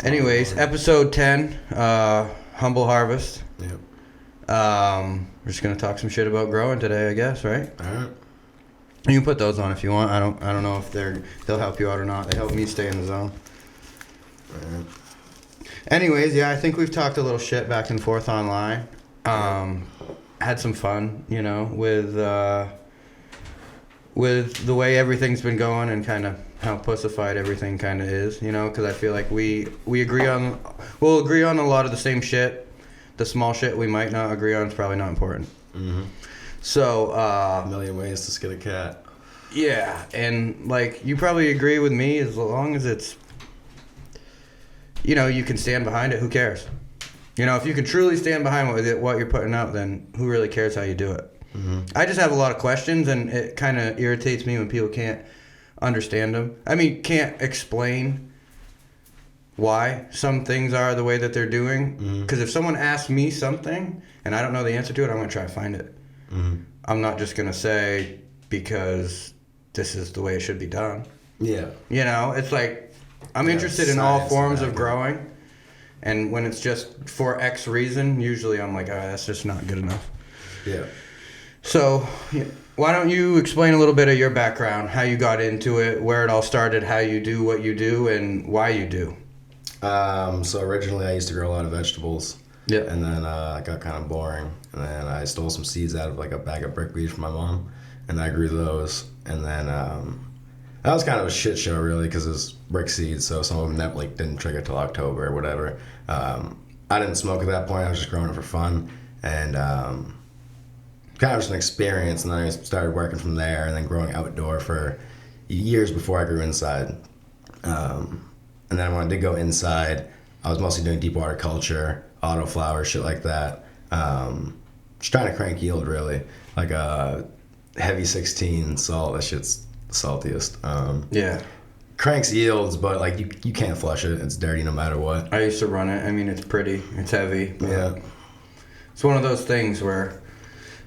Anyways, episode 10, Humble Harvest. Yep. We're just gonna talk some shit about growing today, I guess, right? Alright. You can put those on if you want. I don't know if they'll help you out or not. They help me stay in the zone. Alright. Anyways, yeah, I think we've talked a little shit back and forth online. Had some fun, you know, with the way everything's been going and kind of how pussified everything kind of is, you know, because I feel like we'll agree on a lot of the same shit. The small shit we might not agree on is probably not important. Mm-hmm. So, A million ways to skin a cat. yeah, and like you probably agree with me as long as it's, you know, you can stand behind it. Who cares? You know, if you can truly stand behind what you're putting out, then who really cares how you do it? Mm-hmm. I just have a lot of questions, and it kind of irritates me when people can't understand them. I mean, can't explain why some things are the way that they're doing. Because if someone asks me something and I don't know the answer to it, I'm going to try to find it. Mm-hmm. I'm not just going to say because this is the way it should be done. Yeah. You know, it's like I'm interested in all forms of growing. And when it's just for X reason, usually I'm like, that's just not good enough. Yeah. So, why don't you explain a little bit of your background, how you got into it, where it all started, how you do what you do, and why you do? So originally I used to grow a lot of vegetables. Yeah. And then it got kind of boring. And then I stole some seeds out of like a bag of brickweed from my mom. And I grew those. And then that was kind of a shit show really because it was brick seeds. So some of them never, like, didn't trigger till October or whatever. I didn't smoke at that point. I was just growing it for fun. And kind of just an experience. And then I started working from there and then growing outdoor for years before I grew inside. And then when I did go inside, I was mostly doing deep water culture, autoflower, shit like that. Just trying to crank yield, really. Like a heavy 16 salt, that shit's the saltiest. Yeah. Cranks yields, but like you can't flush it. It's dirty no matter what. I used to run it. I mean, it's pretty. It's heavy. Yeah. It's one of those things where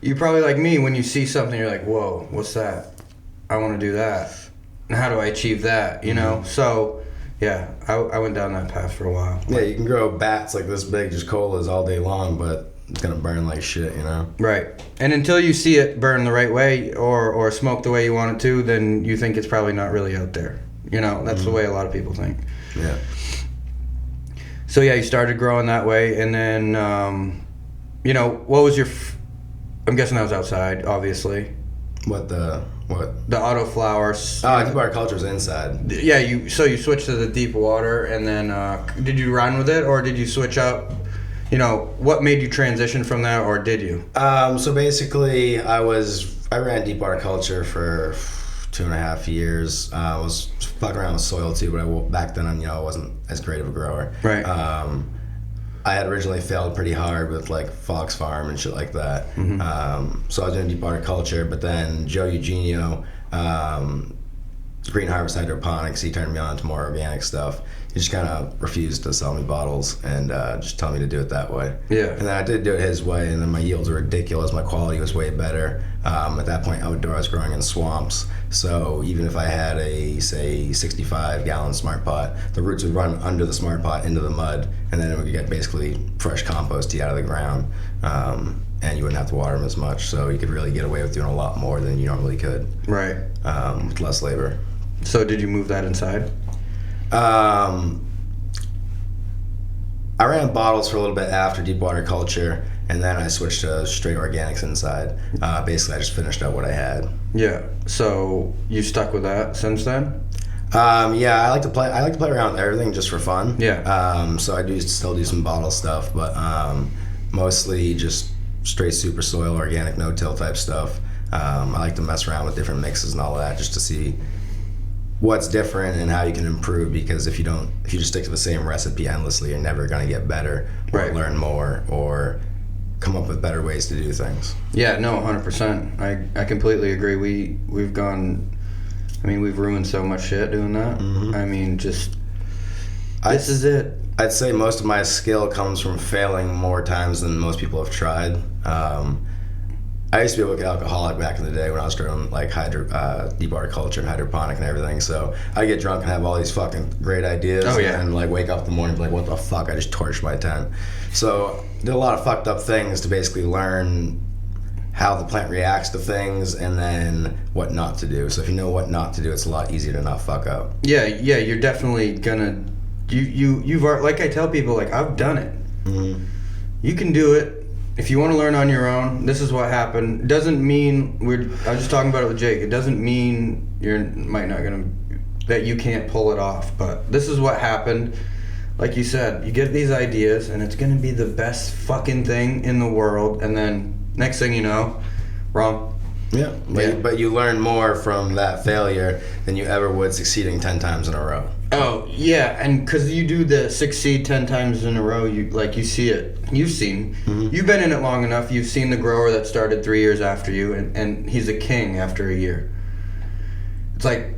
you probably like me, when you see something, you're like, whoa, what's that? I want to do that. And how do I achieve that? You know? So, yeah, I went down that path for a while. Yeah, you can grow bats like this big, just colas all day long, but it's going to burn like shit, you know? Right. And until you see it burn the right way or smoke the way you want it to, then you think it's probably not really out there. You know, that's the way a lot of people think. Yeah. So, yeah, you started growing that way, and then, you know, what was your... I'm guessing that was outside, obviously. What? The autoflowers. Deep water culture is inside. Yeah, you switched to the deep water, and then did you run with it, or did you switch up? You know, what made you transition from that, or did you? So basically, I ran deep water culture for 2.5 years. I was fucking around with soil too, but back then, I wasn't as great of a grower. Right. I had originally failed pretty hard with like Fox Farm and shit like that. Mm-hmm. So I was doing deep water culture, but then Joe Eugenio, Green Harvest Hydroponics, he turned me on to more organic stuff. He just kind of refused to sell me bottles and just tell me to do it that way. Yeah. And then I did do it his way, and then my yields were ridiculous. My quality was way better. At that point, outdoor, I was growing in swamps. So even if I had a, say, 65-gallon smart pot, the roots would run under the smart pot into the mud, and then it would get basically fresh compost tea out of the ground. And you wouldn't have to water them as much. So you could really get away with doing a lot more than you normally could. Right. With less labor. So did you move that inside? I ran bottles for a little bit after deep water culture, and then I switched to straight organics inside. Basically, I just finished out what I had. Yeah. So you stuck with that since then? Yeah, I like to play around with everything just for fun. Yeah. So I still do some bottle stuff, but mostly just straight super soil, organic, no-till type stuff. I like to mess around with different mixes and all that just to see what's different and how you can improve, because if you just stick to the same recipe endlessly, you're never going to get better or learn more or come up with better ways to do things. Yeah, no, 100%. I completely agree. We've ruined so much shit doing that. Mm-hmm. I mean, this is it. I'd say most of my skill comes from failing more times than most people have tried. I used to be a wicked alcoholic back in the day when I was doing like deep agriculture and hydroponic and everything. So I get drunk and have all these fucking great ideas. Oh, yeah. And like wake up in the morning and be like, what the fuck? I just torched my tent. So did a lot of fucked up things to basically learn how the plant reacts to things and then what not to do. So if you know what not to do, it's a lot easier to not fuck up. Yeah, you're definitely gonna. You've like I tell people, like I've done it. Mm-hmm. You can do it. If you want to learn on your own, this is what happened. It doesn't mean I was just talking about it with Jake. It doesn't mean that you can't pull it off. But this is what happened. Like you said, you get these ideas, and it's gonna be the best fucking thing in the world. And then next thing you know, wrong. Yeah, but you learn more from that failure than you ever would succeeding 10 times in a row. Oh yeah, and because you do the succeed 10 times in a row, you see it. You've been in it long enough. You've seen the grower that started 3 years after you, and he's a king after a year. It's like,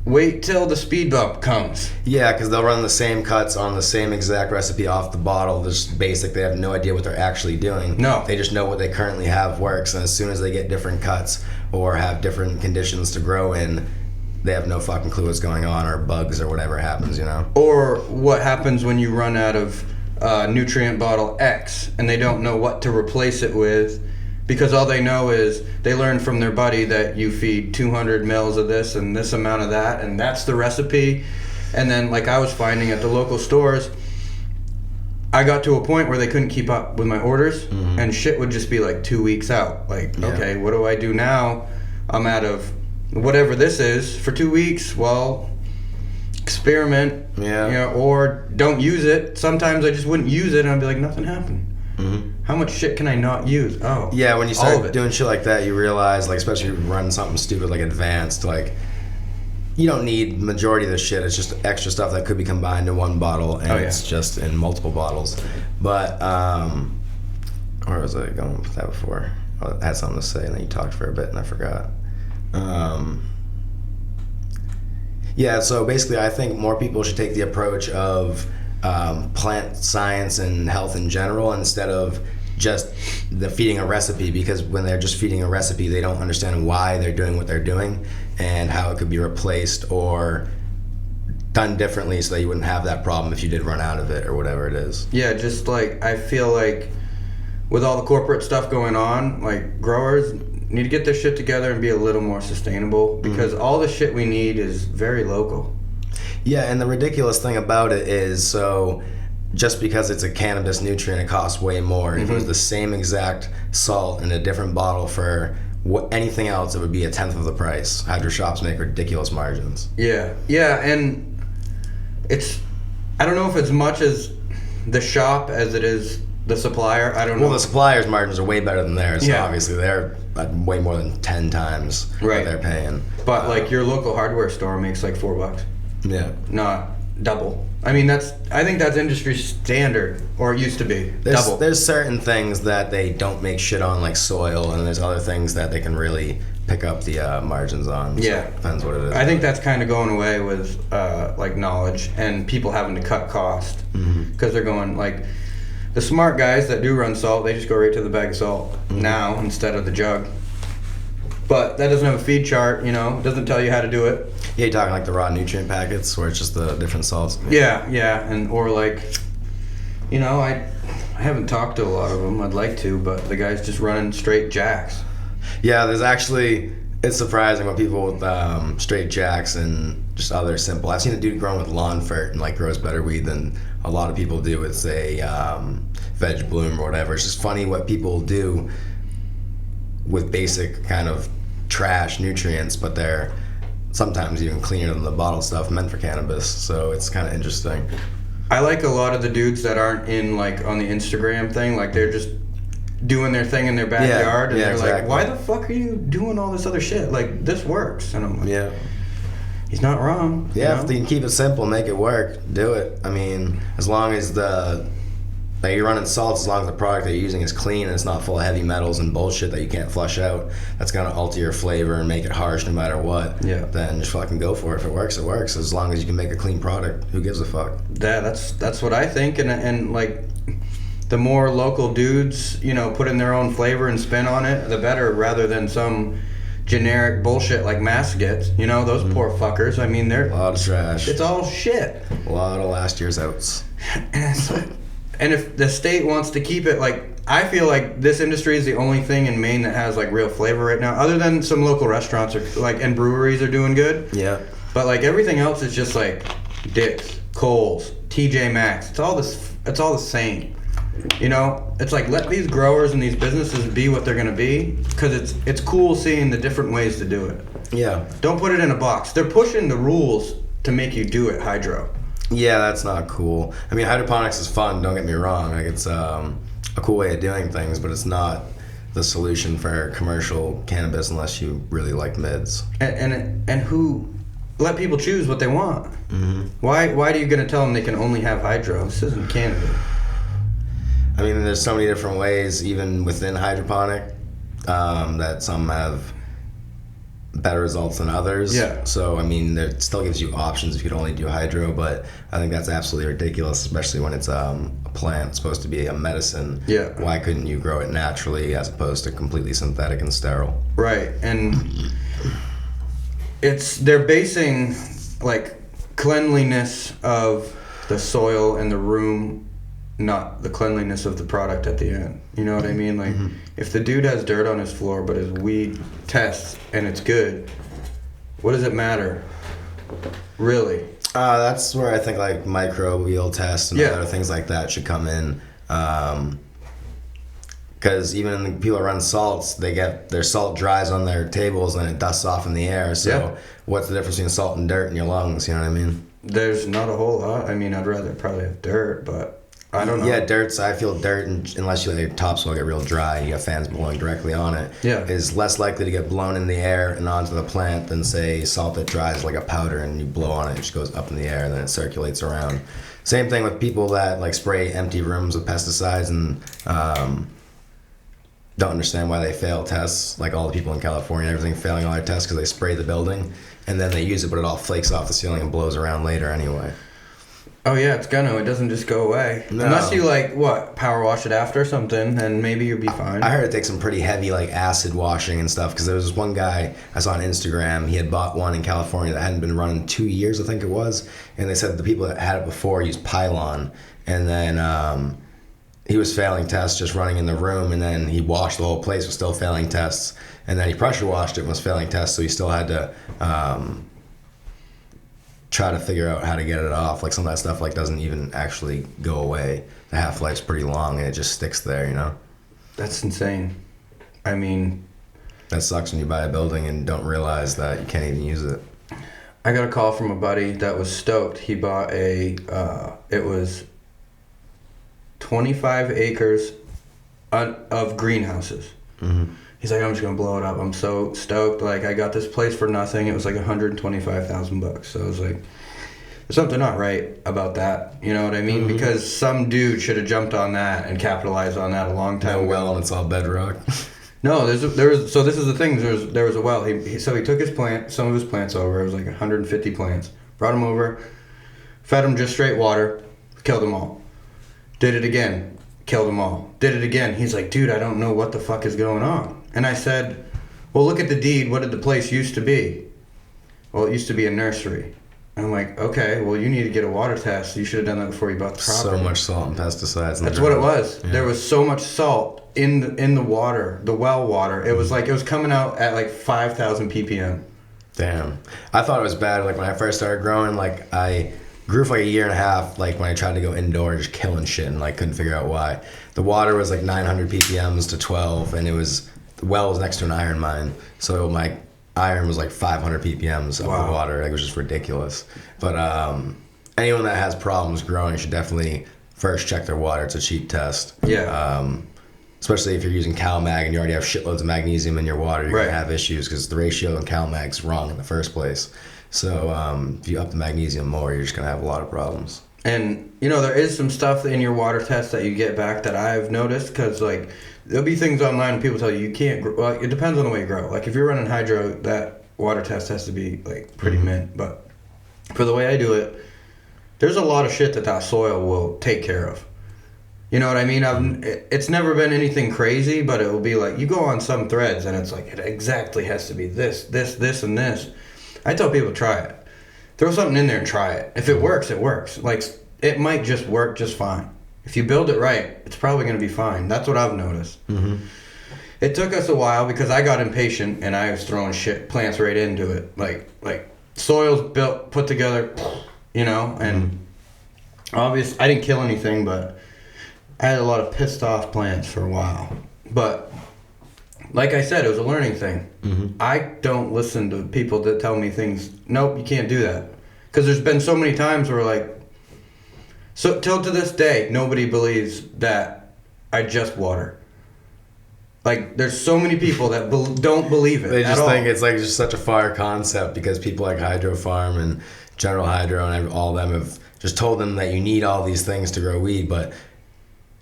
wait till the speed bump comes. Yeah, because they'll run the same cuts on the same exact recipe off the bottle. Just basic. They have no idea what they're actually doing. No. They just know what they currently have works, and as soon as they get different cuts or have different conditions to grow in, they have no fucking clue what's going on, or bugs or whatever happens, you know? Or what happens when you run out of nutrient bottle X and they don't know what to replace it with, because all they know is they learned from their buddy that you feed 200 mils of this and this amount of that, and that's the recipe. And then, like I was finding at the local stores, I got to a point where they couldn't keep up with my orders, and shit would just be like 2 weeks out. Like, okay, what do I do now? I'm out of whatever this is for 2 weeks. Well, experiment, or don't use it. Sometimes I just wouldn't use it, and I'd be like, nothing happened. How much shit can I not use? Oh, yeah. When you start doing shit like that, you realize, like, especially if you run something stupid like advanced, like, you don't need majority of the shit. It's just extra stuff that could be combined in one bottle, and it's just in multiple bottles. But where was I going with that before? I had something to say, and then you talked for a bit, and I forgot. Yeah, so basically I think more people should take the approach of plant science and health in general instead of just the feeding a recipe, because when they're just feeding a recipe, they don't understand why they're doing what they're doing and how it could be replaced or done differently so that you wouldn't have that problem if you did run out of it or whatever it is. Yeah, just like I feel like with all the corporate stuff going on, like growers need to get their shit together and be a little more sustainable, because all the shit we need is very local. Yeah, and the ridiculous thing about it is, so just because it's a cannabis nutrient, it costs way more. If it was the same exact salt in a different bottle for anything else, it would be a tenth of the price. Hydro shops make ridiculous margins. Yeah, and I don't know if it's much as the shop as it is the supplier. I don't know. Well, the supplier's margins are way better than theirs, so obviously they're way more than 10 times what they're paying. But like your local hardware store makes like $4. Yeah. Not double. I mean, I think that's industry standard, or it used to be. Double. There's certain things that they don't make shit on, like soil, and there's other things that they can really pick up the margins on. So it depends what it is. I think that's kind of going away with like knowledge and people having to cut cost, because they're going like the smart guys that do run salt, they just go right to the bag of salt now instead of the jug. But that doesn't have a feed chart, it doesn't tell you how to do it. Yeah, you're talking like the raw nutrient packets where it's just the different salts. Yeah, and or like, I haven't talked to a lot of them. I'd like to, but the guy's just running straight jacks. Yeah, it's surprising what people with straight jacks and just other simple. I've seen a dude growing with lawn fert and like grows better weed than a lot of people do with, say, veg bloom or whatever. It's just funny what people do with basic kind of trash nutrients, but they're sometimes even cleaner than the bottled stuff meant for cannabis. So it's kind of interesting. I like a lot of the dudes that aren't in like on the Instagram thing, like they're just doing their thing in their backyard, and they're like, why the fuck are you doing all this other shit? Like, this works. And I'm like, he's not wrong. Yeah, if you can keep it simple, make it work, do it. I mean, as long as you're running salts, as long as the product that you're using is clean and it's not full of heavy metals and bullshit that you can't flush out, that's going to alter your flavor and make it harsh no matter what, then just fucking go for it. If it works, it works. As long as you can make a clean product, who gives a fuck? That's what I think. And like, the more local dudes, you know, put in their own flavor and spin on it, the better, rather than some generic bullshit like Mass gets. You know, those poor fuckers. I mean, they're... A lot of trash. It's all shit. A lot of last year's outs. And if the state wants to keep it, like, I feel like this industry is the only thing in Maine that has, like, real flavor right now, other than some local restaurants are, like, and breweries are doing good. Yeah. But, like, everything else is just, like, Dick's, Kohl's, TJ Maxx. It's all the same. You know, it's like, let these growers and these businesses be what they're going to be, because it's cool seeing the different ways to do it. Yeah. Don't put it in a box. They're pushing the rules to make you do it, hydro. Yeah, that's not cool. I mean, hydroponics is fun, don't get me wrong. Like, it's a cool way of doing things, but it's not the solution for commercial cannabis unless you really like mids. And who... Let people choose what they want. Mm-hmm. Why are you going to tell them they can only have hydro? This isn't Canada. I mean, there's so many different ways, even within hydroponic, that some have better results than others. Yeah. So, I mean, it still gives you options if you could only do hydro, but I think that's absolutely ridiculous, especially when it's a plant. It's supposed to be a medicine. Yeah. Why couldn't you grow it naturally as opposed to completely synthetic and sterile? Right. And they're basing, like, cleanliness of the soil and the room, not the cleanliness of the product at the end. You know what I mean? Like, if the dude has dirt on his floor but his weed tests and it's good, what does it matter? Really? That's where I think, like, microbial tests and other things like that should come in. Because even people that run salts, their salt dries on their tables and it dusts off in the air. So what's the difference between salt and dirt in your lungs? You know what I mean? There's not a whole lot. I mean, I'd rather probably have dirt, but I don't know. Yeah, I feel dirt, unless you let your topsoil get real dry, you have fans blowing directly on it, is less likely to get blown in the air and onto the plant than, say, salt that dries like a powder and you blow on it, it just goes up in the air and then it circulates around. Same thing with people that, like, spray empty rooms with pesticides and don't understand why they fail tests, like all the people in California, everything failing all their tests because they spray the building and then they use it, but it all flakes off the ceiling and blows around later anyway. Oh yeah, it doesn't just go away. No. Unless you, like, power wash it after something, and maybe you'll be fine. I heard it takes some pretty heavy, like, acid washing and stuff, because there was this one guy I saw on Instagram, he had bought one in California that hadn't been running 2 years, I think it was, and they said the people that had it before used Pylon, and then he was failing tests just running in the room, and then he washed the whole place, was still failing tests, and then he pressure washed it and was failing tests, so he still had to try to figure out how to get it off. Like, some of that stuff, like, doesn't even actually go away. The half-life's pretty long and it just sticks there, you know? That's insane. I mean, that sucks when you buy a building and don't realize that you can't even use it. I got a call from a buddy that was stoked. He bought it was 25 acres of greenhouses. Mm-hmm. He's like, I'm just gonna blow it up. I'm so stoked. Like, I got this place for nothing. It was like $125,000. So I was like, there's something not right about that. You know what I mean? Mm-hmm. Because some dude should have jumped on that and capitalized on that a long time ago. Well, and it's all bedrock. No, there was. So this is the thing. There was a well. So he took some of his plants over. It was like 150 plants. Brought them over, fed them just straight water, killed them all. Did it again, killed them all. Did it again. He's like, dude, I don't know what the fuck is going on. And I said, well, look at the deed. What did the place used to be? Well, it used to be a nursery. And I'm like, okay, well, you need to get a water test. You should have done that before you bought the property. So much salt and pesticides. That's what it was. Yeah. There was so much salt in the water, the well water. It was like, it was coming out at like 5,000 ppm. Damn. I thought it was bad. Like, when I first started growing, like, I grew for like a year and a half, like, when I tried to go indoor, just killing shit, and, like, couldn't figure out why. The water was like 900 ppms to 12, and the well was next to an iron mine, so my iron was like 500 ppms of the water. Like, it was just ridiculous. But anyone that has problems growing should definitely first check their water. It's a cheap test. Yeah. Especially if you're using CalMag and you already have shitloads of magnesium in your water, you're gonna have issues because the ratio in CalMag's wrong in the first place. So if you up the magnesium more, you're just gonna have a lot of problems. And, you know, there is some stuff in your water test that you get back that I've noticed, because, like, there'll be things online and people tell you can't grow. Well, it depends on the way you grow. Like, if you're running hydro, that water test has to be, like, pretty mint. But for the way I do it, there's a lot of shit that soil will take care of. You know what I mean? It's never been anything crazy, but it will be like, you go on some threads and it's like, it exactly has to be this, and this. I tell people, try it. Throw something in there and try it. If it works, it works. Like, it might just work just fine. If you build it right, it's probably going to be fine. That's what I've noticed. Mm-hmm. It took us a while because I got impatient and I was throwing plants right into it. Like soil's built, put together, you know, and obviously I didn't kill anything, but I had a lot of pissed off plants for a while. But like I said, it was a learning thing. Mm-hmm. I don't listen to people that tell me things. Nope, you can't do that. Because there's been so many times where so till to this day, nobody believes that I just water. Like, there's so many people that don't believe it. They just at think all. it's like just such a fire concept because people like Hydro Farm and General Hydro and all of them have just told them that you need all these things to grow weed, but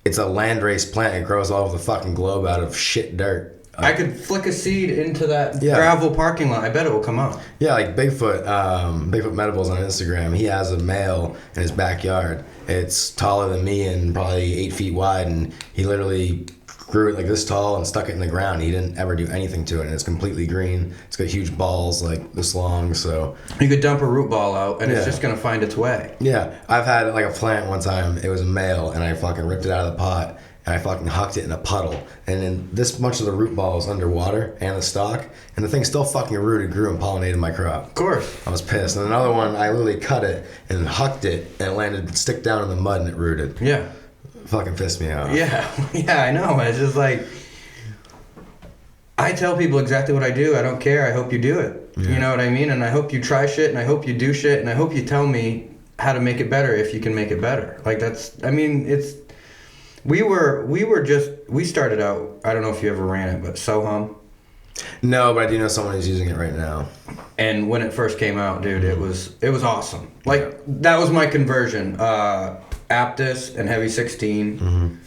it's a landrace plant. It grows all over the fucking globe out of shit dirt. I could flick a seed into that gravel parking lot. I bet it will come up. Yeah, like Bigfoot Medibles on Instagram. He has a male in his backyard. It's taller than me and probably 8 feet wide, and he literally grew it like this tall and stuck it in the ground. He didn't ever do anything to it, and it's completely green. It's got huge balls like this long, so you could dump a root ball out and it's just gonna find its way. Yeah, I've had like a plant one time. It was a male, and I fucking ripped it out of the pot and I fucking hucked it in a puddle, and then this much of the root ball was underwater and the stalk, and the thing still fucking rooted, grew, and pollinated my crop. Of course. I was pissed. And another one, I literally cut it and hucked it, and it landed stick down in the mud and it rooted. Yeah. Fucking pissed me off. Yeah, I know. It's just like, I tell people exactly what I do. I don't care. I hope you do it. Yeah. You know what I mean? And I hope you try shit, and I hope you do shit, and I hope you tell me how to make it better if you can make it better. Like, that's, I mean, it's, we started out, I don't know if you ever ran it, but Sohum. No, but I do know someone who's using it right now. And when it first came out, dude, it was awesome. Like, that was my conversion. Aptus and Heavy 16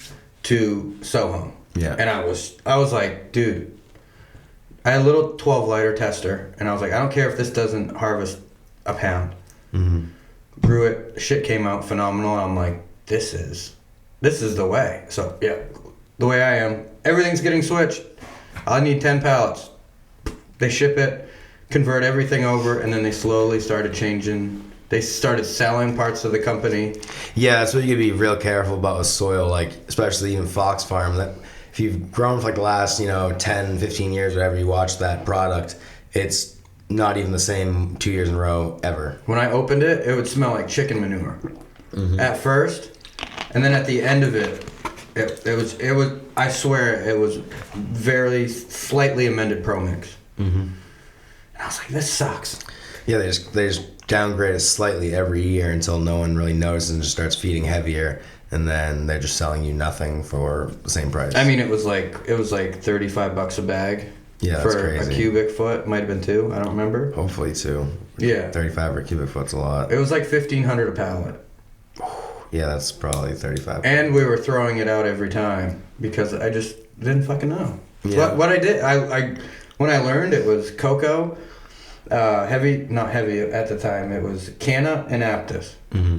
to Sohum. Yeah. And I was like, dude, I had a little 12 lighter tester, and I was like, I don't care if this doesn't harvest a pound. Grew it, shit came out phenomenal, and I'm like, this is the way. So yeah, the way I am, everything's getting switched. I need 10 pallets. They ship it, convert everything over, and then they slowly started changing. They started selling parts of the company. Yeah, that's what you gotta be real careful about with soil, like especially even Fox Farm. That if you've grown for like the last 10, 15 years, whatever, you watch that product, it's not even the same 2 years in a row ever. When I opened it, it would smell like chicken manure at first, and then at the end of it was. I swear it was very slightly amended Pro Mix. And I was like, this sucks. Yeah, they just downgrade it slightly every year until no one really notices and just starts feeding heavier, and then they're just selling you nothing for the same price. I mean, it was like $35 a bag. Yeah, for that's crazy. A cubic foot. Might have been 2. I don't remember. Hopefully 2. Yeah. 35 for a cubic foot's a lot. It was like $1,500 a pallet. Yeah, that's probably 35. And we were throwing it out every time because I just didn't fucking know. Yeah. What I did, I when I learned, it was cocoa, not heavy at the time. It was Cannah and Aptus.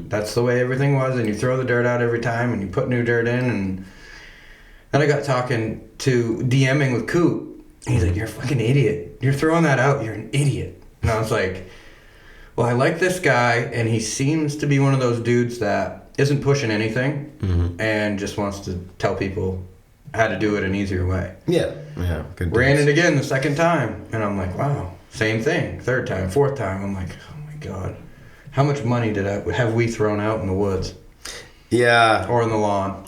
That's the way everything was, and you throw the dirt out every time, and you put new dirt in, and then I got talking to DMing with Coop. He's like, "You're a fucking idiot. You're throwing that out. You're an idiot." And I was like, "Well, I like this guy, and he seems to be one of those dudes that isn't pushing anything and just wants to tell people how to do it an easier way." Yeah. Good. Ran it again the second time, and I'm like, wow, same thing. Third time, fourth time, I'm like, oh my god, how much money have we thrown out in the woods? Yeah. Or in the lawn?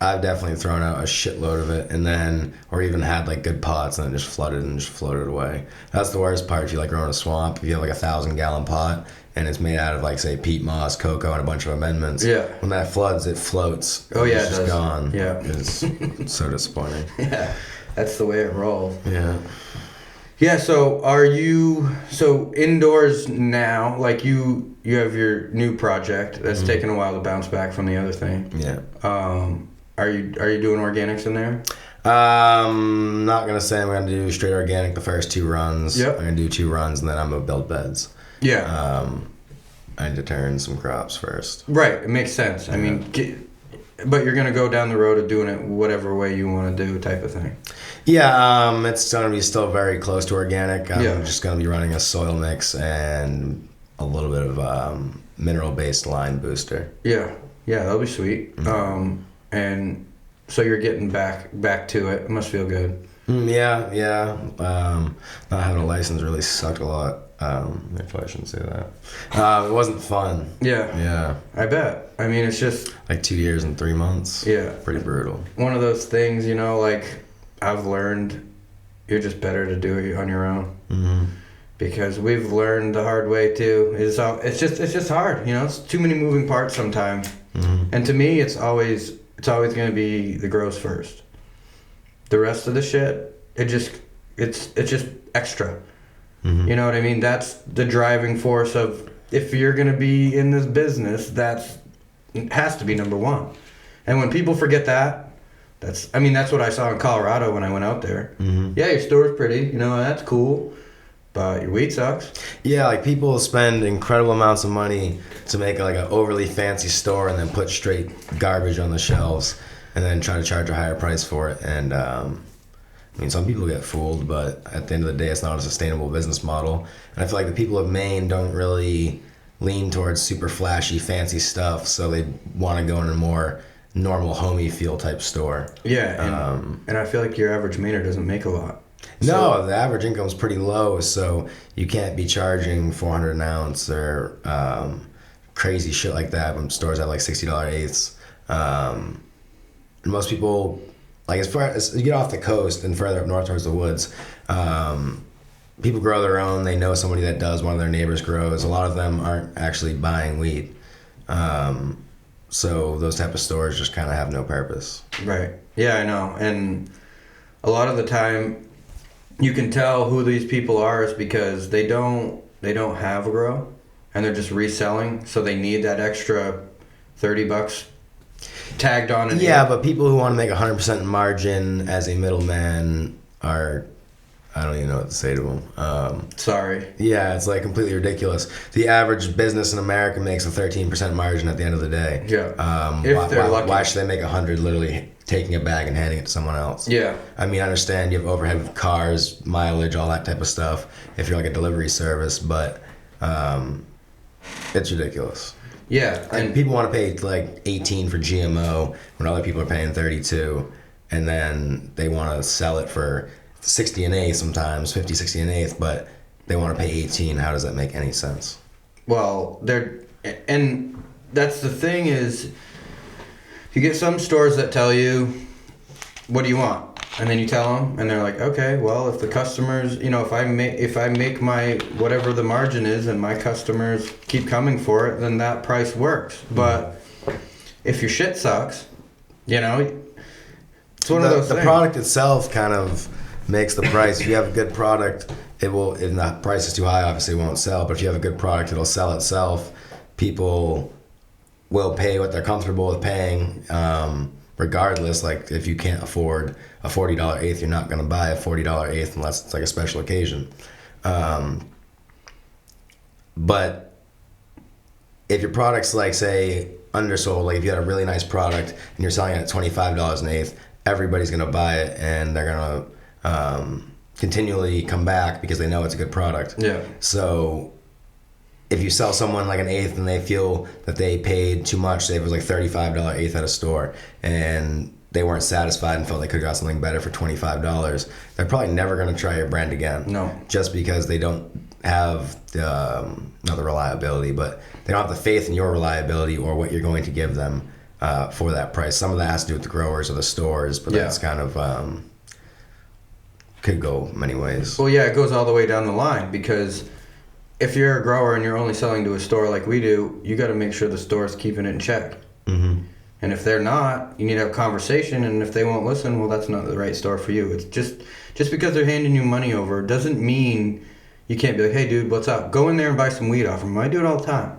I've definitely thrown out a shitload of it, and then, or even had like good pots and then just flooded and just floated away. That's the worst part. If you like growing a swamp, if you have like 1,000-gallon pot and it's made out of like say peat moss, cocoa, and a bunch of amendments. Yeah. When that floods, it floats. Oh yeah, it's just gone. Yeah. It's so disappointing. Yeah, that's the way it rolls. Yeah. Yeah. So indoors now? Like you have your new project that's taken a while to bounce back from the other thing. Yeah. Are you doing organics in there? Not gonna say I'm gonna do straight organic the first 2 runs. Yep. I'm gonna do 2 runs and then I'm gonna build beds. Yeah. I need to turn some crops first. Right. It makes sense. I mean, but you're gonna go down the road of doing it whatever way you want to do, type of thing. Yeah, it's gonna be still very close to organic. I'm Yeah. just gonna be running a soil mix and a little bit of mineral-based line booster. Yeah, that'll be sweet. And so you're getting back to it. It must feel good. Yeah. Not having a license really sucked a lot. If I shouldn't say that. It wasn't fun. Yeah, I bet. I mean, it's just Like 2 years and 3 months. Yeah, Pretty brutal. one of those things, like I've learned, you're just better to do it on your own. Mm-hmm. Because we've learned the hard way too. It's just hard, It's too many moving parts sometimes. Mm-hmm. And to me, it's always going to be the grows first. The rest of the shit, it's just extra. Mm-hmm. You know what I mean? That's the driving force of, if you're going to be in this business, it has to be number one. And when people forget that, that's what I saw in Colorado when I went out there. Mm-hmm. Yeah, your store's pretty, that's cool, but your weed sucks. Yeah, like people spend incredible amounts of money to make like an overly fancy store and then put straight garbage on the shelves and then try to charge a higher price for it. And some people get fooled, but at the end of the day, it's not a sustainable business model. And I feel like the people of Maine don't really lean towards super flashy, fancy stuff, so they want to go in a more normal, homey feel type store. Yeah, and I feel like your average Mainer doesn't make a lot. No, the average income's pretty low, so you can't be charging $400 an ounce or crazy shit like that when stores have like $60 eighths. And most people, like as far as you get off the coast and further up north towards the woods, people grow their own. They know somebody that does. One of their neighbors grows. A lot of them aren't actually buying weed. So those type of stores just kind of have no purpose. Right. Yeah, I know. And a lot of the time, you can tell who these people are is because they don't have a grow, and they're just reselling, so they need that extra $30 tagged on. Yeah, but people who want to make 100% margin as a middleman are, I don't even know what to say to them. Sorry. Yeah, it's like completely ridiculous. The average business in America makes a 13% margin at the end of the day. Yeah. If they're lucky. Why should they make 100 literally taking a bag and handing it to someone else? Yeah. I mean, I understand you have overhead with cars, mileage, all that type of stuff if you're like a delivery service, but it's ridiculous. Yeah. And people want to pay like 18 for GMO when other people are paying 32, and then they want to sell it for 60 an eighth sometimes, 50, 60 an eighth, but they want to pay 18. How does that make any sense? Well, and that's the thing is, you get some stores that tell you, what do you want? And then you tell them, and they're like, okay, well, if the customers, if I make my, whatever the margin is, and my customers keep coming for it, then that price works. But if your shit sucks, it's one of those things. The product itself kind of makes the price. If you have a good product, it will, if the price is too high, obviously it won't sell. But if you have a good product, it'll sell itself. People will pay what they're comfortable with paying, regardless. Like if you can't afford a $40 eighth, you're not going to buy a $40 eighth unless it's like a special occasion. But if your product's like, say, undersold, like if you had a really nice product and you're selling it at $25 an eighth, everybody's going to buy it, and they're going to continually come back because they know it's a good product. Yeah. So if you sell someone like an eighth and they feel that they paid too much, say it was like $35 eighth at a store, and they weren't satisfied and felt they could have got something better for $25, they're probably never going to try your brand again. No. Just because they don't have not the reliability, but they don't have the faith in your reliability or what you're going to give them for that price. Some of that has to do with the growers or the stores, but that's kind of could go many ways. Well, yeah, it goes all the way down the line, because if you're a grower and you're only selling to a store like we do, you got to make sure the store's keeping it in check. Mm-hmm. And if they're not, you need to have a conversation, and if they won't listen, well, that's not the right store for you. It's just because they're handing you money over doesn't mean you can't be like, hey, dude, what's up? Go in there and buy some weed off them. I do it all the time.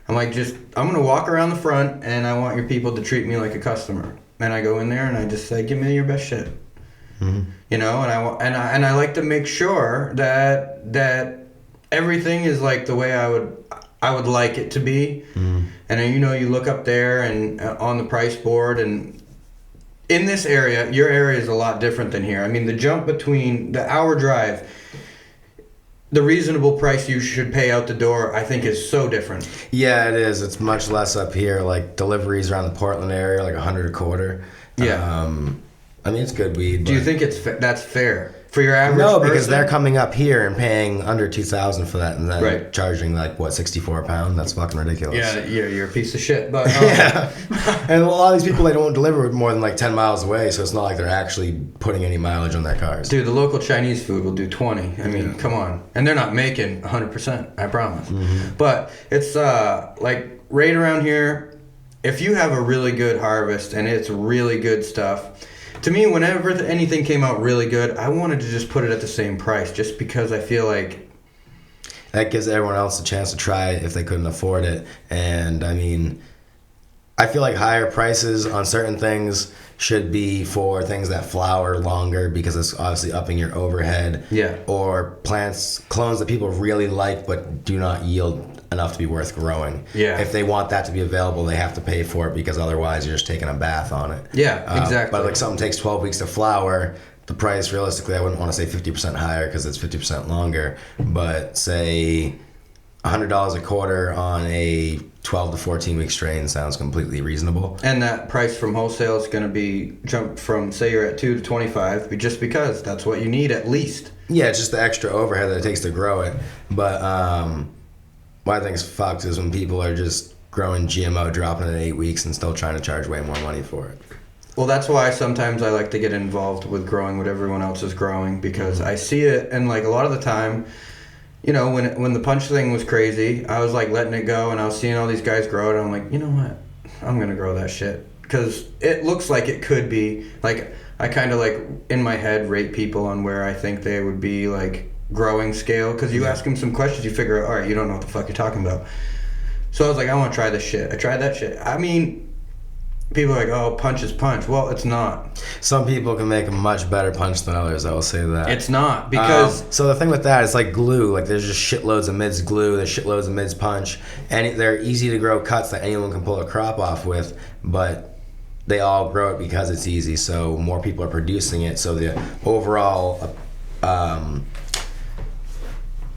I'm like, I'm going to walk around the front, and I want your people to treat me like a customer. And I go in there, and I just say, give me your best shit. Mm-hmm. And I like to make sure that everything is like the way I would like it to be. And then, you know, you look up there and on the price board, and in this area, your area is a lot different than here. I mean, the jump between the hour drive, the reasonable price you should pay out the door, I think, is so different. Yeah, it is. It's much less up here. Like deliveries around the Portland area, like $100 a quarter. Yeah. I mean, it's good weed. Do you think that's fair for your average No, person? because they're coming up here and paying under $2,000 for that, and then Right. charging like what, $64 a pound? That's fucking ridiculous. Yeah, you're a piece of shit. But Yeah. And a lot of these people, they don't deliver more than like 10 miles away, so it's not like they're actually putting any mileage on their cars. dude, the local Chinese food will do 20. I mean, come on, and they're not making 100%. I promise. But it's like right around here. If you have a really good harvest and it's really good stuff. To me, whenever anything came out really good, I wanted to just put it at the same price, just because I feel like That gives everyone else a chance to try it if they couldn't afford it. And I mean, I feel like higher prices on certain things should be for things that flower longer, because it's obviously upping your overhead. Yeah. Or clones that people really like but do not yield enough to be worth growing. Yeah. If they want that to be available, they have to pay for it, because otherwise you're just taking a bath on it. Yeah, exactly. But like something takes 12 weeks to flower, the price realistically, I wouldn't want to say 50% higher because it's 50% longer, but say $100 a quarter on a 12 to 14 week strain sounds completely reasonable. And that price from wholesale is going to be jumped from, say you're at 2 to 25, just because that's what you need at least. Yeah, it's just the extra overhead that it takes to grow it. But what I think is fucked is when people are just growing GMO, dropping it in 8 weeks, and still trying to charge way more money for it. Well, that's why sometimes I like to get involved with growing what everyone else is growing, because I see it, and like a lot of the time, you know, when the punch thing was crazy, I was like letting it go, and I was seeing all these guys grow it, and I'm like, you know what, I'm gonna grow that shit, because it looks like it could be like, I kind of like in my head rate people on where I think they would be like growing scale, because you ask them some questions, you figure out, all right, you don't know what the fuck you're talking about. So I was like, I want to try this shit. I tried that shit. I mean, people are like, oh, punch is punch. Well, it's not. Some people can make a much better punch than others, I will say that. It's not, because so the thing with that is like glue. Like there's just shitloads of mids glue, there's shitloads of mids punch, and they're easy to grow cuts that anyone can pull a crop off with, but they all grow it because it's easy, so more people are producing it, so the overall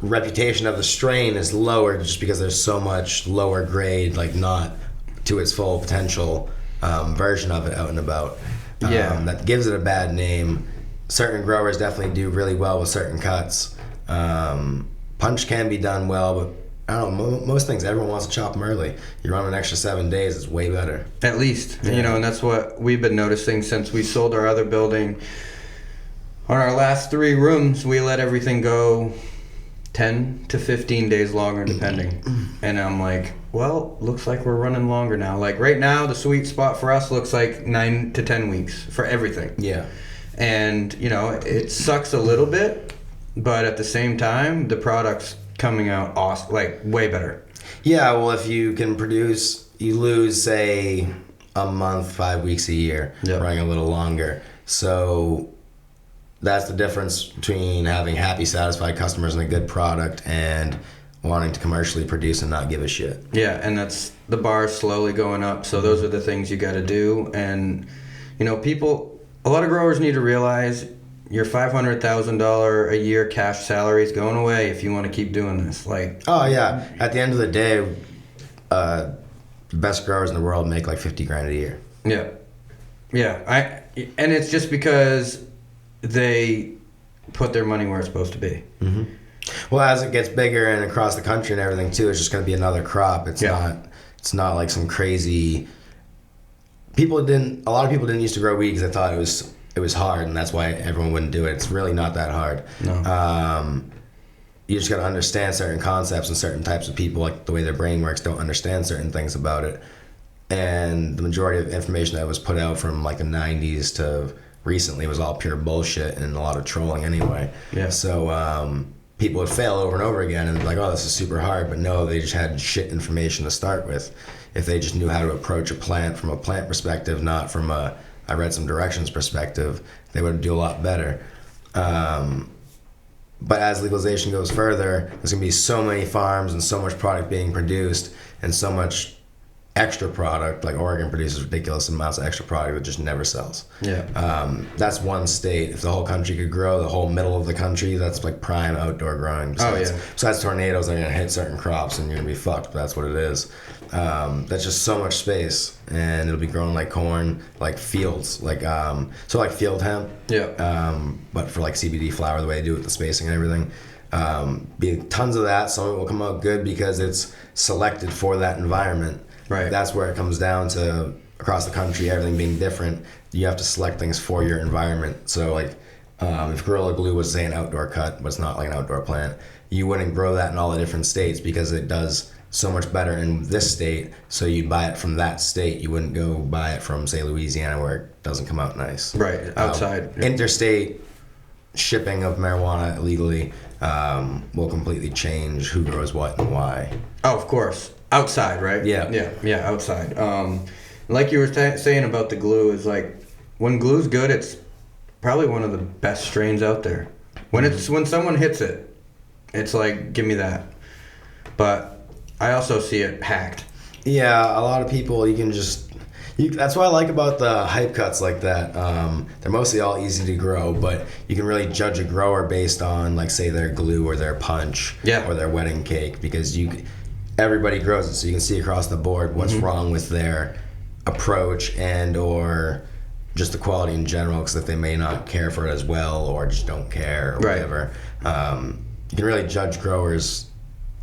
reputation of the strain is lower, just because there's so much lower grade, like not to its full potential version of it out and about. That gives it a bad name. Certain growers definitely do really well with certain cuts. Punch can be done well, but I don't know, most things, everyone wants to chop them early. You run an extra 7 days, it's way better. at least, you know, and that's what we've been noticing since we sold our other building. On our last 3 rooms, we let everything go 10 to 15 days longer, depending. And I'm like, well, looks like we're running longer now. Like right now, the sweet spot for us looks like 9 to 10 weeks for everything. Yeah. And, you know, it sucks a little bit, but at the same time, the product's coming out awesome, like way better. Yeah, well, if you can produce, you lose, say, a month, 5 weeks a year, running a little longer. So that's the difference between having happy, satisfied customers and a good product and wanting to commercially produce and not give a shit. Yeah, and that's the bar slowly going up. So those are the things you got to do. And, you know, a lot of growers need to realize your $500,000 a year cash salary is going away if you want to keep doing this. Like, oh yeah, at the end of the day, the best growers in the world make like $50,000 a year. Yeah. And it's just because they put their money where it's supposed to be. Mm-hmm. Well, as it gets bigger and across the country and everything too, it's just going to be another crop. It's not like some crazy. A lot of people didn't used to grow weed because they thought it was hard, and that's why everyone wouldn't do it. It's really not that hard. No. You just got to understand certain concepts, and certain types of people, like the way their brain works, don't understand certain things about it. And the majority of information that was put out from like the 90s to recently was all pure bullshit and a lot of trolling anyway. Yeah. So people would fail over and over again and be like, oh, this is super hard. But no, they just had shit information to start with. If they just knew how to approach a plant from a plant perspective, not from a I read some directions perspective, they would do a lot better. But as legalization goes further, there's going to be so many farms and so much product being produced and so much extra product. Like Oregon produces ridiculous amounts of extra product that just never sells. Yeah. That's one state. If the whole country could grow, the whole middle of the country, that's like prime outdoor growing. Besides tornadoes, they're going to hit certain crops and you're going to be fucked, but that's what it is. That's just so much space, and it'll be grown like corn, like fields, like field hemp. Yeah. But for like CBD flower, the way they do it with the spacing and everything. Be tons of that. Some of it will come out good because it's selected for that environment. Right. That's where it comes down to, across the country, everything being different. You have to select things for your environment. So like, if Gorilla Glue was, say, an outdoor cut, but it's not like an outdoor plant, you wouldn't grow that in all the different states because it does so much better in this state. So you'd buy it from that state. You wouldn't go buy it from, say, Louisiana, where it doesn't come out nice. Right. Outside. Interstate shipping of marijuana illegally will completely change who grows what and why. Oh, of course. Outside, right? Yeah, outside. Like you were saying about the glue, is like, when glue's good, it's probably one of the best strains out there. When someone hits it, it's like, give me that. But I also see it hacked. Yeah, a lot of people, that's what I like about the hype cuts like that. They're mostly all easy to grow, but you can really judge a grower based on, like, say, their glue or their punch or their wedding cake, because everybody grows it, so you can see across the board what's wrong with their approach and or just the quality in general, because if they may not care for it as well or just don't care or whatever. You can really judge growers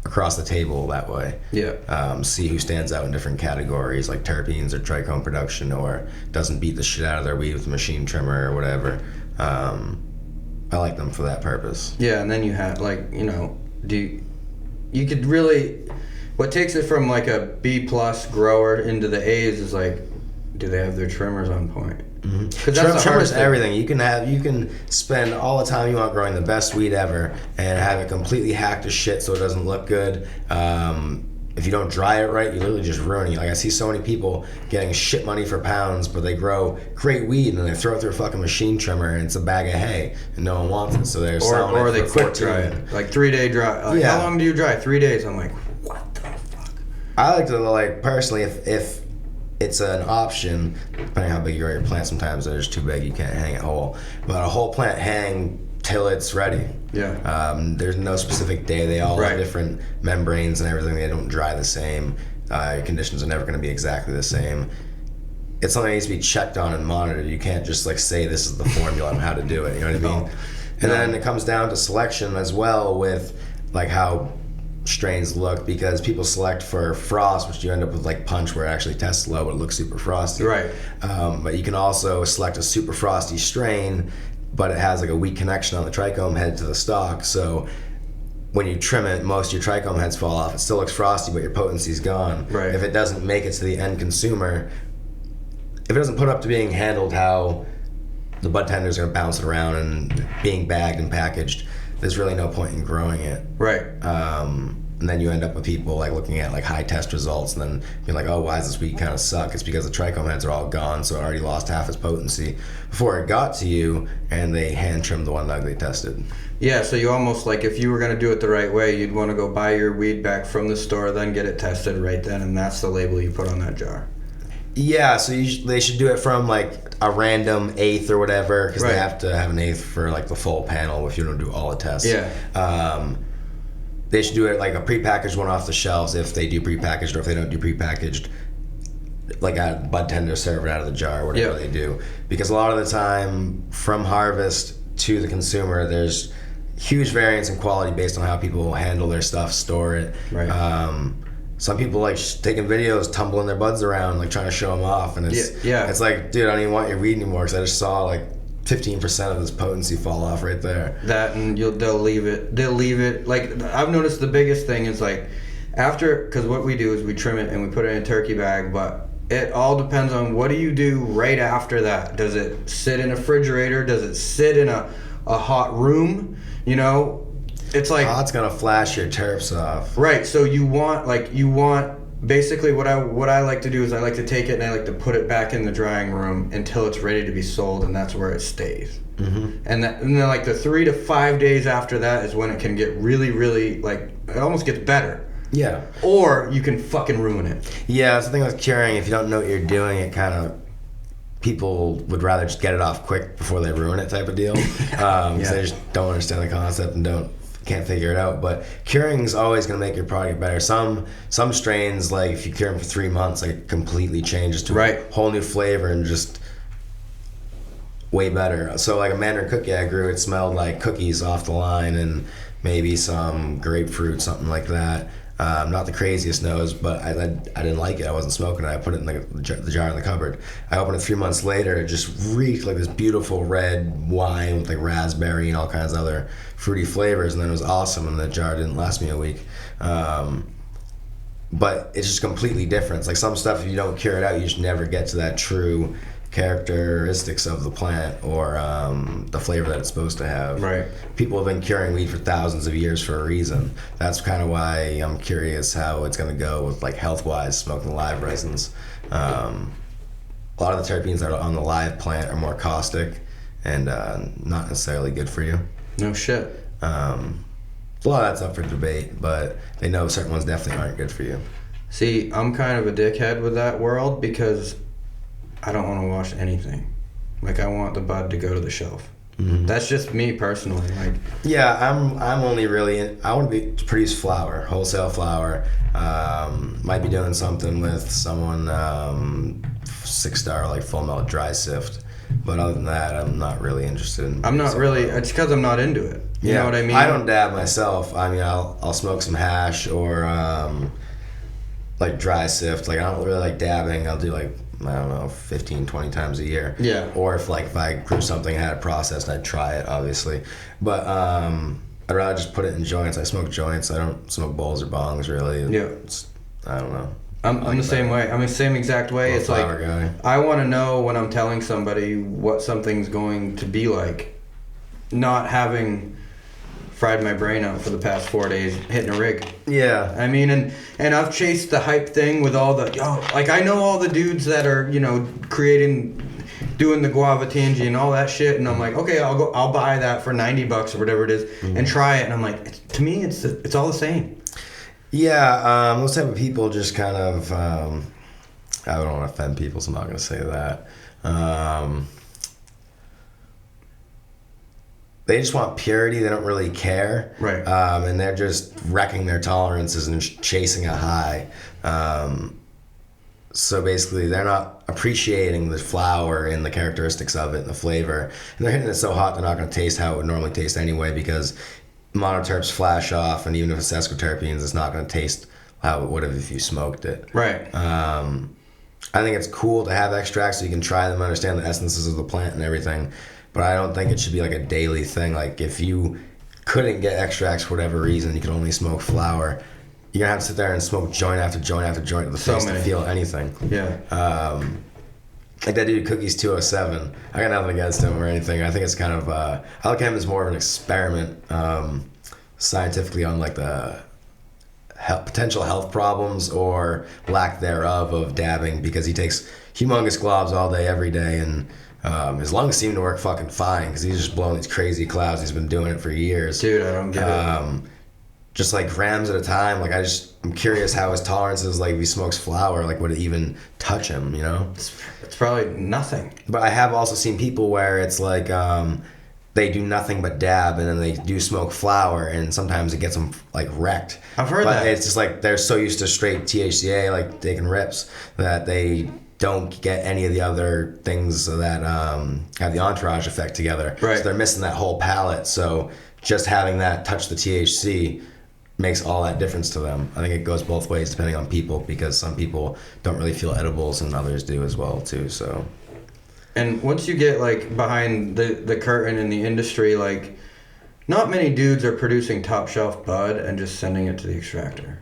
across the table that way. Yeah. See who stands out in different categories, like terpenes or trichome production, or doesn't beat the shit out of their weed with a machine trimmer or whatever. I like them for that purpose. Yeah, and then you have, like, you could really, what takes it from like a B+ grower into the A's is like, do they have their trimmers on point? Mm-hmm. Trimmers, everything. You can spend all the time you want growing the best weed ever and have it completely hacked to shit so it doesn't look good. If you don't dry it right, you're literally just ruining it. Like, I see so many people getting shit money for pounds, but they grow great weed and they throw it through a fucking machine trimmer and it's a bag of hay and no one wants it, so they're selling it. Or they for quick dry it, like 3-day dry. Like, how long do you dry? 3 days. I'm like, what the fuck? I like to, like, personally, if it's an option, depending on how big you grow your plant, sometimes they're just too big, you can't hang it whole. But a whole plant hang till it's ready. Yeah. There's no specific day. They all have different membranes and everything. They don't dry the same. Your conditions are never going to be exactly the same. It's something that needs to be checked on and monitored. You can't just, like, say this is the formula on how to do it. You know what I mean? And then it comes down to selection as well, with like how strains look, because people select for frost, which you end up with like punch where it actually tests low but it looks super frosty. Right. But you can also select a super frosty strain, but it has like a weak connection on the trichome head to the stalk. So when you trim it, most of your trichome heads fall off. It still looks frosty, but your potency's gone. Right. If it doesn't make it to the end consumer, if it doesn't put up to being handled how the bud tenders are going to bounce it around and being bagged and packaged, there's really no point in growing it. Right. And then you end up with people like looking at like high test results and then being like, oh, why does this weed kind of suck? It's because the trichome heads are all gone, so it already lost half its potency before it got to you, and they hand trimmed the one that they tested. Yeah, so you almost, like, if you were going to do it the right way, you'd want to go buy your weed back from the store, then get it tested right then, and that's the label you put on that jar. Yeah, so they should do it from like a random eighth or whatever, because they have to have an eighth for like the full panel if you don't do all the tests. Yeah. They should do it like a prepackaged one off the shelves if they do prepackaged, or if they don't do prepackaged, like a bud tender, serve it out of the jar, whatever they do. Because a lot of the time, from harvest to the consumer, there's huge variance in quality based on how people handle their stuff, store it. Right. Some people like taking videos, tumbling their buds around, like trying to show them off, and it's like, dude, I don't even want your weed anymore because I just saw like 15% of this potency fall off right there. That, and they'll leave it. Like, I've noticed the biggest thing is like after, because what we do is we trim it and we put it in a turkey bag, but it all depends on what do you do right after that. Does it sit in a refrigerator? Does it sit in a hot room? You know, it's like, it's gonna flash your terps off. Right. So you want basically what I like to do is I like to take it and I like to put it back in the drying room until it's ready to be sold, and that's where it stays. And then like the 3 to 5 days after that is when it can get really, really, like, it almost gets better. Yeah. Or you can fucking ruin it. Yeah, it's the thing with curing. If you don't know what you're doing, it kind of, people would rather just get it off quick before they ruin it type of deal. Because they just don't understand the concept and can't figure it out. But curing is always going to make your product better. Some strains, like if you cure them for 3 months, like completely changes to a whole new flavor and just way better. So like a Mandarin cookie I grew, it smelled like cookies off the line and maybe some grapefruit, something like that. Not the craziest nose, but I didn't like it. I wasn't smoking it. I put it in the jar in the cupboard. I opened it 3 months later. It just reeked like this beautiful red wine with like raspberry and all kinds of other fruity flavors, and then it was awesome, and the jar didn't last me a week. But it's just completely different. It's like some stuff, if you don't cure it out, you just never get to that true characteristics of the plant or the flavor that it's supposed to have. Right. People have been curing weed for thousands of years for a reason. That's kind of why I'm curious how it's going to go with like health-wise smoking live resins. A lot of the terpenes that are on the live plant are more caustic and not necessarily good for you. No shit. A lot of that's up for debate, but they know certain ones definitely aren't good for you. See, I'm kind of a dickhead with that world because I don't want to wash anything. Like, I want the bud to go to the shelf. That's just me personally. Like, yeah, I'm only really I want to produce flour, wholesale flour. Might be doing something with someone 6-star like full melt dry sift, but other than that, I'm not really interested in. I'm not really. It's because I'm not into it. You know what I mean? I don't dab myself. I mean, I'll smoke some hash or like dry sift. Like, I don't really like dabbing. I'll do like, I don't know, 15, 20 times a year. Yeah. Or if I grew something and had it processed, I'd try it, obviously. But I'd rather just put it in joints. I smoke joints. I don't smoke bowls or bongs, really. Yeah. I don't know. I'm the same way. I'm the same exact way. It's like, guy. I want to know when I'm telling somebody what something's going to be like. Not having fried my brain out for the past 4 days hitting a rig. Yeah. I mean, and I've chased the hype thing with all the, like, I know all the dudes that are, doing the guava tangy and all that shit, and I'm like, okay, I'll buy that for $90 or whatever it is and try it, and I'm like, to me, it's all the same. Yeah, those type of people just kind of, I don't want to offend people, so I'm not going to say that. They just want purity. They don't really care. Right. And they're just wrecking their tolerances and chasing a high. So basically, they're not appreciating the flower and the characteristics of it and the flavor. And they're hitting it so hot, they're not going to taste how it would normally taste anyway, because monoterps flash off, and even if it's sesquiterpenes, it's not going to taste how it would have if you smoked it. Right. I think it's cool to have extracts so you can try them, understand the essences of the plant and everything. But I don't think it should be like a daily thing. Like, if you couldn't get extracts for whatever reason, you could only smoke flower, you're gonna have to sit there and smoke joint after joint after joint of the face to feel anything. Yeah. Like that dude Cookies 207. I got nothing against him or anything. I think it's kind of I look at him as more of an experiment scientifically on like the potential health problems or lack thereof of dabbing, because he takes humongous globs all day every day, and his lungs seem to work fucking fine because he's just blowing these crazy clouds. He's been doing it for years. Dude, I don't get it. Just like grams at a time. Like, I'm curious how his tolerance is. Like, if he smokes flower, like, would it even touch him, you know? It's probably nothing. But I have also seen people where it's like they do nothing but dab, and then they do smoke flower, and sometimes it gets them like wrecked. I've heard that. It's just like they're so used to straight THCA, like taking rips, that they don't get any of the other things that have the entourage effect together. Right. So they're missing that whole palette. So just having that touch the THC makes all that difference to them. I think it goes both ways depending on people, because some people don't really feel edibles and others do as well too. So, and once you get like behind the curtain in the industry, like, not many dudes are producing top shelf bud and just sending it to the extractor.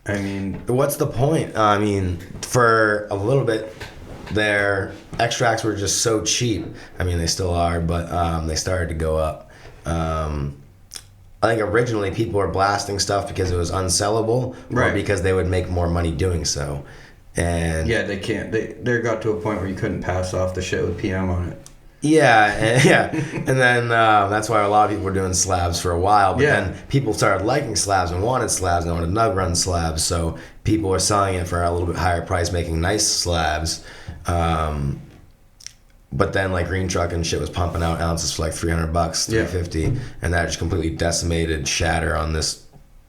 I mean, what's the point? I mean, for a little bit, their extracts were just so cheap. I mean, they still are, but they started to go up. I think originally people were blasting stuff because it was unsellable, or because they would make more money doing so. And yeah, they can't. They got to a point where you couldn't pass off the shit with PM on it. Yeah, and then that's why a lot of people were doing slabs for a while. But then people started liking slabs and wanted slabs and wanted nug run slabs. So people were selling it for a little bit higher price, making nice slabs. But then like Green Truck and shit was pumping out ounces for like $300, $350, and that just completely decimated shatter on this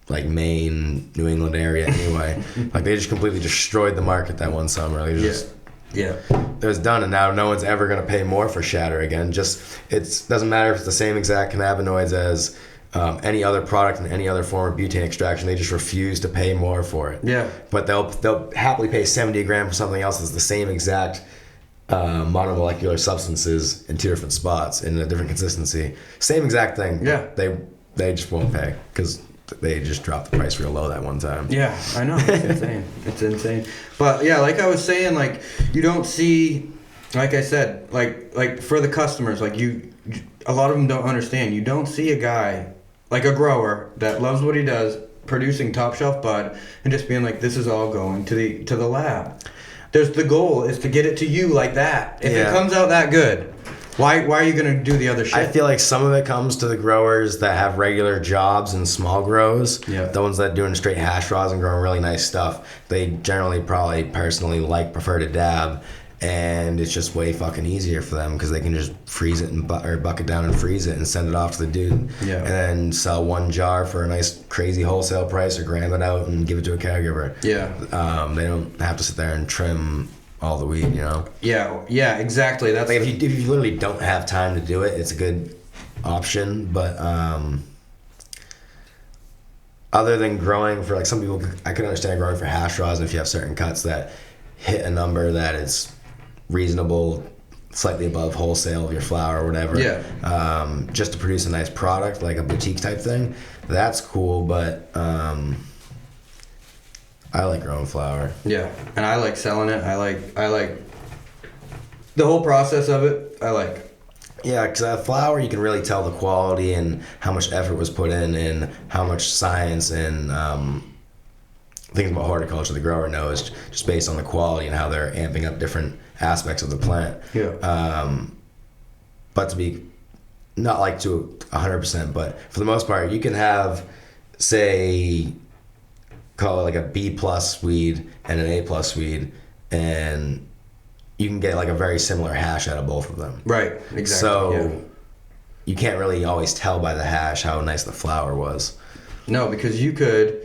like Maine, New England area anyway. Like they just completely destroyed the market that one summer. They just it was done, and now no one's ever gonna pay more for shatter again. Just it doesn't matter if it's the same exact cannabinoids as any other product in any other form of butane extraction. They just refuse to pay more for it. Yeah. But they'll happily pay 70 a gram for something else that's the same exact monomolecular substances in two different spots in a different consistency. Same exact thing. Yeah. They just won't pay because they just dropped the price real low that one time. Yeah, I know. It's insane. It's insane. But yeah, like I was saying, like you don't see, like I said, like for the customers, like a lot of them don't understand. You don't see a guy like a grower that loves what he does, producing top shelf bud, and just being like, this is all going to the lab. The goal is to get it to you like that. If it comes out that good, why are you going to do the other shit? I feel like some of it comes to the growers that have regular jobs and small grows. Yeah. The ones that are doing straight hash rods and growing really nice stuff. They generally probably personally prefer to dab. And it's just way fucking easier for them because they can just freeze it or buck it down and freeze it and send it off to the dude. Yeah. And then sell one jar for a nice crazy wholesale price or gram it out and give it to a caregiver. Yeah. They don't have to sit there and trim all the weed, you know? Yeah, exactly. That's like if you literally don't have time to do it, it's a good option. But other than growing for like some people, I could understand growing for hash rods if you have certain cuts that hit a number that is reasonable, slightly above wholesale of your flower or whatever. Yeah. Just to produce a nice product, like a boutique type thing. That's cool, but I like growing flower. Yeah, and I like selling it. I like the whole process of it. I like. Yeah, because a flower, you can really tell the quality and how much effort was put in and how much science and things about horticulture the grower knows just based on the quality and how they're amping up different aspects of the plant. Yeah. But to be not like to 100%, but for the most part, you can have, say, call it like a B+ weed and an A+ weed, and you can get like a very similar hash out of both of them. Right. Exactly. So you can't really always tell by the hash how nice the flower was. No, because you could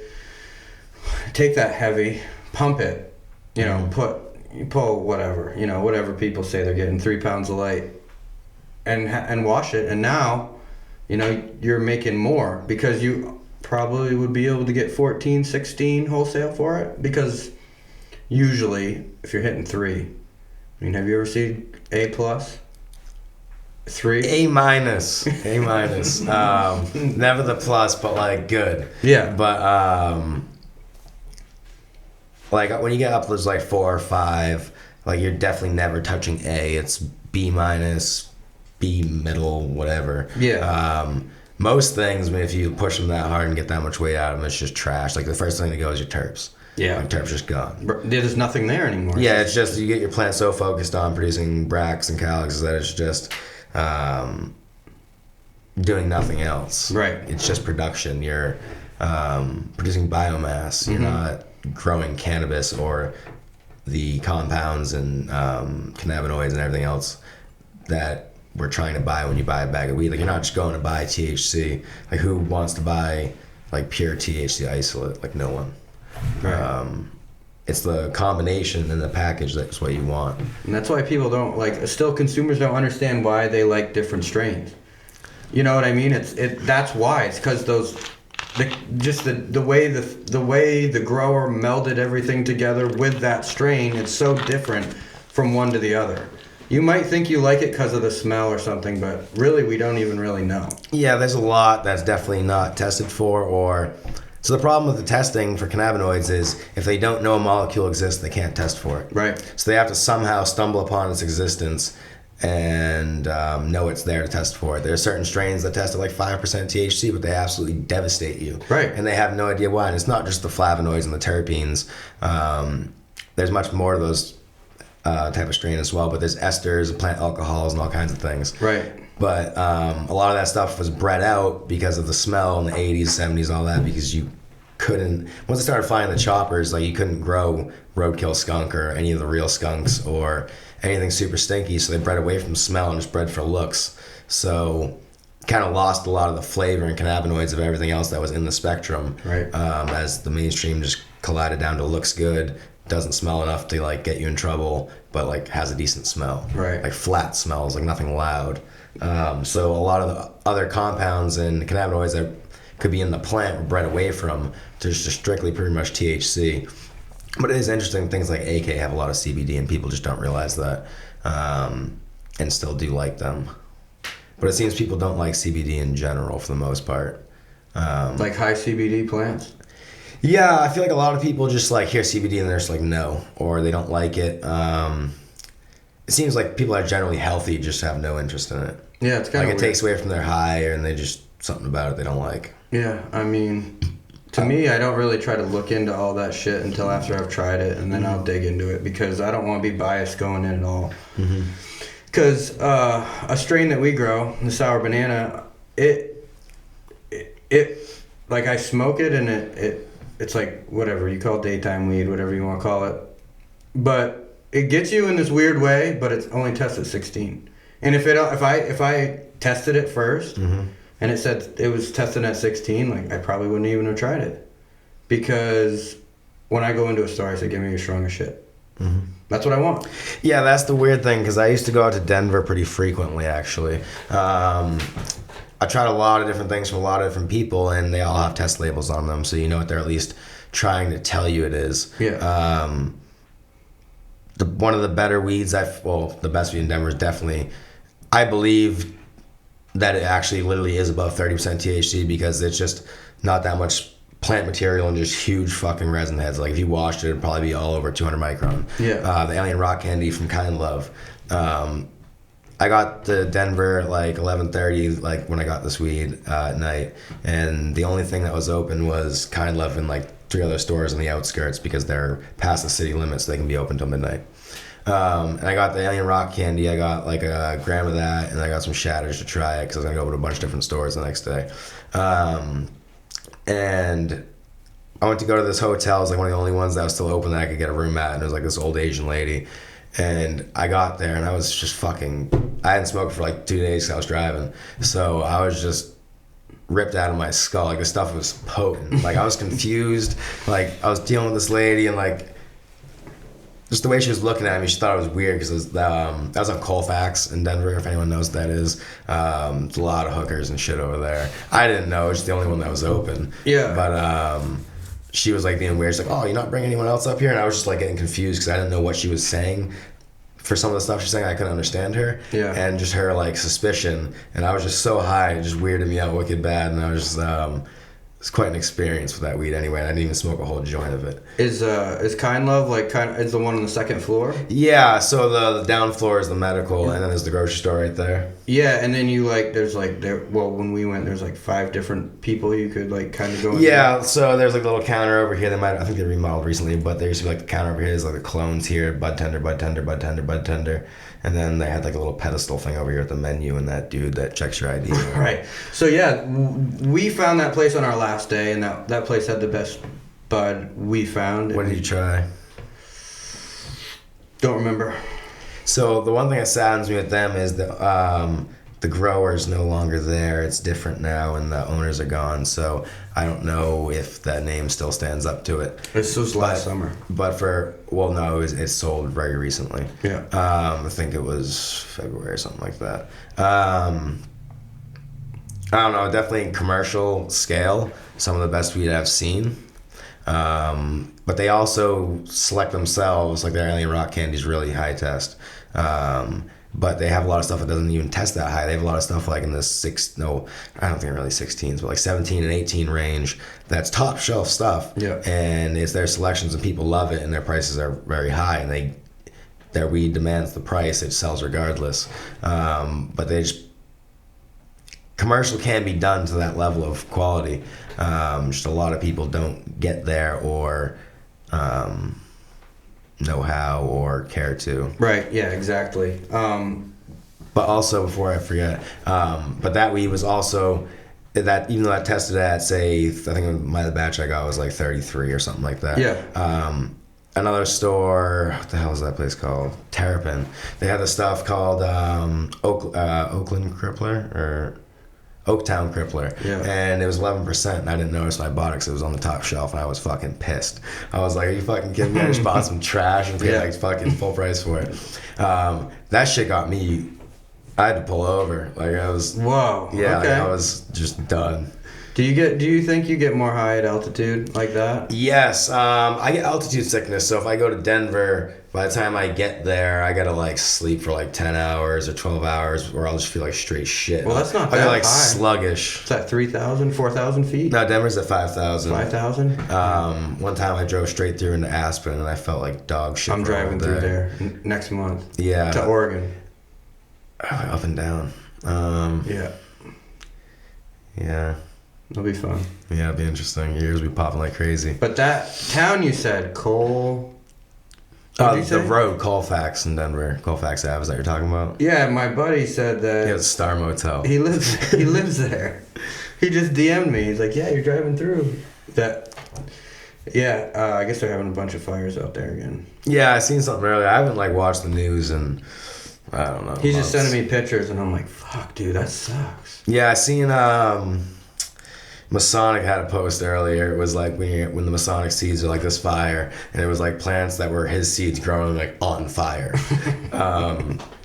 take that heavy, pump it, pull whatever people say they're getting 3 pounds of light, and wash it, and now, you're making more because you probably would be able to get 14, 16 wholesale for it, because usually if you're hitting 3, have you ever seen A+? 3? A-. Never the plus, but like good. Yeah. But like when you get up there's like 4 or 5, like you're definitely never touching A. It's B-, B middle, whatever. Yeah. Most things, if you push them that hard and get that much weight out of them, it's just trash. Like the first thing to go is your terps. Yeah. Like terps just gone. There's nothing there anymore. Yeah, it's just you get your plant so focused on producing bracts and calyxes that it's just doing nothing else. Right. It's just production. You're producing biomass. You're not growing cannabis or the compounds and cannabinoids and everything else that we're trying to buy when you buy a bag of weed. Like you're not just going to buy THC. Like who wants to buy like pure THC isolate? Like no one. Right. It's the combination in the package that's what you want. And that's why people consumers don't understand why they like different strains. You know what I mean? That's why. It's because the way the grower melded everything together with that strain, it's so different from one to the other. You might think you like it because of the smell or something, but really we don't even really know. Yeah, there's a lot that's definitely not tested for. So the problem with the testing for cannabinoids is if they don't know a molecule exists, they can't test for it. Right. So they have to somehow stumble upon its existence and know it's there to test for it. There are certain strains that test at like 5% THC, but they absolutely devastate you. Right. And they have no idea why. And it's not just the flavonoids and the terpenes. There's much more to those type of strain as well, but there's esters, plant alcohols, and all kinds of things. Right. But a lot of that stuff was bred out because of the smell in the 80s, 70s, all that, because you couldn't, once they started finding the choppers, like you couldn't grow roadkill skunk or any of the real skunks or anything super stinky, so they bred away from smell and just bred for looks. So kind of lost a lot of the flavor and cannabinoids of everything else that was in the spectrum. Right. As the mainstream just collided down to looks good, doesn't smell enough to like get you in trouble, but like has a decent smell. Right. Like flat smells, like nothing loud. So a lot of the other compounds and cannabinoids that could be in the plant were bred away from to just strictly pretty much THC. But it is interesting, things like AK have a lot of CBD and people just don't realize that, and still do like them. But it seems people don't like CBD in general for the most part. Like high CBD plants? Yeah, I feel like a lot of people just like hear CBD and they're just like no, or they don't like it. It seems like people that are generally healthy just have no interest in it. Yeah, it's kind of like it takes away from their high, and they just something about it they don't like. Yeah, I mean, to me, I don't really try to look into all that shit until after I've tried it, and then I'll dig into it because I don't want to be biased going in at all. Because a strain that we grow, the sour banana, it like I smoke it and it's like whatever you call it, daytime weed, whatever you want to call it, but it gets you in this weird way, but it's only tested at 16. And if I tested it first and it said it was tested at 16, like I probably wouldn't even have tried it, because when I go into a store, I say, give me your strongest shit. That's what I want. Yeah, that's the weird thing, because I used to go out to Denver pretty frequently, actually. I tried a lot of different things from a lot of different people, and they all have test labels on them, so you know what they're at least trying to tell you it is. Yeah. One of the better weeds, the best weed in Denver is definitely, I believe that it actually literally is above 30% THC, because it's just not that much plant material and just huge fucking resin heads. Like if you washed it, it'd probably be all over 200 micron. Yeah. The Alien Rock Candy from Kind Love. I got to Denver at like 11:30, like when I got this weed at night, and the only thing that was open was Kind Love and like 3 other stores in the outskirts, because they're past the city limits, so they can be open till midnight. And I got the Alien Rock Candy. I got like a gram of that, and I got some shatters to try it because I was gonna go to a bunch of different stores the next day. And I went to go to this hotel. It was like one of the only ones that was still open that I could get a room at, and it was like this old Asian lady. And I got there, and I was just I hadn't smoked for like 2 days because I was driving, so I was just ripped out of my skull. Like, the stuff was potent. Like, I was confused. Like, I was dealing with this lady, and like, just the way she was looking at me, she thought it was weird, because that was on Colfax in Denver, if anyone knows what that is. There's a lot of hookers and shit over there. I didn't know. It was the only one that was open. Yeah. But she was like being weird. She's like, oh, you're not bringing anyone else up here? And I was just like getting confused because I didn't know what she was saying. For some of the stuff she's saying, I couldn't understand her. Yeah. And just her like suspicion. And I was just so high, it just weirded me out wicked bad. And I was just, it's quite an experience with that weed anyway. And I didn't even smoke a whole joint of it. Is Kind Love is the one on the second floor? Yeah, so the down floor is the medical, and then there's the grocery store right there. Yeah, and then when we went, there's like 5 different people you could like kind of go into. Yeah, so there's like a little counter over here. I think they remodeled recently, but there used to be like the counter over here. There's like the clones here, bud tender, bud tender, bud tender, bud tender. And then they had like a little pedestal thing over here at the menu, and that dude that checks your ID. Right. So yeah, we found that place on our last day, and that place had the best bud we found. What did you try? Don't remember. So the one thing that saddens me with them is that the grower's no longer there. It's different now, and the owners are gone. So I don't know if that name still stands up to it. This was last summer. But it sold very recently. Yeah. I think it was February or something like that. I don't know. Definitely commercial scale, some of the best weed I've seen. But they also select themselves, like their Alien Rock Candy's really high test. But they have a lot of stuff that doesn't even test that high. They have a lot of stuff like in the I don't think really 16s, but like 17 and 18 range. That's top shelf stuff. Yeah. And it's their selections, and people love it, and their prices are very high, and they their weed demands the price, it sells regardless. But they just commercial can be done to that level of quality. Just a lot of people don't get there or know how or care to. Right. Yeah. Exactly. But also, before I forget, but that weed was also that, even though I tested at, say, I think the batch I got was like 33 or something like that. Yeah. Another store, what the hell is that place called? Terrapin. They had the stuff called Oakland Crippler or Oaktown Crippler. Yeah. And it was 11%, and I didn't notice when I bought it because it was on the top shelf, and I was fucking pissed. I was like, are you fucking kidding me? I just bought some trash and paid like fucking full price for it. That shit got me. I had to pull over. Like, I was. Whoa. Yeah, Okay. like, I was just done. Do you think you get more high at altitude like that? Yes, I get altitude sickness. So if I go to Denver, by the time I get there, I gotta like sleep for like 10 hours or 12 hours, or I'll just feel like straight shit. Well, that's not I that feel like high. sluggish. Is that 3,000, 4,000 feet? No, Denver's at 5,000. 5,000? One time I drove straight through into Aspen, and I felt like dog shit. I'm for a driving whole through day. there next month. Yeah. To Oregon. Up and down. Yeah. Yeah. It'll be fun. Yeah, it'll be interesting. Your ears will be popping like crazy. But that town you said, Cole... What did you The say? road, Colfax in Denver. Colfax Ave, is that what you're talking about? Yeah, my buddy said that... Yeah, it's a Star Motel. He lives there. He just DM'd me. He's like, yeah, you're driving through. Yeah, I guess they're having a bunch of fires out there again. Yeah, I seen something earlier. I haven't like watched the news and I don't know. He's just sending me pictures, and I'm like, fuck, dude, that sucks. Yeah, I seen Masonic had a post earlier. It was like when the Masonic seeds are like this fire, and it was like plants that were his seeds growing like on fire.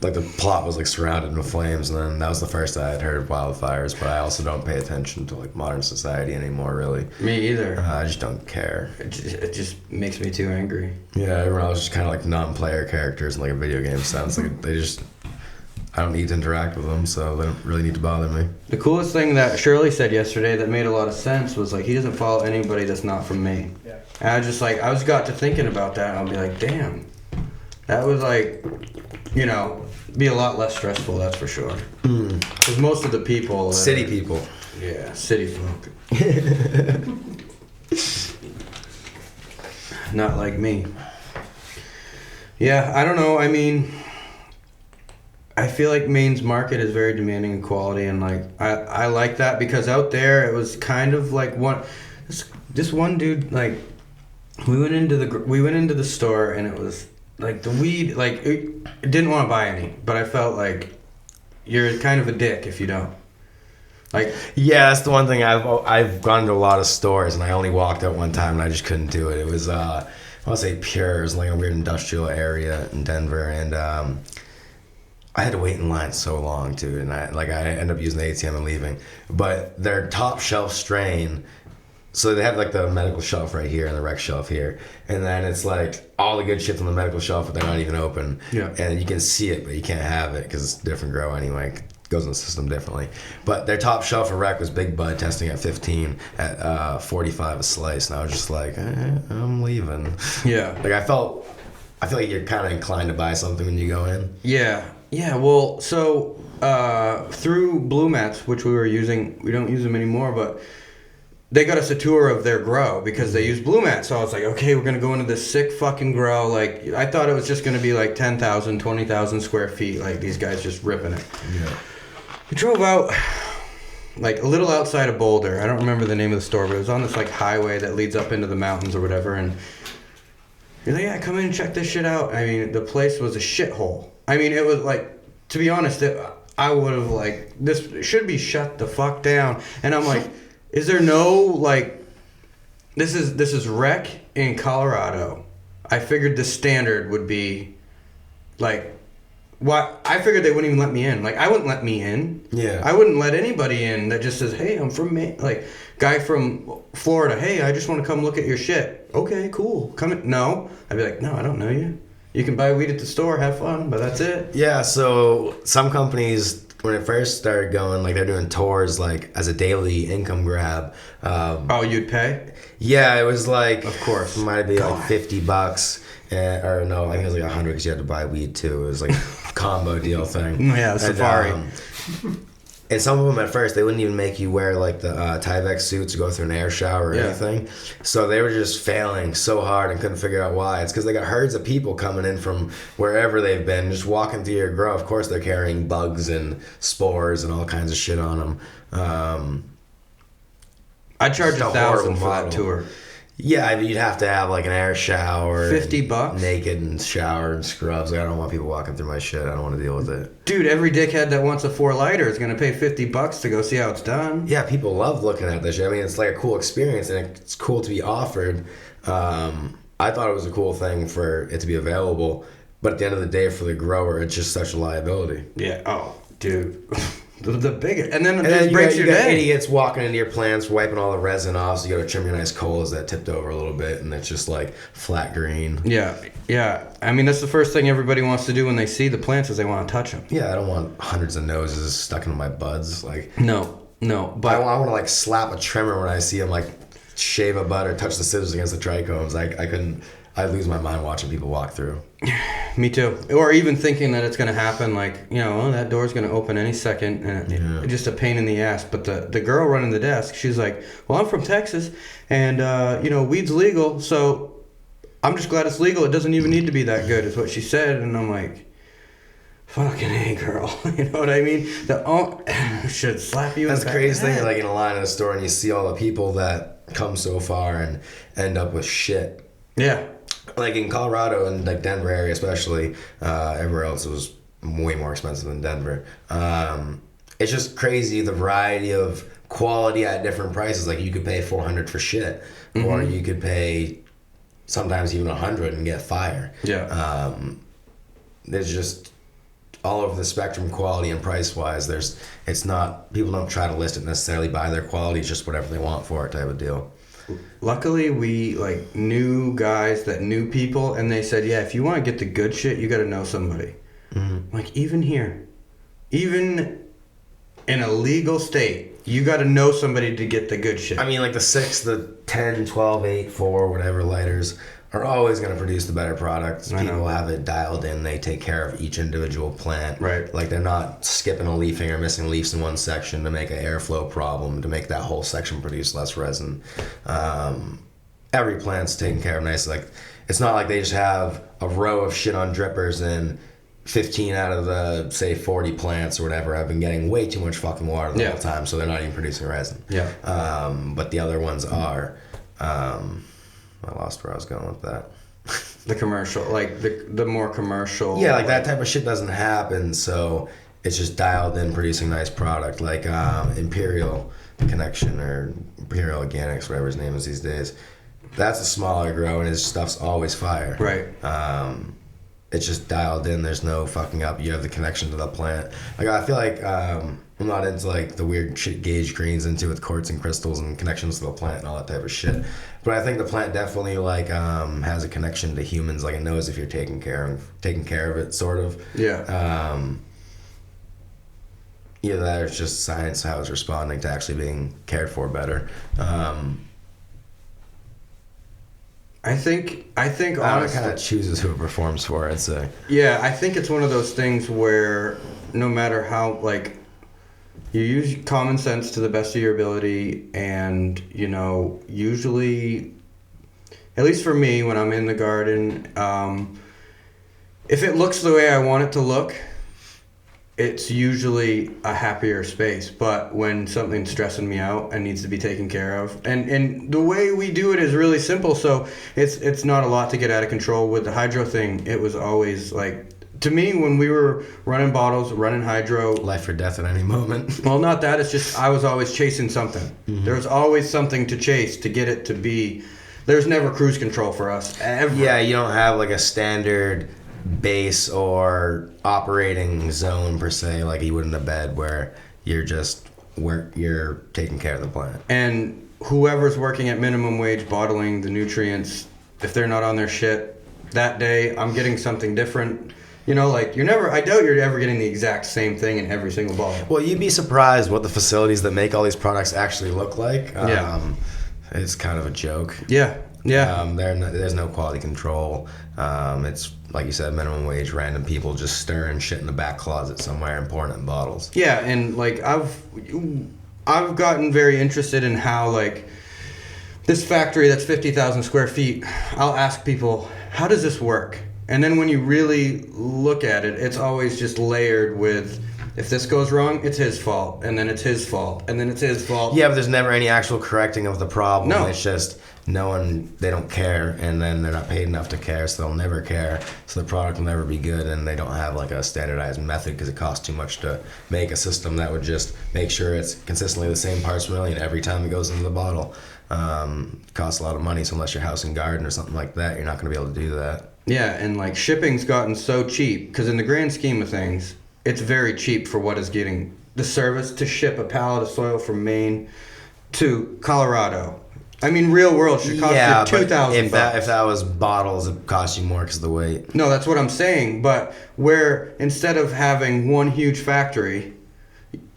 Like the plot was like surrounded in flames, and then that was the first I had heard of wildfires. But I also don't pay attention to like modern society anymore, really. Me either. I just don't care. It just makes me too angry. Yeah, everyone else is just kind of like non-player characters in like a video game sense. Like I don't need to interact with them, so they don't really need to bother me. The coolest thing that Shirley said yesterday that made a lot of sense was like, he doesn't follow anybody that's not from Maine. Yeah. And I was got to thinking about that, and I'll be like, damn, that would like, be a lot less stressful, that's for sure. Because most of the people... City people. Yeah, city folk. Not like me. Yeah, I don't know, I mean... I feel like Maine's market is very demanding in quality, and like I like that, because out there it was kind of like this one dude, like we went into the store, and it was like the weed, like it didn't want to buy any, but I felt like you're kind of a dick if you don't. Like, yeah, that's the one thing. I've gone to a lot of stores, and I only walked out one time, and I just couldn't do it. It was I want to say Pure. It was like a weird industrial area in Denver, and I had to wait in line so long, dude, and I ended up using the ATM and leaving. But their top shelf strain, so they have like the medical shelf right here and the rec shelf here, and then it's like all the good shit's on the medical shelf, but they're not even open. Yeah. And you can see it, but you can't have it because it's different grow anyway. It goes in the system differently. But their top shelf for rec was Big Bud, testing at 15 at 45 a slice, and I was just like, I'm leaving. yeah. Like I feel like you're kind of inclined to buy something when you go in. Yeah, well, so through Blue Mats, which we were using, we don't use them anymore, but they got us a tour of their grow because they use Blue Mats. So I was like, okay, we're going to go into this sick fucking grow. Like, I thought it was just going to be like 10,000, 20,000 square feet. Like, these guys just ripping it. Yeah. We drove out, like, a little outside of Boulder. I don't remember the name of the store, but it was on this, like, highway that leads up into the mountains or whatever. And you're like, yeah, come in and check this shit out. I mean, the place was a shithole. I mean, it was like, to be honest, I would have like, this should be shut the fuck down. And I'm like, is there no like, this is rec in Colorado. I figured the standard would be like, what? I figured they wouldn't even let me in. Like, I wouldn't let me in. Yeah. I wouldn't let anybody in that just says, hey, I'm from Maine. Like, guy from Florida, hey, I just want to come look at your shit. Okay, cool. Come in. No. I'd be like, no, I don't know you. You can buy weed at the store, have fun, but that's it. Yeah, so some companies, when it first started going, like they're doing tours like as a daily income grab. Oh, you'd pay? Yeah, it was like, Of course. it might be God. like $50. Or no, I think it was like 100 because you had to buy weed too. It was like a combo deal thing. Yeah, safari. And some of them at first, they wouldn't even make you wear like the Tyvek suits to go through an air shower or anything. So they were just failing so hard and couldn't figure out why. It's because they got herds of people coming in from wherever they've been, just walking through your grow. Of course, they're carrying bugs and spores and all kinds of shit on them. I charge $1,000 for that tour. Yeah, I mean, you'd have to have like an air shower. $50? Naked and shower and scrubs. Like, I don't want people walking through my shit. I don't want to deal with it. Dude, every dickhead that wants a 4-lighter is going to pay $50 to go see how it's done. Yeah, people love looking at this shit. I mean, it's like a cool experience and it's cool to be offered. I thought it was a cool thing for it to be available. But at the end of the day, for the grower, it's just such a liability. Yeah. Oh, dude. The biggest. And then it just breaks your day. Idiots walking into your plants, wiping all the resin off, so you got to trim your nice colas that tipped over a little bit, and it's just like flat green. Yeah. I mean, that's the first thing everybody wants to do when they see the plants is they want to touch them. Yeah, I don't want hundreds of noses stuck into my buds. Like No. But I want to like slap a trimmer when I see them like shave a bud or touch the scissors against the trichomes. I couldn't. I lose my mind watching people walk through. Me too. Or even thinking that it's going to happen, like, that door's going to open any second, and it's just a pain in the ass. But the girl running the desk, she's like, well, I'm from Texas, and, weed's legal, so I'm just glad it's legal. It doesn't even need to be that good, is what she said. And I'm like, fucking hey, girl. You know what I mean? Should slap you. That's the craziest thing. You're like in a line in a store, and you see all the people that come so far and end up with shit. Yeah. Like in Colorado and like Denver area especially, everywhere else it was way more expensive than Denver. It's just crazy the variety of quality at different prices. Like you could pay $400 for shit, or you could pay sometimes even $100 and get fire. Yeah. There's just all over the spectrum, quality and price wise. It's not, people don't try to list it necessarily by their quality. It's just whatever they want for it type of deal. Luckily, we knew guys that knew people, and they said, yeah, if you want to get the good shit, you got to know somebody. Like, even here, even in a legal state, you got to know somebody to get the good shit. I mean, like the 6, the 10, 12, 8, 4, whatever lighters are always going to produce the better product. People have it dialed in. They take care of each individual plant. Right. Like they're not skipping a leafing or missing leaves in one section to make an airflow problem, to make that whole section produce less resin. Every plant's taken care of nicely. Like, it's not like they just have a row of shit on drippers and 15 out of the, say, 40 plants or whatever have been getting way too much fucking water the whole time, so they're not even producing resin. Yeah. But the other ones are. I lost where I was going with that. The commercial, like the more commercial. Yeah, like that type of shit doesn't happen, so it's just dialed in producing nice product. Like Imperial Connection or Imperial Organics, whatever his name is these days. That's a smaller grow and his stuff's always fire. Right. It's just dialed in. There's no fucking up. You have the connection to the plant. Like I feel like I'm not into like the weird shit Gage Green's into with quartz and crystals and connections to the plant and all that type of shit. But I think the plant definitely like has a connection to humans. Like it knows if you're taking care of it, sort of. Yeah. Either that or it's just science how it's responding to actually being cared for better. I think honestly, it kind of chooses who it performs for, I'd say. Yeah, I think it's one of those things where no matter how, like, you use common sense to the best of your ability, and, usually, at least for me, when I'm in the garden, if it looks the way I want it to look, it's usually a happier space. But when something's stressing me out and needs to be taken care of, and the way we do it is really simple, so it's not a lot to get out of control. With the hydro thing, it was always like, to me, when we were running bottles, running hydro, life or death at any moment. Well, not that, it's just I was always chasing something. There was always something to chase to get it to be. There's never cruise control for us ever. Yeah, you don't have like a standard base or operating zone per se, like you would in a bed, where you're taking care of the plant. And whoever's working at minimum wage bottling the nutrients, if they're not on their shit that day, I'm getting something different. I doubt you're ever getting the exact same thing in every single bottle. Well, you'd be surprised what the facilities that make all these products actually look like. It's kind of a joke. Yeah. Yeah. There's no quality control. It's like you said, minimum wage, random people just stirring shit in the back closet somewhere and pouring it in bottles. Yeah, and like I've gotten very interested in how like this factory that's 50,000 square feet. I'll ask people, how does this work? And then when you really look at it, it's always just layered with, if this goes wrong, it's his fault, and then it's his fault, and then it's his fault. Yeah, but there's never any actual correcting of the problem. No. It's just they don't care, and then they're not paid enough to care, so they'll never care. So the product will never be good, and they don't have like a standardized method because it costs too much to make a system that would just make sure it's consistently the same parts per million every time it goes into the bottle. It costs a lot of money, so unless you're house and garden or something like that, you're not going to be able to do that. Yeah, and like shipping's gotten so cheap because in the grand scheme of things, it's very cheap for what is getting the service to ship a pallet of soil from Maine to Colorado. I mean, real world should cost you $2,000. If that was bottles, it cost you more because of the weight. No, that's what I'm saying. But where instead of having one huge factory,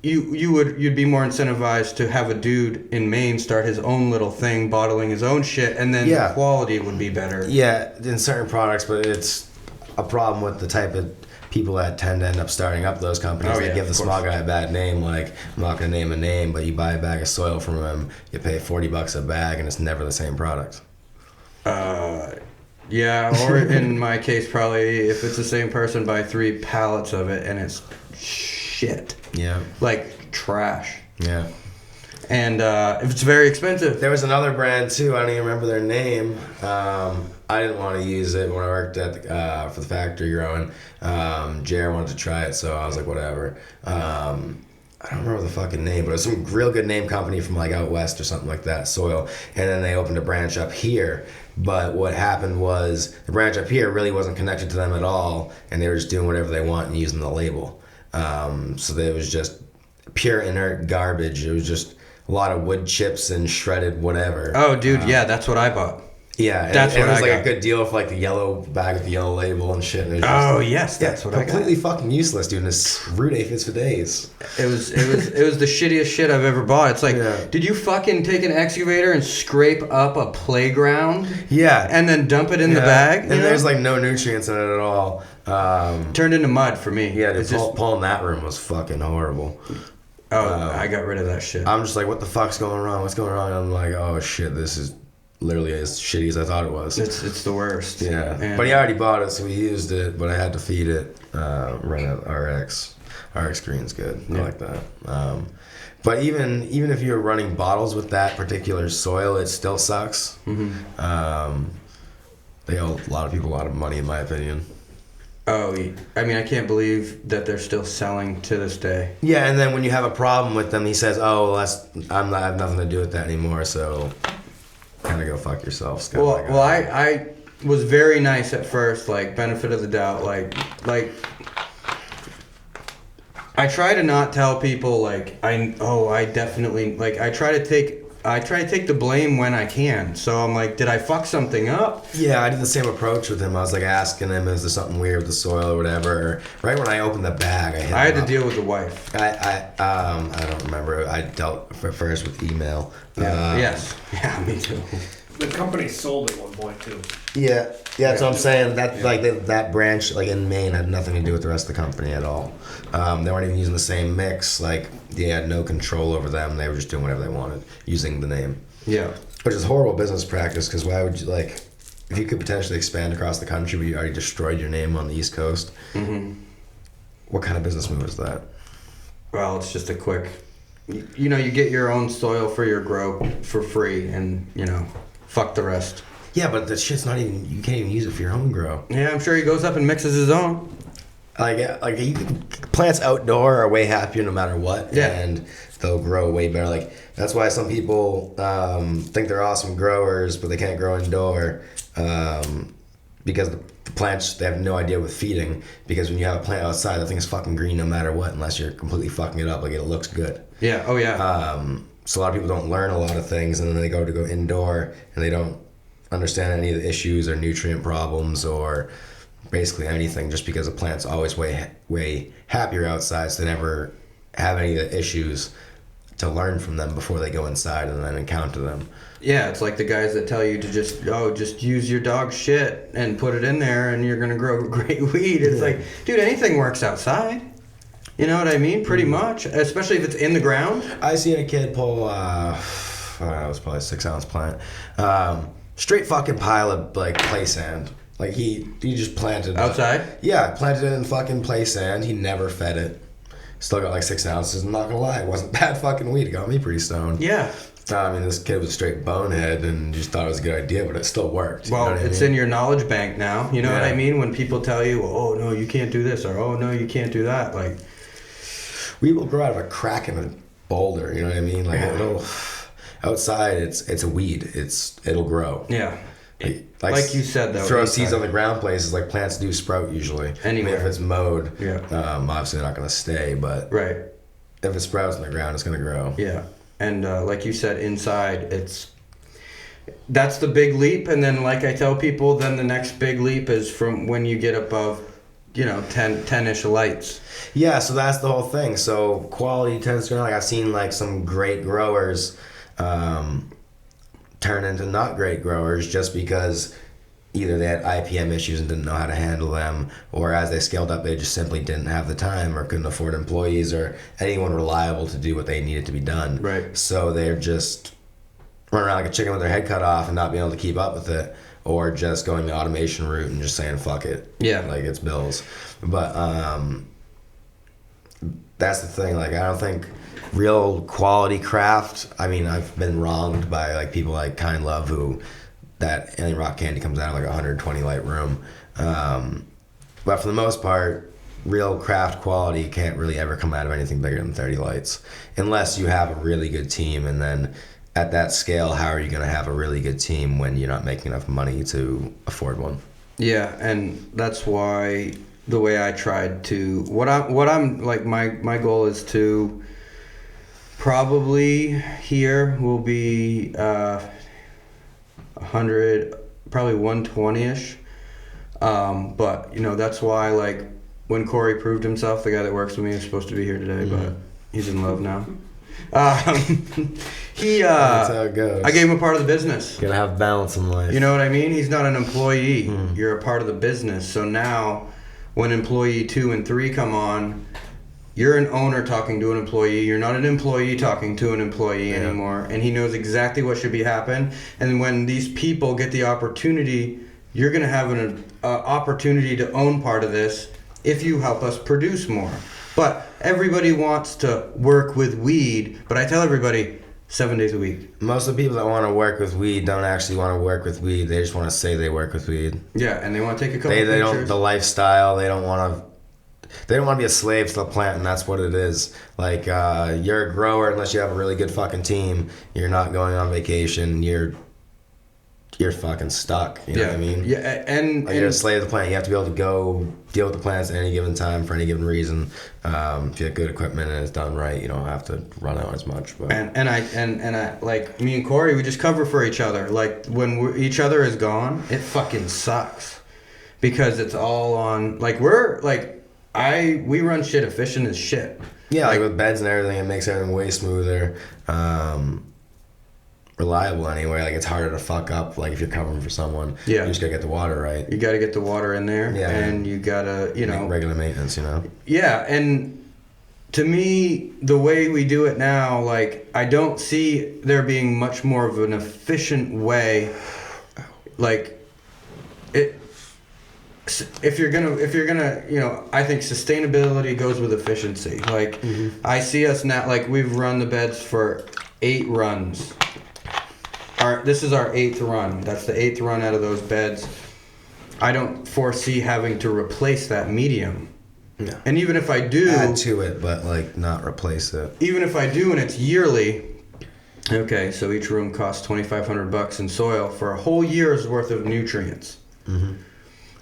you'd be more incentivized to have a dude in Maine start his own little thing, bottling his own shit, and then the quality would be better. Yeah, in certain products, but it's a problem with the type of people that tend to end up starting up those companies. They give the small guy a bad name. Like, I'm not going to name a name, but you buy a bag of soil from him, you pay $40 a bag, and it's never the same product. Yeah, or in my case, probably if it's the same person, buy 3 pallets of it, and it's shit. Yeah. Like trash. Yeah. And it's very expensive. There was another brand too. I don't even remember their name. I didn't want to use it when I worked at for the factory growing. Jared wanted to try it, so I was like, whatever. I don't remember the fucking name, but it was some real good name company from like out west or something like that, soil. And then they opened a branch up here. But what happened was the branch up here really wasn't connected to them at all, and they were just doing whatever they want and using the label. So it was just pure inert garbage. It was just a lot of wood chips and shredded whatever. Oh, dude, yeah, that's what I bought. Yeah, that's and it was like a good deal for like the yellow bag with the yellow label and shit. And it was just, yes, that's what I got. Completely fucking useless, dude. And it's root aphids for days. It was the shittiest shit I've ever bought. It's like, did you fucking take an excavator and scrape up a playground? Yeah, and then dump it in the bag? And there's like no nutrients in it at all. Turned into mud for me. Yeah, pulling that room was fucking horrible. I got rid of that shit. I'm just like, what the fuck's going wrong? What's going on? And I'm like, oh shit, this is literally as shitty as I thought it was. It's the worst. Yeah, but he already bought it, so we used it. But I had to feed it. Run out RX. RX Green's good. I like that. But even if you're running bottles with that particular soil, it still sucks. Mm-hmm. They owe a lot of people a lot of money, in my opinion. Oh, I mean, I can't believe that they're still selling to this day. Yeah, and then when you have a problem with them, he says, "Oh, well, I have nothing to do with that anymore." So, kind of go fuck yourself. Well, I was very nice at first, like benefit of the doubt, like I try to not tell people like I definitely like I try to take the blame when I can. So I'm like, did I fuck something up? Yeah, I did the same approach with him. I was like asking him, is there something weird with the soil or whatever? Right when I opened the bag, I had to deal with the wife. I don't remember. I dealt first with email. Yes. Yeah, me too. The company sold at one point too. Yeah, that's what I'm saying. That branch, like in Maine, had nothing to do with the rest of the company at all. They weren't even using the same mix. Like, they had no control over them. They were just doing whatever they wanted, using the name. Yeah. Which is horrible business practice, because why would you, like, if you could potentially expand across the country, but you already destroyed your name on the East Coast, what kind of business move is that? Well, it's just a quick, you get your own soil for your grow for free, and, fuck the rest. Yeah, but the shit's not even, you can't even use it for your own grow. Yeah, I'm sure he goes up and mixes his own. Like plants outdoor are way happier no matter what, yeah. And they'll grow way better. Like, that's why some people think they're awesome growers, but they can't grow indoor because the plants, they have no idea with feeding. Because when you have a plant outside, that thing is fucking green no matter what, unless you're completely fucking it up. Like, it looks good. Yeah. Oh yeah. So a lot of people don't learn a lot of things, and then they go indoor and they don't understand any of the issues or nutrient problems or basically anything, just because a plant's always way happier outside, so they never have any of the issues to learn from them before they go inside and then encounter them. Yeah, it's like the guys that tell you to just use your dog's shit and put it in there and you're gonna grow great weed. It's like, dude, anything works outside. You know what I mean? Pretty much, especially if it's in the ground. I seen a kid pull, it was probably a 6-ounce plant, straight fucking pile of like play sand. Like he just planted Outside? Yeah, planted it in fucking play sand. He never fed it. Still got like 6 ounces. I'm not gonna lie, it wasn't bad fucking weed. It got me pretty stoned. Yeah. I mean, this kid was a straight bonehead and just thought it was a good idea, but it still worked. Well, it's in your knowledge bank now. You know what I mean? When people tell you, oh, no, you can't do this, or oh, no, you can't do that. Like, weed will grow out of a crack in a boulder. You know what I mean? Like, it'll, outside, it's a weed. It'll grow. Yeah. Like you said, though. Throw seeds on the ground places, like plants do sprout usually. Anywhere. I mean, if it's mowed, Yeah. Obviously they're not going to stay, but Right. if it sprouts in the ground, it's going to grow. Yeah. And like you said, inside, that's the big leap. And then, like I tell people, then the next big leap is from when you get above, 10-ish lights. Yeah, so that's the whole thing. So quality tends to go, like I've seen like some great growers turn into not great growers just because either they had IPM issues and didn't know how to handle them, or as they scaled up, they just simply didn't have the time or couldn't afford employees or anyone reliable to do what they needed to be done. Right. So they're just running around like a chicken with their head cut off and not being able to keep up with it, or just going the automation route and just saying, fuck it. Yeah. Like, it's bills. But that's the thing. Like, I don't think real quality craft, I mean, I've been wronged by, like, people like Kind Love who... that alien rock candy comes out of like a 120 light room. But for the most part, real craft quality can't really ever come out of anything bigger than 30 lights. Unless you have a really good team, and then at that scale, how are you going to have a really good team when you're not making enough money to afford one? Yeah, and that's why the way I tried to... What I'm like, my goal is to probably here will be... 100, probably 120-ish. But, that's why, like, when Corey proved himself, the guy that works with me is supposed to be here today, but he's in love now. That's how it goes. I gave him a part of the business. You gotta have balance in life. You know what I mean? He's not an employee. You're a part of the business. So now, when employee 2 and 3 come on, you're an owner talking to an employee. You're not an employee talking to an employee anymore. And he knows exactly what should be happen. And when these people get the opportunity, you're going to have an opportunity to own part of this if you help us produce more. But everybody wants to work with weed. But I tell everybody, 7 days a week. Most of the people that want to work with weed don't actually want to work with weed. They just want to say they work with weed. Yeah, and they want to take a couple They pictures. don't, the lifestyle, they don't want to be a slave to the plant, and that's what it is. Like, you're a grower unless you have a really good fucking team. You're not going on vacation. You're fucking stuck. You know what I mean? Yeah, and you're a slave to the plant. You have to be able to go deal with the plants at any given time for any given reason. If you have good equipment and it's done right, you don't have to run out as much. But. And I like me and Corey, we just cover for each other. Like when each other is gone, it fucking sucks because it's all on. Like we run shit efficient as shit. Yeah, like with beds and everything, it makes everything way smoother. Reliable anyway. Like, it's harder to fuck up, like, if you're covering for someone. Yeah. You just gotta get the water right. You gotta get the water in there. Yeah. And you gotta, regular maintenance, Yeah, and to me, the way we do it now, like, I don't see there being much more of an efficient way. Like, if you're gonna, I think sustainability goes with efficiency. Like, I see us now, like, we've run the beds for 8 runs. This is our 8th run. That's the 8th run out of those beds. I don't foresee having to replace that medium. No. And even if I do... Add to it, but, like, not replace it. Even if I do and it's yearly... Okay, so each room costs $2,500 in soil for a whole year's worth of nutrients. Mm-hmm.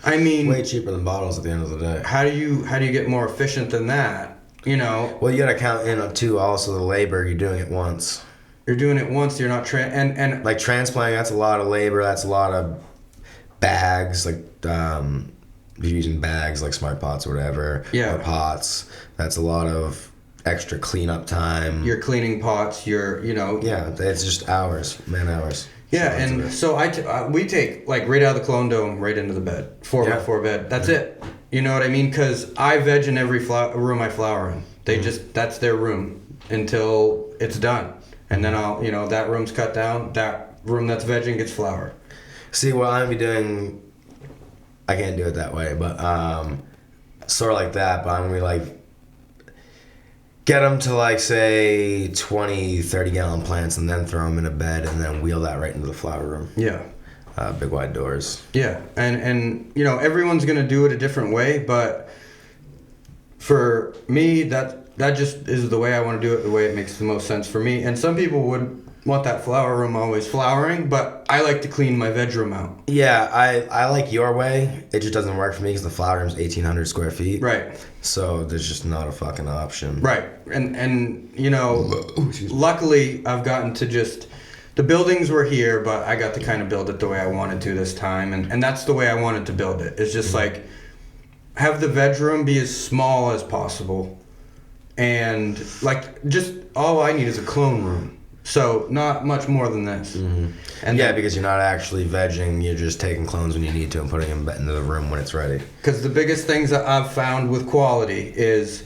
I mean... Way cheaper than bottles at the end of the day. How do you get more efficient than that? Well, you gotta count in, too, also the labor. You're doing it once. You're doing it once, you're not... and like, transplanting, that's a lot of labor. That's a lot of bags, like, if you're using bags, like Smart Pots or whatever. Yeah. Or pots. That's a lot of extra cleanup time. You're cleaning pots. Yeah, it's just man hours. Yeah, and so we take like right out of the clone dome right into the bed, 4x4 bed. That's it. You know what I mean? Because I veg in every room I flower in. They that's their room until it's done, and then I'll that room's cut down. That room that's vegging gets flowered. See, what I'm doing, I can't do it that way, but sort of like that. But I'm gonna be like, get them to like say 20, 30 gallon plants, and then throw them in a bed, and then wheel that right into the flower room. Yeah. Big wide doors. Yeah, and everyone's gonna do it a different way, but for me, that just is the way I want to do it, the way it makes the most sense for me. And some people would want that flower room always flowering, but I like to clean my veg room out. Yeah, I like your way. It just doesn't work for me because the flower room's 1,800 square feet. Right. So there's just not a fucking option. Right, and luckily I've gotten to just. The buildings were here, but I got to kind of build it the way I wanted to this time, and that's the way I wanted to build it. It's just like have the veg room be as small as possible, and like just all I need is a clone room, so not much more than this. Mm-hmm. And because you're not actually vegging, you're just taking clones when you need to and putting them into the room when it's ready. Because the biggest things that I've found with quality is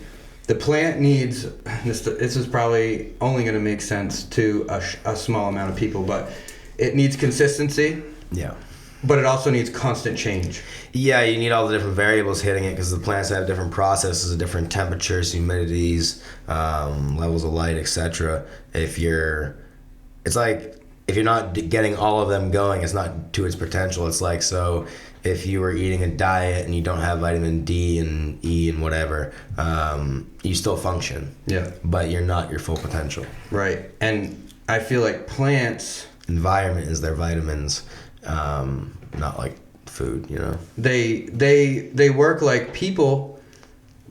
the plant needs, this is probably only going to make sense to a small amount of people, but it needs consistency. Yeah. But it also needs constant change. Yeah, you need all the different variables hitting it because the plants have different processes, different temperatures, humidities, levels of light, etc. If you're not getting all of them going, it's not to its potential. It's like, so if you were eating a diet and you don't have vitamin D and E and whatever, you still function. Yeah. But you're not your full potential. Right. And I feel like plants... Environment is their vitamins, not like food, They work like people,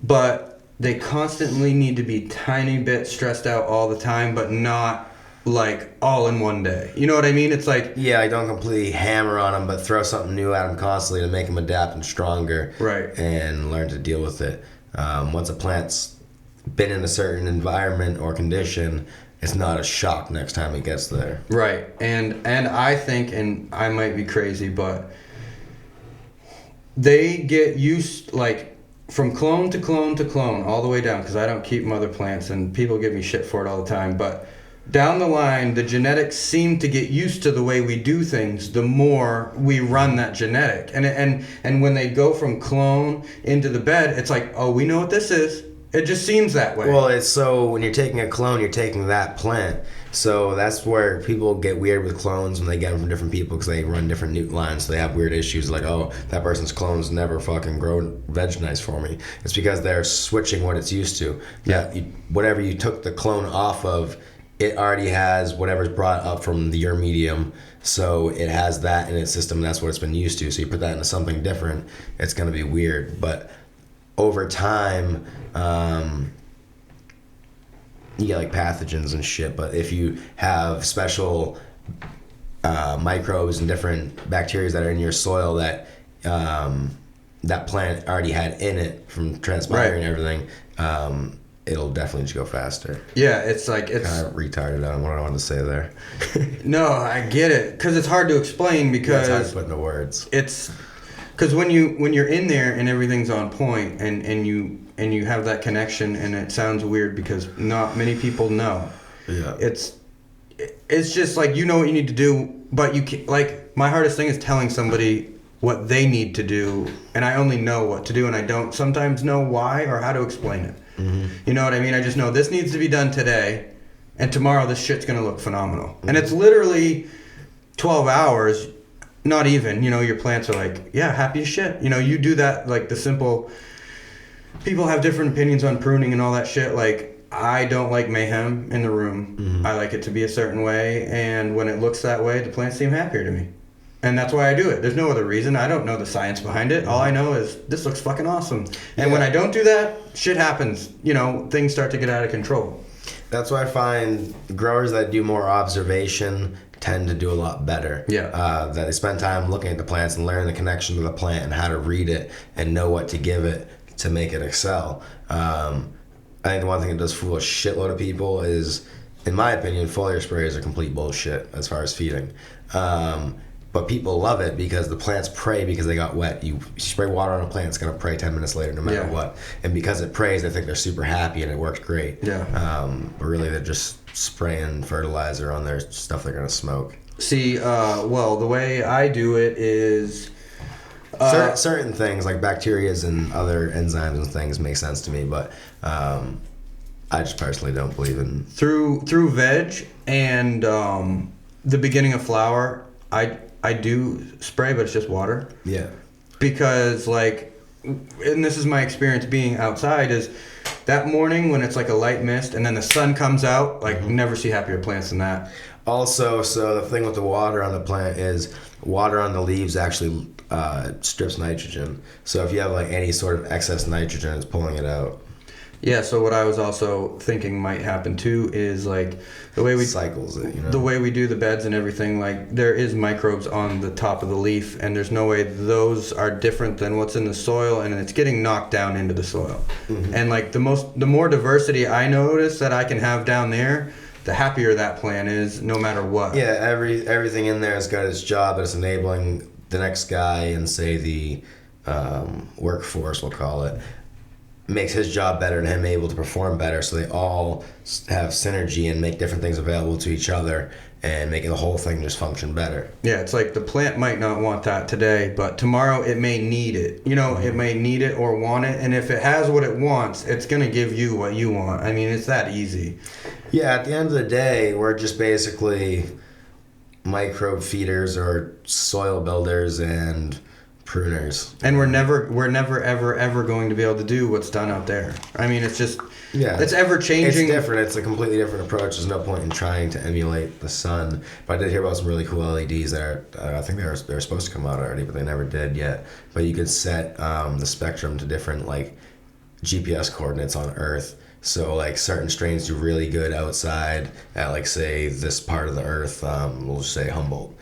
but they constantly need to be tiny bit stressed out all the time, but not like all in one day. You know what I mean? It's like... Yeah, I don't completely hammer on them, but throw something new at them constantly to make them adapt and stronger. Right. And learn to deal with it. Once a plant's been in a certain environment or condition, it's not a shock next time it gets there. Right. And I think, and I might be crazy, but they get used, like, from clone to clone to clone, all the way down, because I don't keep mother plants, and people give me shit for it all the time, but down the line, the genetics seem to get used to the way we do things the more we run that genetic. And when they go from clone into the bed, it's like, oh, we know what this is. It just seems that way. Well, it's so when you're taking a clone, you're taking that plant. So that's where people get weird with clones when they get them from different people because they run different newt lines. So they have weird issues like, oh, that person's clones never fucking grow veg nice for me. It's because they're switching what it's used to. Yeah. Whatever you took the clone off of, it already has whatever's brought up from your medium, so it has that in its system, and that's what it's been used to. So you put that into something different, it's going to be weird. But over time, you get like pathogens and shit. But if you have special microbes and different bacteria that are in your soil that that plant already had in it from transpiring and everything, it'll definitely just go faster. Yeah, it's like it's kind of retarded on what I wanted to say there. No, I get it because it's hard to explain because it's hard to put into words. It's because when you're in there and everything's on point and you have that connection, and it sounds weird because not many people know. Yeah. It's just like you know what you need to do, but you can't, like my hardest thing is telling somebody what they need to do, and I only know what to do, and I don't sometimes know why or how to explain it. Mm-hmm. You know what I mean? I just know this needs to be done today, and tomorrow this shit's gonna look phenomenal. Mm-hmm. And it's literally 12 hours, not even. Your plants are like, yeah, happy as shit. You do that, like the simple. People have different opinions on pruning and all that shit. Like, I don't like mayhem in the room. Mm-hmm. I like it to be a certain way, and when it looks that way, the plants seem happier to me. And that's why I do it. There's no other reason. I don't know the science behind it. All I know is this looks fucking awesome. And when I don't do that, shit happens. Things start to get out of control. That's why I find growers that do more observation tend to do a lot better. Yeah. That they spend time looking at the plants and learn the connection to the plant and how to read it and know what to give it to make it excel. I think the one thing that does fool a shitload of people is, in my opinion, foliar sprays are complete bullshit as far as feeding. But people love it because the plants pray because they got wet. You spray water on a plant, it's going to pray 10 minutes later no matter what. And because it prays, they think they're super happy and it works great. Yeah. But really, they're just spraying fertilizer on their stuff they're going to smoke. See, well, the way I do it is... certain things like bacterias and other enzymes and things make sense to me, but I just personally don't believe in... Through veg and the beginning of flower, I do spray, but it's just water. Yeah. Because, like, and this is my experience being outside, is that morning when it's like a light mist and then the sun comes out, like, never see happier plants than that. Also, so the thing with the water on the plant is water on the leaves actually strips nitrogen. So if you have, like, any sort of excess nitrogen, it's pulling it out. Yeah, so what I was also thinking might happen too is like the way we cycles it, you know? The way we do the beds and everything, like there is microbes on the top of the leaf, and there's no way those are different than what's in the soil, and it's getting knocked down into the soil. And like the more diversity I notice that I can have down there, the happier that plant is, no matter what. Yeah, everything in there has got its job, but it's enabling the next guy and say the workforce, we'll call it, makes his job better and him able to perform better, so they all have synergy and make different things available to each other and making the whole thing just function better. Yeah, it's like the plant might not want that today, but tomorrow it may need it. You know, it may need it or want it, and if it has what it wants, it's going to give you what you want. I mean, it's that easy. Yeah, at the end of the day, we're just basically microbe feeders or soil builders and pruners. And we're never ever going to be able to do what's done out there. I mean, it's just it's ever changing. It's different. It's a completely different approach. There's no point in trying to emulate the sun. But I did hear about some really cool LEDs that are, I think they were supposed to come out already, but they never did yet. But you could set the spectrum to different like GPS coordinates on Earth. So like certain strains do really good outside at like say this part of the Earth. We'll just say Humboldt.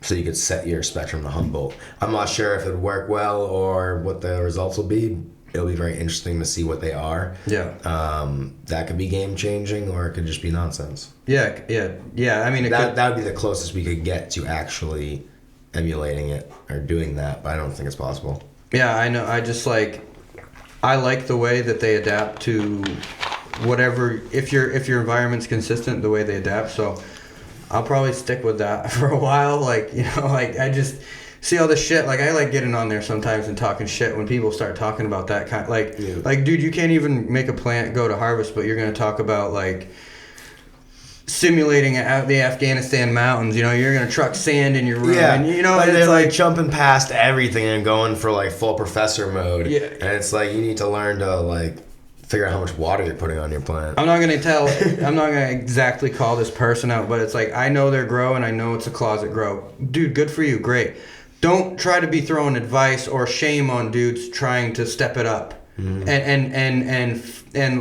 So you could set your spectrum to Humboldt. I'm not sure if it would work well or what the results will be. It'll be very interesting to see what they are. Yeah. That could be game changing, or it could just be nonsense. Yeah. I mean, that would be the closest we could get to actually emulating it or doing that, but I don't think it's possible. Yeah, I know. I like the way that they adapt to whatever. If your environment's consistent, the way they adapt. So I'll probably stick with that for a while. Like, you know, like I just see all this shit. Like I like getting on there sometimes and talking shit when people start talking about that kind. Like, dude, you can't even make a plant go to harvest, but you're gonna talk about like simulating out the Afghanistan mountains. You know, you're gonna truck sand in your room. Yeah, and, you know, like it's they're like jumping past everything and going for like full professor mode. Yeah, and it's like you need to learn to like figure out how much water you're putting on your plant. I'm not gonna exactly call this person out, but it's like I know their grow and I know it's a closet grow. Dude, good for you, great. Don't try to be throwing advice or shame on dudes trying to step it up and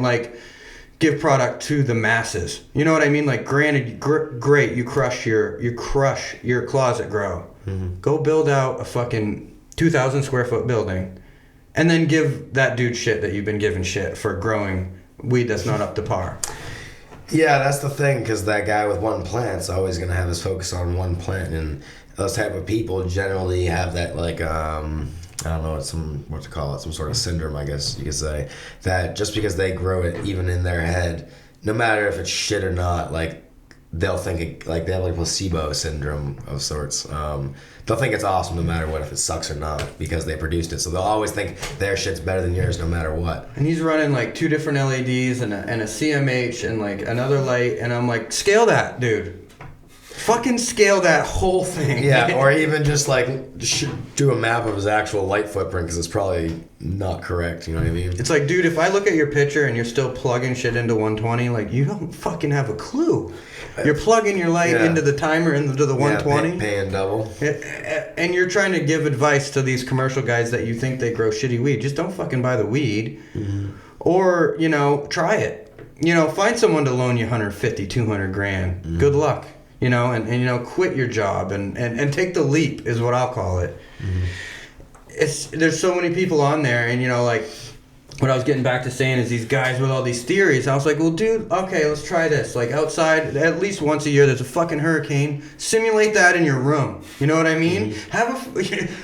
like give product to the masses. You know what I mean? Like, granted, great, you crush your closet grow. Go build out a fucking 2,000 square foot building. And then give that dude shit that you've been giving shit for growing weed that's not up to par. Yeah, that's the thing, because that guy with one plant's always going to have his focus on one plant, and those type of people generally have that, like, I don't know what to call it, some sort of syndrome, I guess you could say, that just because they grow it even in their head, no matter if it's shit or not, like, they'll think it, like they have like placebo syndrome of sorts. They'll think it's awesome no matter what, if it sucks or not, because they produced it. So they'll always think their shit's better than yours no matter what. And he's running like 2 different LEDs and a CMH and like another light, and I'm like, scale that, dude. Fucking scale that whole thing. Yeah, or even just like do a map of his actual light footprint, because it's probably not correct, you know what I mean? It's like, dude, if I look at your picture and you're still plugging shit into 120, like, you don't fucking have a clue. You're plugging your light into the timer into the 120. Paying double. And you're trying to give advice to these commercial guys that you think they grow shitty weed. Just don't fucking buy the weed. Or, you know, try it. You know, find someone to loan you 150, 200 grand. Good luck. You know, and you know, quit your job and take the leap is what I'll call it. There's so many people on there, and you know, like what I was getting back to saying is these guys with all these theories. I was like, well, dude, okay, let's try this. Like outside, at least once a year, there's a fucking hurricane. Simulate that in your room. You know what I mean?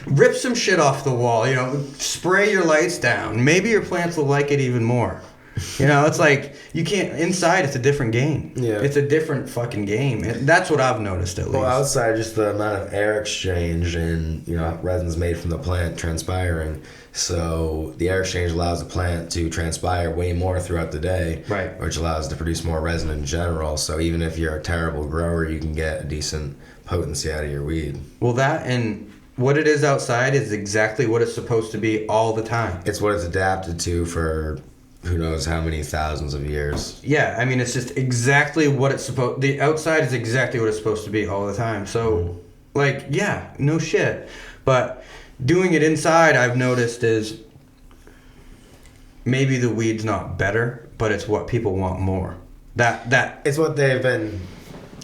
Rip some shit off the wall. You know, spray your lights down. Maybe your plants will like it even more. You know, it's like you can't. Inside, it's a different game. Yeah, it's a different fucking game. And that's what I've noticed at least. Well, outside, just the amount of air exchange and resins made from the plant transpiring. So the air exchange allows the plant to transpire way more throughout the day, right? Which allows it to produce more resin in general. So even if you're a terrible grower, you can get a decent potency out of your weed. Well, that and what it is outside is exactly what it's supposed to be all the time. It's what it's adapted to for who knows how many thousands of years. Yeah, I mean, it's just exactly what it's supposed... The outside is exactly what it's supposed to be all the time. So, like, yeah, no shit. But doing it inside, I've noticed, is maybe the weed's not better, but it's what people want more. That It's what they've been...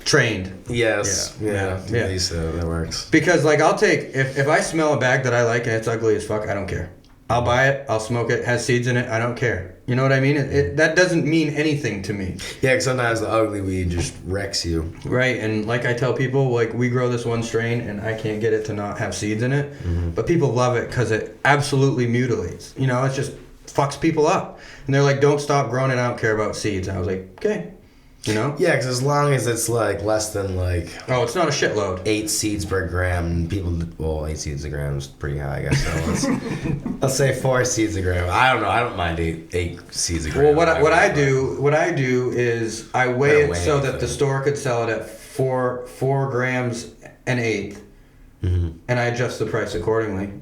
trained. Yes. Yeah. So that works. Because, like, I'll take... If I smell a bag that I like and it's ugly as fuck, I don't care. I'll buy it. I'll smoke it. Has seeds in it. I don't care. You know what I mean? That doesn't mean anything to me. Yeah, because sometimes the ugly weed just wrecks you. Right, and like I tell people, like we grow this one strain and I can't get it to not have seeds in it. Mm-hmm. But people love it because it absolutely mutilates. You know, it just fucks people up. And they're like, don't stop growing it. I don't care about seeds. And I was like, okay. You know? Yeah, because as long as it's like less than like... Oh, it's not a shitload. 8 seeds per gram. People... Well, 8 seeds a gram is pretty high, I guess. So let's say 4 seeds a gram. I don't know. I don't mind 8 seeds a gram. Well, what I do is I weigh it so that the store could sell it at 4 grams an eighth. Mm-hmm. And I adjust the price accordingly.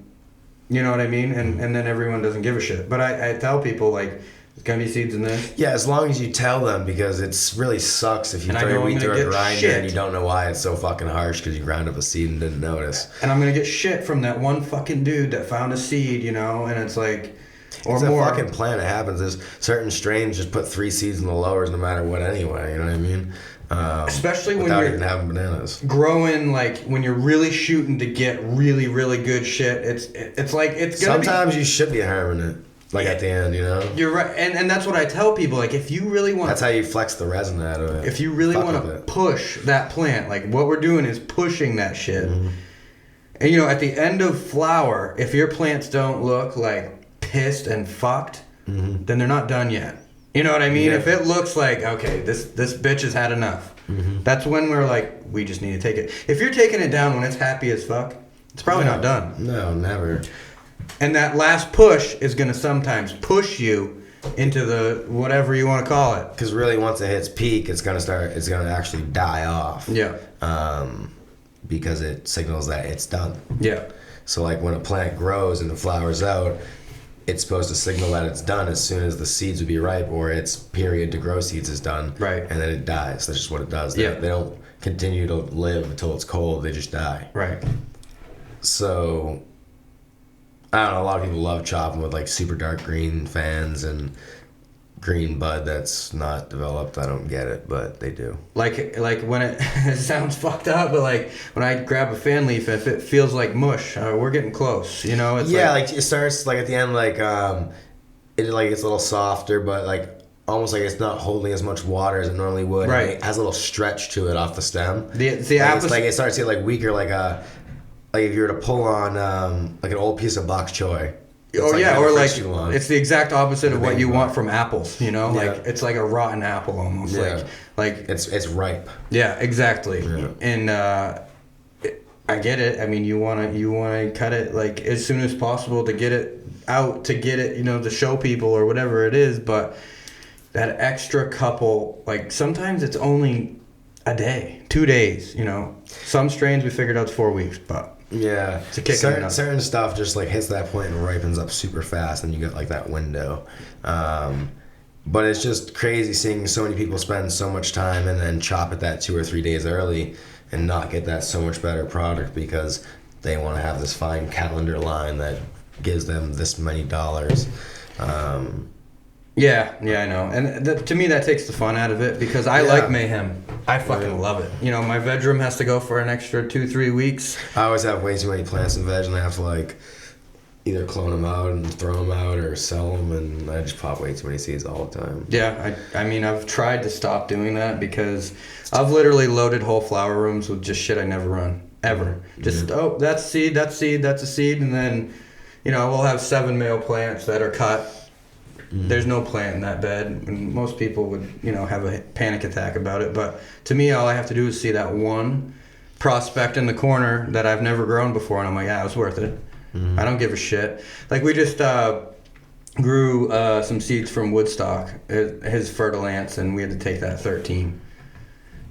You know what I mean? And then everyone doesn't give a shit. But I tell people, like... There's gonna be seeds in this. Yeah, as long as you tell them, because it really sucks if you throw your weed through a grinder and you don't know why it's so fucking harsh because you ground up a seed and didn't notice. And I'm gonna get shit from that one fucking dude that found a seed, you know, and it's like, or it's more. It's a fucking plant. It happens. There's certain strains just put 3 seeds in the lowers no matter what anyway. You know what I mean? Especially when without you're even having bananas. Growing, like when you're really shooting to get really, really good shit. It's like it's gonna. Sometimes you should be harming it. Like at the end, you know? You're right. And that's what I tell people. Like, if you really want... That's how you flex the resin out of it. If you really want to push that plant, like, what we're doing is pushing that shit. Mm-hmm. And, you know, at the end of flower, if your plants don't look, like, pissed and fucked, mm-hmm. then they're not done yet. You know what I mean? Yeah. If it looks like, okay, this bitch has had enough, mm-hmm. that's when we're like, we just need to take it. If you're taking it down when it's happy as fuck, it's probably not done. No, never. And that last push is going to sometimes push you into the whatever you want to call it. Because really, once it hits peak, it's going to actually die off. Yeah. Because it signals that it's done. Yeah. So like when a plant grows and the flower's out, it's supposed to signal that it's done as soon as the seeds would be ripe or its period to grow seeds is done. Right. And then it dies. That's just what it does. Yeah. They don't continue to live until it's cold. They just die. Right. So... I don't know, a lot of people love chopping with like super dark green fans and green bud that's not developed. I don't get it, but they do. Like when it sounds fucked up, but like when I grab a fan leaf, if it feels like mush, we're getting close. You know? It's like it starts like at the end like it like gets a little softer, but like almost like it's not holding as much water as it normally would. Right. It has a little stretch to it off the stem. The like it's like it starts to get like weaker, like a. Like if you were to pull on like an old piece of bok choy. Oh yeah, or like it's the exact opposite of what you want from apples. You know, like it's like a rotten apple almost. Yeah. Like it's ripe. Yeah, exactly. Yeah. And I get it. I mean, you wanna cut it like as soon as possible to get it out, to get it, you know, to show people or whatever it is. But that extra couple, like sometimes it's only a day, 2 days. You know, some strains we figured out it's 4 weeks, but. Yeah, it's a kick certain stuff just like hits that point and ripens up super fast, and you get like that window. But it's just crazy seeing so many people spend so much time and then chop it that 2 or 3 days early and not get that so much better product because they want to have this fine calendar line that gives them this many dollars. Yeah, I know. And to me, that takes the fun out of it because I like mayhem. I fucking love it. You know, my veg room has to go for an extra 2-3 weeks. I always have way too many plants in veg, and I have to like either clone them out and throw them out or sell them, and I just pop way too many seeds all the time. Yeah, I mean, I've tried to stop doing that because I've literally loaded whole flower rooms with just shit I never run, ever. Just, oh, that's a seed, that's a seed, and then, you know, we'll have 7 male plants that are cut. There's no plant in that bed, and most people would, you know, have a panic attack about it, but to me, all I have to do is see that one prospect in the corner that I've never grown before, and I'm like, yeah, it was worth it. I don't give a shit. Like, we just grew some seeds from Woodstock, his fertile ants, and we had to take that 13.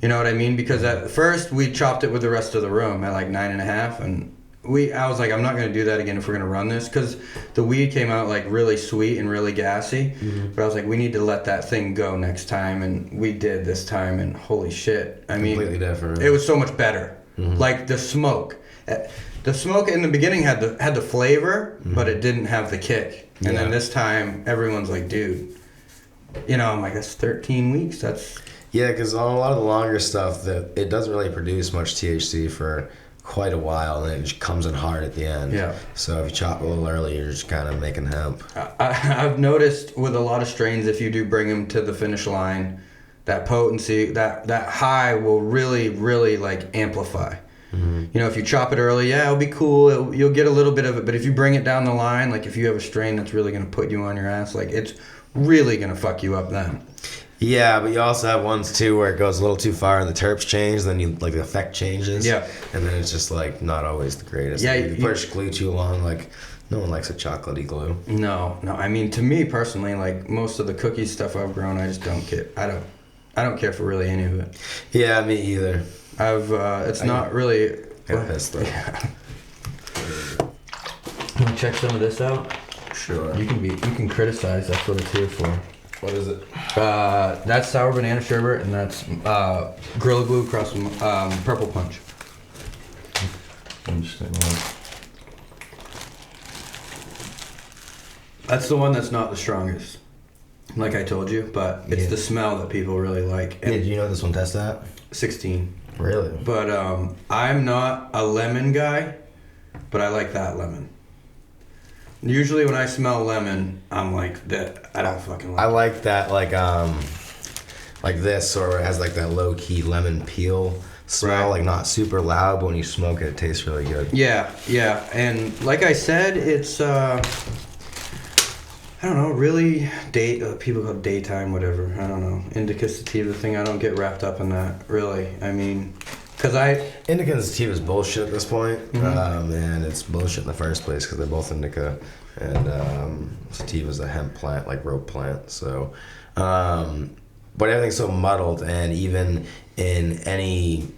You know what I mean? Because at first we chopped it with the rest of the room at like 9.5, and I was like, I'm not going to do that again if we're going to run this, because the weed came out like really sweet and really gassy. But I was like, we need to let that thing go next time, and we did this time, and holy shit. I mean, Completely different. It was so much better. Like the smoke. The smoke in the beginning had the flavor, but it didn't have the kick. And then this time, everyone's like, dude, you know, I'm like, that's 13 weeks. That's... Yeah, because on a lot of the longer stuff, that it doesn't really produce much THC for quite a while, and then it just comes in hard at the end. Yeah. So if you chop a little early, you're just kind of making hemp. I've noticed with a lot of strains, if you do bring them to the finish line, that potency, that high will really, really like amplify. You know, if you chop it early, yeah, it'll be cool. You'll get a little bit of it. But if you bring it down the line, like if you have a strain that's really going to put you on your ass, like it's really going to fuck you up then. Yeah, but you also have ones too where it goes a little too far and the terps change, then you like the effect changes. Yeah. And then it's just like not always the greatest. Yeah, like, you push glue too long, like no one likes a chocolatey glue. No. I mean, to me personally, like most of the cookie stuff I've grown, I just don't care. I don't care for really any of it. Yeah, me either. It's not really. Yeah, that's the. Yeah. You want to check some of this out? Sure. You can criticize. That's what it's here for. What is it? That's sour banana sherbet, and that's Gorilla Glue across from Purple Punch. Interesting. That's the one that's not the strongest, like I told you, but it's the smell that people really like. And do you know this one test at? 16. Really? But I'm not a lemon guy, but I like that lemon. Usually when I smell lemon, I'm like, that I don't fucking like I like that, like this, or it has like that low-key lemon peel smell, like not super loud, but when you smoke it, it tastes really good. Yeah, and like I said, it's, I don't know, really, people call it daytime, whatever, I don't know, indica sativa thing, I don't get wrapped up in that, really, I mean, because Indica and sativa is bullshit at this point, and it's bullshit in the first place, because they're both indica, and sativa is a hemp plant, like rope plant, so, but everything's so muddled, and even in any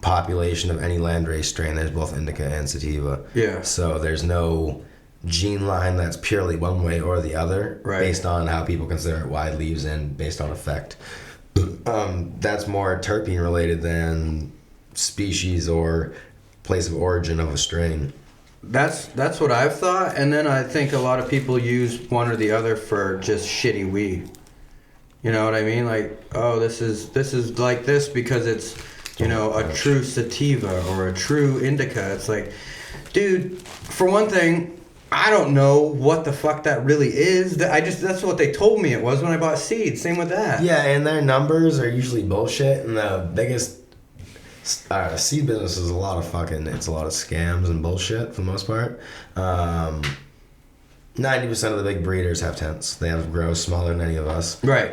population of any landrace strain, there's both indica and sativa. Yeah. So there's no gene line that's purely one way or the other, based on how people consider it wide leaves and based on effect. That's more terpene related than species or place of origin of a strain. That's what I've thought, and then I think a lot of people use one or the other for just shitty weed. You know what I mean? Like, oh, this is like this because it's, you know, a true sativa or a true indica. It's like, dude, for one thing, I don't know what the fuck that really is. That's what they told me it was when I bought seeds. Same with that. Yeah, and their numbers are usually bullshit, and the biggest seed business is a lot of scams and bullshit for the most part. 90% of the big breeders have tents. They have grows smaller than any of us. Right.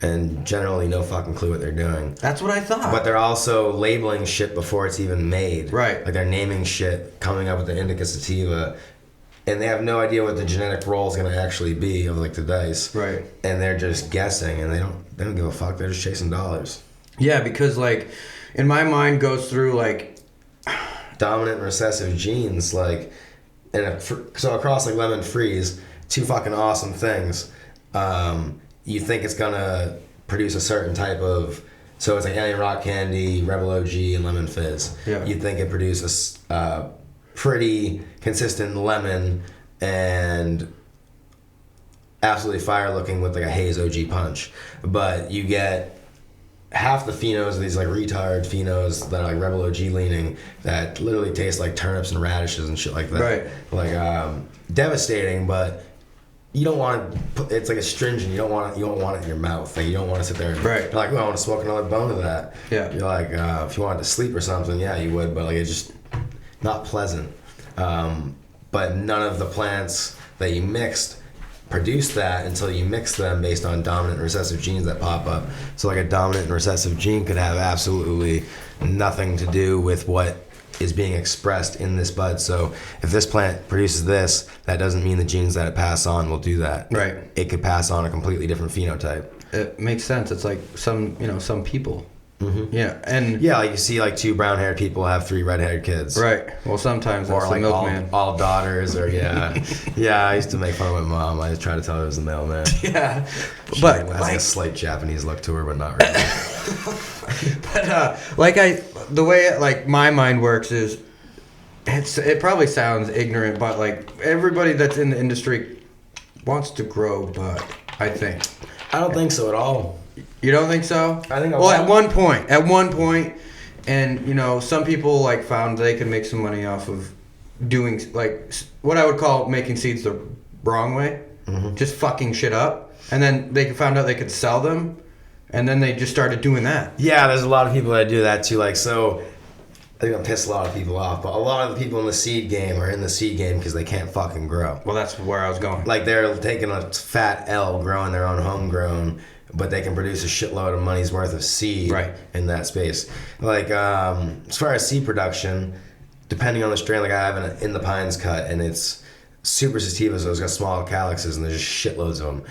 And generally no fucking clue what they're doing. That's what I thought. But they're also labeling shit before it's even made. Right. Like they're naming shit, coming up with the indica sativa, and they have no idea what the genetic role is going to actually be of like the dice. Right. And they're just guessing, and they don't give a fuck. They're just chasing dollars. Yeah, because like in my mind goes through like dominant and recessive genes, like, and so across like lemon freeze, two fucking awesome things. You think it's gonna produce a certain type of, so it's like alien rock candy, rebel OG, and lemon fizz. Yeah. You'd think it produces a pretty consistent lemon and absolutely fire looking with like a haze OG punch, but you get half the phenos are these like retard phenos that are like Rebel OG leaning that literally taste like turnips and radishes and shit like that. Right. Like devastating, but you don't want to. It's like astringent. You don't want it in your mouth. Like you don't want to sit there and Right. you're like, oh, I want to smoke another bone of that. Yeah. You're like, if you wanted to sleep or something, yeah, you would, but like it's just not pleasant. But none of the plants that you mixed produce that until you mix them based on dominant and recessive genes that pop up. So like a dominant and recessive gene could have absolutely nothing to do with what is being expressed in this bud. So if this plant produces this, that doesn't mean the genes that it pass on will do that. Right. It could pass on a completely different phenotype. It makes sense. It's like some people. Mm-hmm. Yeah, and Yeah, like you see like 2 brown-haired people have 3 red-haired kids. right. Well, sometimes that's Or the like milkman. all daughters, or yeah. Yeah, I used to make fun of my mom. I tried to tell her it was the mailman. Yeah, She but has like like, a slight Japanese look to her, but not really. the way like my mind works is, it probably sounds ignorant, but like everybody that's in the industry wants to grow bud. I think. I don't think so at all. You don't think so? I think well, at one point, and you know, some people like found they could make some money off of doing like what I would call making seeds the wrong way, just fucking shit up, and then they found out they could sell them, and then they just started doing that. Yeah, there's a lot of people that do that too. Like, so I think I'll piss a lot of people off, but a lot of the people in the seed game are in the seed game because they can't fucking grow. Well, that's where I was going. Like, they're taking a fat L growing their own homegrown, but they can produce a shitload of money's worth of seed Right. in that space. Like, as far as seed production, depending on the strain, like I have an In the Pines cut, and it's super sativa, so it's got small calyxes, and there's just shitloads of them.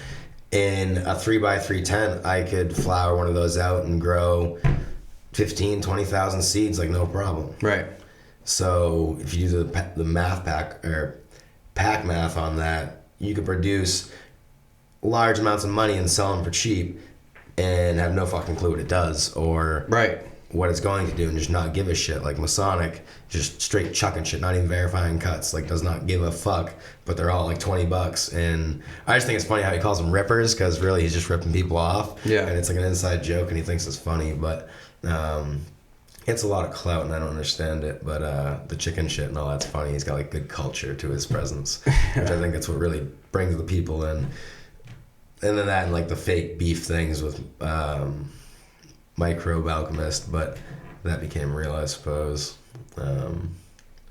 In a 3x3 tent, I could flower one of those out and grow 20,000 seeds, like no problem. Right. So if you do the math pack math on that, you could produce large amounts of money and sell them for cheap and have no fucking clue what it does or Right. what it's going to do and just not give a shit. Like Masonic, just straight chucking shit, not even verifying cuts, like does not give a fuck, but they're all like $20. And I just think it's funny how he calls them rippers, because really he's just ripping people off. Yeah. And it's like an inside joke and he thinks it's funny, but it's a lot of clout and I don't understand it. But the chicken shit and all that's funny. He's got like good culture to his presence, which I think that's what really brings the people in. And then that and like the fake beef things with Microbe Alchemist, but that became real, I suppose.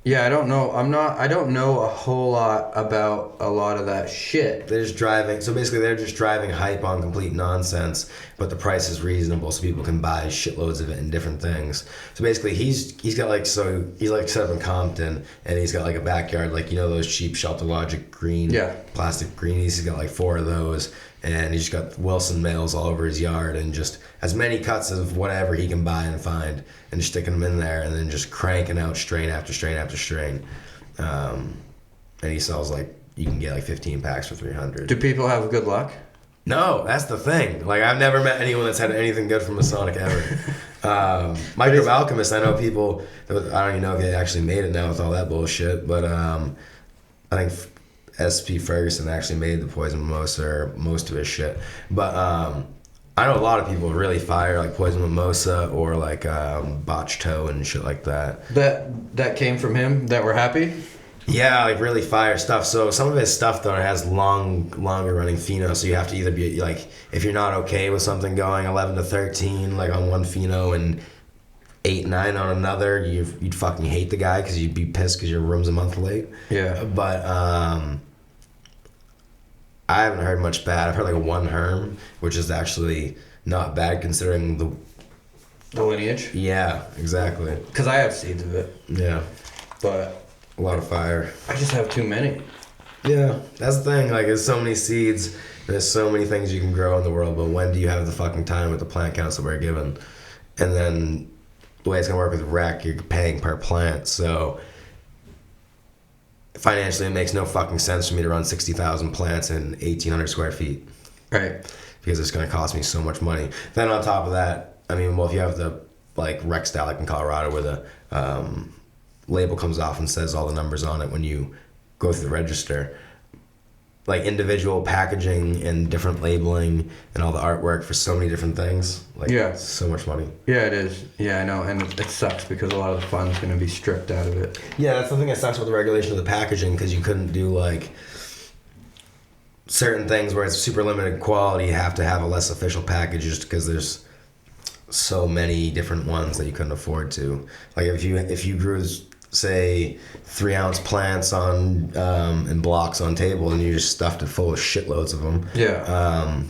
Yeah, I don't know. I don't know a whole lot about a lot of that shit. They're just driving. So basically, they're just driving hype on complete nonsense, but the price is reasonable, so people can buy shitloads of it in different things. So basically, he's got like he's like set up in Compton, and he's got like a backyard, like those cheap Shelter Logic green, plastic greenies. He's got like 4 of those, and he's just got Wilson males all over his yard, and just as many cuts of whatever he can buy and find, and just sticking them in there, and then just cranking out strain after strain after strain. And he sells like, you can get like 15 packs for $300. Do people have good luck? No, that's the thing. Like, I've never met anyone that's had anything good from Masonic ever. Microbe Alchemist, I know people, I don't even know if they actually made it now with all that bullshit, but I think SP Ferguson actually made the Poison Mimosa, or most of his shit. But I know a lot of people really fire like Poison Mimosa or like Botch Toe and shit like that. That came from him, that were happy? Yeah, like really fire stuff. So some of his stuff though has longer running pheno, so you have to either be like, if you're not okay with something going 11 to 13 like on one pheno and 8, 9 on another, you'd fucking hate the guy because you'd be pissed because your room's a month late. Yeah. But I haven't heard much bad. I've heard like a 1 herm, which is actually not bad considering the lineage? Yeah, exactly. Because I have seeds of it. Yeah. But a lot of fire. I just have too many. Yeah, that's the thing. Like, there's so many seeds, there's so many things you can grow in the world, but when do you have the fucking time with the plant counts that we're given? And then the way it's gonna work with rec, you're paying per plant, so financially it makes no fucking sense for me to run 60,000 plants in 1,800 square feet. Right. Because it's gonna cost me so much money. Then on top of that, I mean, well, if you have the like rec style like in Colorado where the label comes off and says all the numbers on it when you go through the register, like individual packaging and different labeling and all the artwork for so many different things. Like, Yeah. so much money. Yeah, it is. Yeah, I know, and it sucks because a lot of the fun's going to be stripped out of it. Yeah, that's the thing that sucks with the regulation of the packaging, because you couldn't do like certain things where it's super limited quality. You have to have a less official package just because there's so many different ones that you couldn't afford to. Like if you grew, say, 3-ounce plants on in blocks on table, and you just stuffed it full of shitloads of them. Yeah.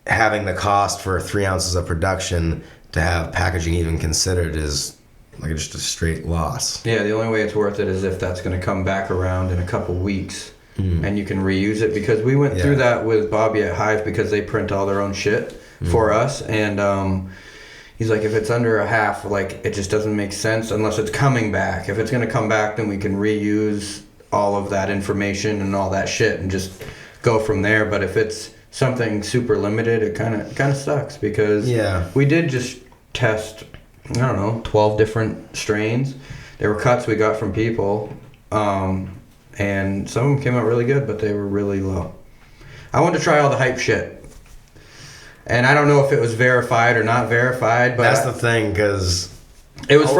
Having the cost for 3 ounces of production to have packaging even considered is like just a straight loss. Yeah, the only way it's worth it is if that's going to come back around in a couple weeks and you can reuse it, because we went through that with Bobby at Hive because they print all their own shit for us, and he's like, if it's under a half, like, it just doesn't make sense unless it's coming back. If it's going to come back, then we can reuse all of that information and all that shit and just go from there. But if it's something super limited, it kind of sucks, because we did just test, I don't know, 12 different strains. There were cuts we got from people, and some of them came out really good, but they were really low. I wanted to try all the hype shit, and I don't know if it was verified or not verified, but that's the thing, because it was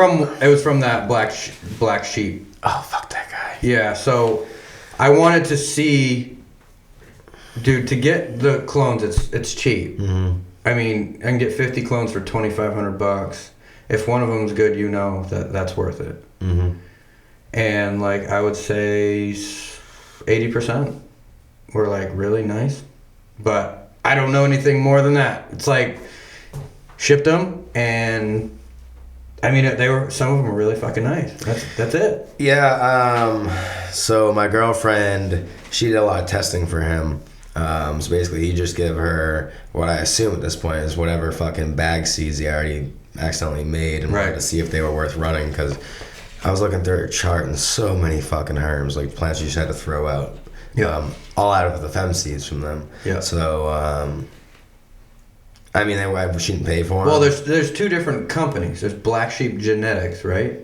from that black sheep. Oh, fuck that guy. Yeah, so I wanted to see, dude, to get the clones, it's cheap. I mean, I can get 50 clones for $2,500. If one of them's good, that's worth it. And like, I would say 80% were like really nice, but I don't know anything more than that. It's like, shipped them, and I mean, some of them were really fucking nice. That's it. Yeah. So my girlfriend, she did a lot of testing for him. So basically, he just gave her what I assume at this point is whatever fucking bag seeds he already accidentally made, and wanted to see if they were worth running, because I was looking through her chart and so many fucking herms, like plants you just had to throw out. All out of the fem seeds from them. Yeah. So, I mean, she didn't pay for them. Well, there's two different companies. There's Black Sheep Genetics, right?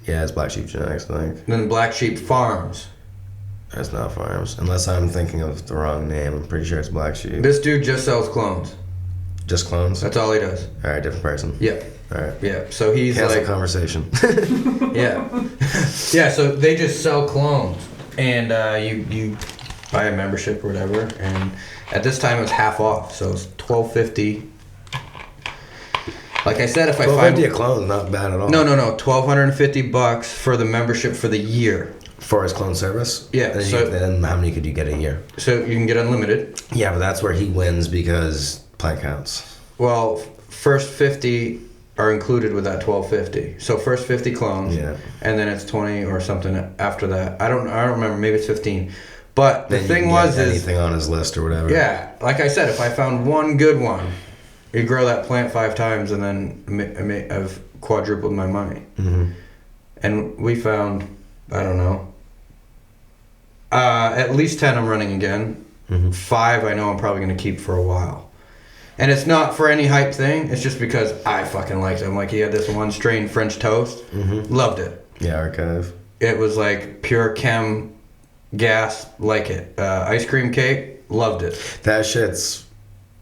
Yeah, it's Black Sheep Genetics, I think. And then Black Sheep Farms. That's not Farms. Unless I'm thinking of the wrong name. I'm pretty sure it's Black Sheep. This dude just sells clones. Just clones? That's all he does. All right, different person. Yeah. All right. Yeah, so he's cancel like... conversation. Yeah. Yeah, so they just sell clones. And you buy a membership or whatever. And at this time, it was half off. So it's $1,250. Like I said, if I find... $1,250 a clone is not bad at all. No. $1,250 for the membership for the year. For his clone service? Yeah. Then how many could you get a year? So you can get unlimited. Yeah, but that's where he wins, because plant counts. Well, first 50 are included with that $1,250. So first 50 clones. Yeah. And then it's 20 or something after that. I don't remember. Maybe it's 15. But the thing was anything on his list or whatever. Yeah. Like I said, if I found one good one, you grow that plant 5 times, and then I've quadrupled my money. And we found, I don't know, at least 10 I'm running again. 5 I know I'm probably going to keep for a while. And it's not for any hype thing. It's just because I fucking liked it. I'm like, he had this one strain, French toast. Loved it. Yeah, archive. It was like pure chem gas, like it. Ice cream cake, loved it. That shit's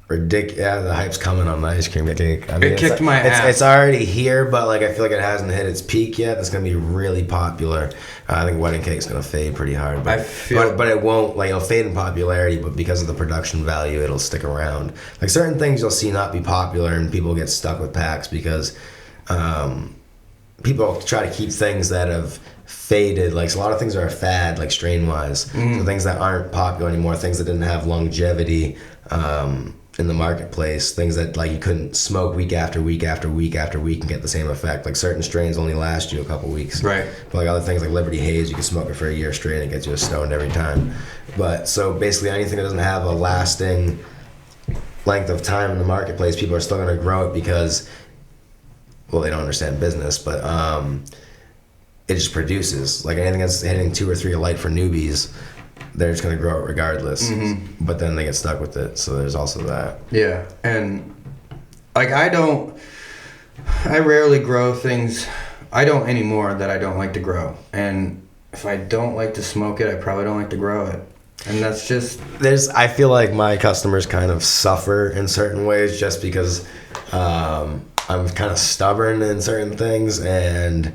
ridiculous. Yeah, the hype's coming on the ice cream cake. I mean, it kicked my ass. It's already here, but like I feel like it hasn't hit its peak yet. It's gonna be really popular. I think wedding cake's gonna fade pretty hard, but it won't. Like, it'll fade in popularity, but because of the production value, it'll stick around. Like, certain things you'll see not be popular, and people get stuck with packs because people try to keep things that have faded. Like, so a lot of things are a fad, like strain wise. So things that aren't popular anymore, things that didn't have longevity in the marketplace, things that like you couldn't smoke week after week after week after week and get the same effect. Like, certain strains only last you a couple weeks. Right. But like other things like Liberty Haze, you can smoke it for a year straight and it gets you stoned every time. But so basically anything that doesn't have a lasting length of time in the marketplace, people are still going to grow it because, well, they don't understand business, but it just produces. Like, anything that's hitting 2 or 3 a light for newbies, they're just going to grow it regardless. But then they get stuck with it, so there's also that. Yeah, and like I rarely grow things. I don't anymore that I don't like to grow. And if I don't like to smoke it, I probably don't like to grow it. And that's just... I feel like my customers kind of suffer in certain ways just because I'm kind of stubborn in certain things, and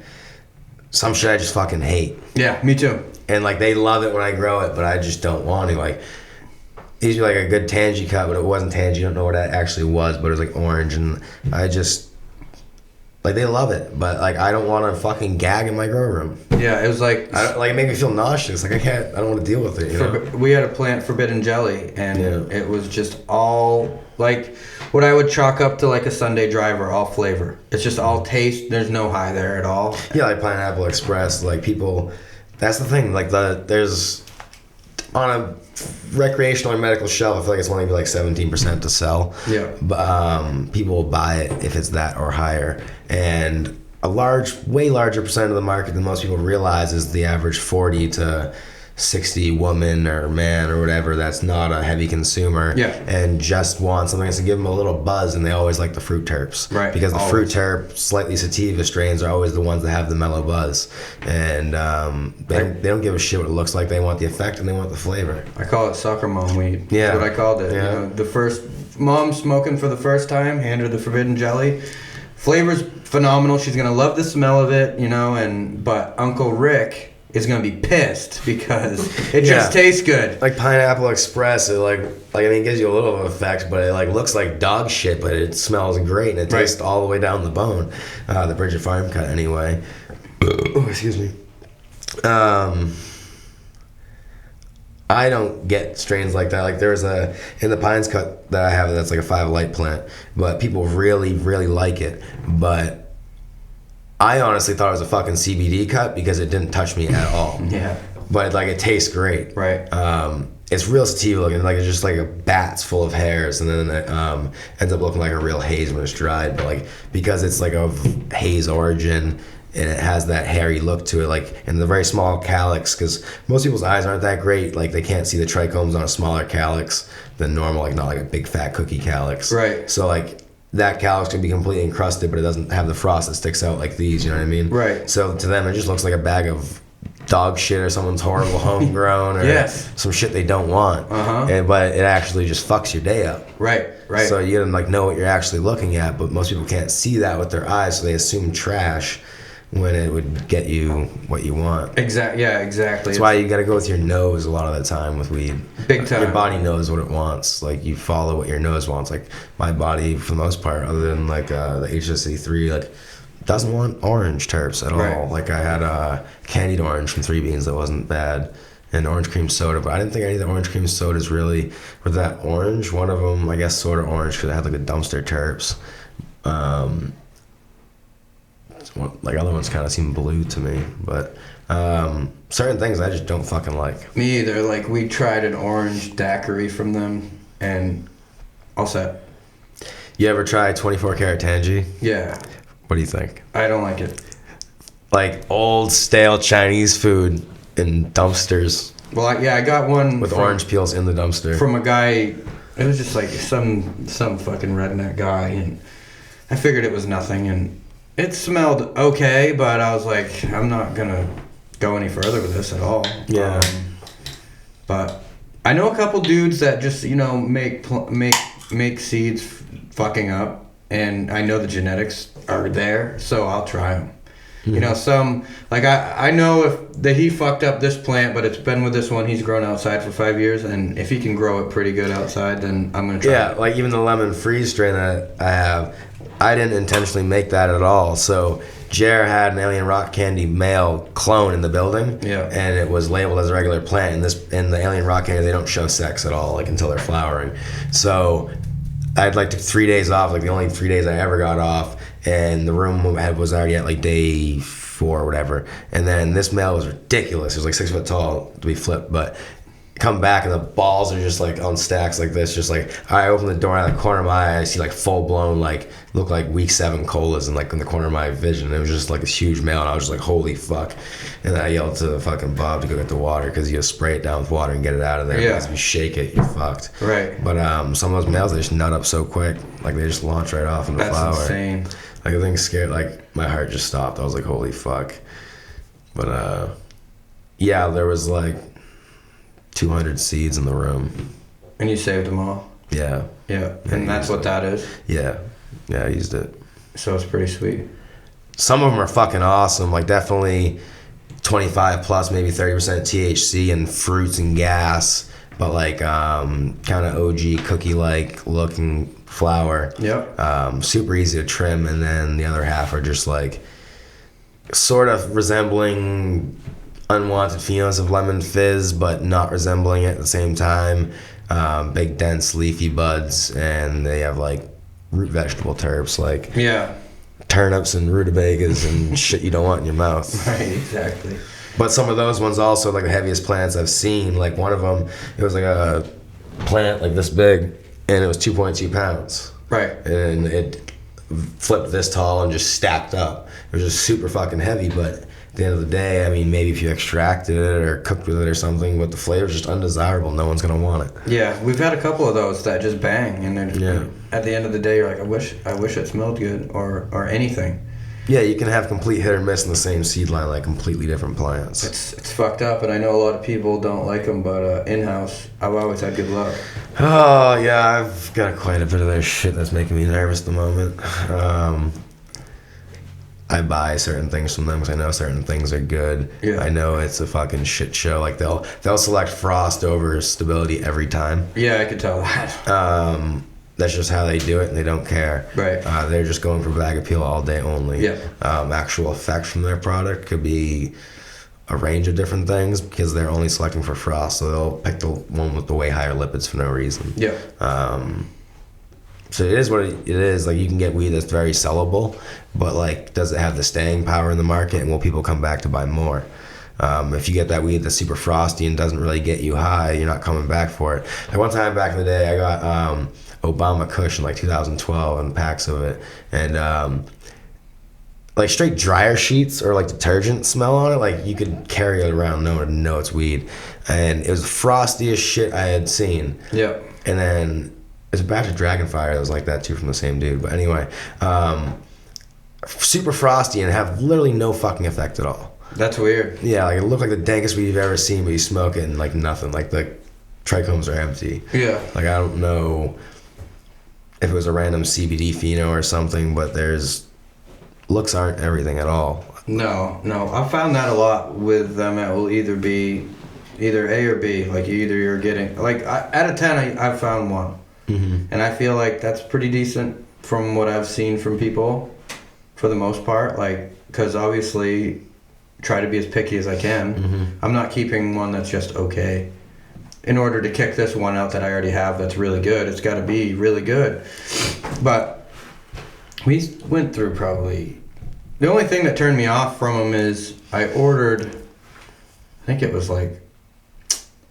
some shit I just fucking hate. Yeah, me too. And like they love it when I grow it, but I just don't want to. Like usually like a good tangy cut, but it wasn't tangy. I don't know what that actually was, but it was like orange, and I just like they love it, but like I don't want to fucking gag in my grow room. Yeah, it was like it made me feel nauseous. Like I don't want to deal with it. You know? We had a plant forbidden jelly, and it was just all like what I would chalk up to like a Sunday driver, all flavor. It's just all taste. There's no high there at all. Yeah, like Pineapple Express. Like people, that's the thing. Like there's on a recreational or medical shelf, I feel like it's only like 17% to sell. Yeah. But people will buy it if it's that or higher. And way larger percent of the market than most people realize is the average 40 to 60 woman or man or whatever that's not a heavy consumer and just want something that's to give them a little buzz, and they always like the fruit terps. Right. Because the fruit terp, slightly sativa strains are always the ones that have the mellow buzz. And they don't give a shit what it looks like. They want the effect and they want the flavor. I call it soccer mom weed. Yeah. That's what I called it. Yeah. You know, the first mom smoking for the first time, hand her the forbidden jelly. Flavor's phenomenal. She's gonna love the smell of it, you know, but Uncle Rick is gonna be pissed because it just tastes good. Like Pineapple Express, it it gives you a little effect, but it like looks like dog shit, but it smells great and it tastes all the way down the bone. The Bridget Farm cut, anyway. Oh, excuse me. I don't get strains like that. Like there's in the Pines cut that I have that's like a 5 light plant, but people really, really like it. But I honestly thought it was a fucking CBD cut because it didn't touch me at all. Yeah. But like it tastes great. Right. It's real sativa looking, like it's just like a bat's full of hairs, and then it ends up looking like a real haze when it's dried. But like because it's like of haze origin, and it has that hairy look to it, like in the very small calyx, because most people's eyes aren't that great, like they can't see the trichomes on a smaller calyx than normal, like not like a big fat cookie calyx. Right. So like that calyx can be completely encrusted, but it doesn't have the frost that sticks out like these, you know what I mean? Right. So to them it just looks like a bag of dog shit or someone's horrible homegrown or some shit they don't want. But it actually just fucks your day up. Right. So you gotta like know what you're actually looking at, but most people can't see that with their eyes, so they assume trash when it would get you what you want. Exactly. That's why you got to go with your nose a lot of the time with weed. Big time. Your body knows what it wants. Like you follow what your nose wants. Like my body, for the most part, other than like the HSC3, like doesn't want orange terps at all. Like I had candied orange from 3 Beans that wasn't bad, and orange cream soda, but I didn't think any of the orange cream sodas really were that orange. One of them, I guess, sort of orange because it had like a dumpster terps. Like other ones kind of seem blue to me, but certain things I just don't fucking like. Me either. Like we tried an orange daiquiri from them, and all set. You ever try 24 karat Tangy? Yeah. What do you think? I don't like it. Like old stale Chinese food in dumpsters. Well, I got one with orange peels in the dumpster from a guy. It was just like some fucking redneck guy, and I figured it was nothing, and it smelled okay, but I was like, I'm not gonna go any further with this at all. Yeah. But I know a couple dudes that just make seeds fucking up, and I know the genetics are there, so I'll try them. Mm-hmm. You know, some like I know that he fucked up this plant, but it's been with this one. He's grown outside for 5 years, and if he can grow it pretty good outside, then I'm gonna try. Yeah, like even the lemon freeze strain that I have, I didn't intentionally make that at all. So Jer had an Alien Rock Candy male clone in the building, and it was labeled as a regular plant. In the Alien Rock Candy, they don't show sex at all, like until they're flowering. So I had like 3 days off, like the only 3 days I ever got off, and the room was already at like day 4 or whatever. And then this male was ridiculous. It was like 6 foot tall to be flipped, but come back and the balls are just like on stacks like this, just like I open the door out of the corner of my eye, I see like full blown, like look like week 7 colas and like in the corner of my vision. It was just like this huge male, and I was just like, holy fuck. And then I yelled to fucking Bob to go get the water, because you spray it down with water and get it out of there. Because if you shake it, you're fucked. Right. But some of those males, they just nut up so quick, like they just launch right off into flower. That's insane. Like the thing scared, like my heart just stopped. I was like, holy fuck. But yeah, there was like 200 seeds in the room. And you saved them all. Yeah. Yeah, and that's what that is. Yeah, I used it. So it's pretty sweet. Some of them are fucking awesome. Like definitely 25 plus, maybe 30% THC and fruits and gas, but like kind of OG cookie-like looking flower. Yep. Super easy to trim, and then the other half are just like sort of resembling unwanted feelings of lemon fizz, but not resembling it at the same time. Big, dense, leafy buds, and they have like root vegetable terps, like turnips and rutabagas and shit you don't want in your mouth. Right, exactly. But some of those ones also, like the heaviest plants I've seen, like one of them, it was like a plant like this big, and it was 2.2 pounds. Right. And it flipped this tall and just stacked up. It was just super fucking heavy, but at the end of the day, I mean, maybe if you extracted it or cooked with it or something, but the flavor's just undesirable. No one's gonna want it. Yeah, we've had a couple of those that just bang, and then at the end of the day, you're like, I wish it smelled good, or anything. Yeah, you can have complete hit or miss in the same seed line, like completely different plants. It's fucked up, and I know a lot of people don't like them, but in-house, I've always had good luck. Oh, yeah, I've got quite a bit of their shit that's making me nervous at the moment. I buy certain things from them because I know certain things are good. Yeah. I know it's a fucking shit show. Like they'll select frost over stability every time. Yeah, I could tell that. That's just how they do it, and they don't care. Right. They're just going for bag appeal all day only. Yeah. Actual effect from their product could be a range of different things because they're only selecting for frost, so they'll pick the one with the way higher lipids for no reason. Yeah. So it is what it is. Like you can get weed that's very sellable, but like, does it have the staying power in the market, and will people come back to buy more? If you get that weed that's super frosty and doesn't really get you high, you're not coming back for it. Like one time back in the day, I got Obama Kush in like 2012 and packs of it, and like straight dryer sheets or like detergent smell on it. Like you could carry it around, no one would know it's weed, and it was the frostiest shit I had seen. Yeah. And then there's a batch of Dragonfire that was like that too from the same dude. But anyway, super frosty and have literally no fucking effect at all. That's weird. Yeah, like it looked like the dankest weed you've ever seen, but you smoke it and like nothing. Like the trichomes are empty. Yeah. Like I don't know if it was a random CBD pheno or something, but looks aren't everything at all. No. I found that a lot with them. It will either be either A or B. Like you're getting like out of 10, I've found one. Mm-hmm. And I feel like that's pretty decent from what I've seen from people for the most part. Like, because obviously try to be as picky as I can. Mm-hmm. I'm not keeping one that's just okay. In order to kick this one out that I already have that's really good, it's got to be really good. But we went through probably... The only thing that turned me off from them is I ordered, I think it was like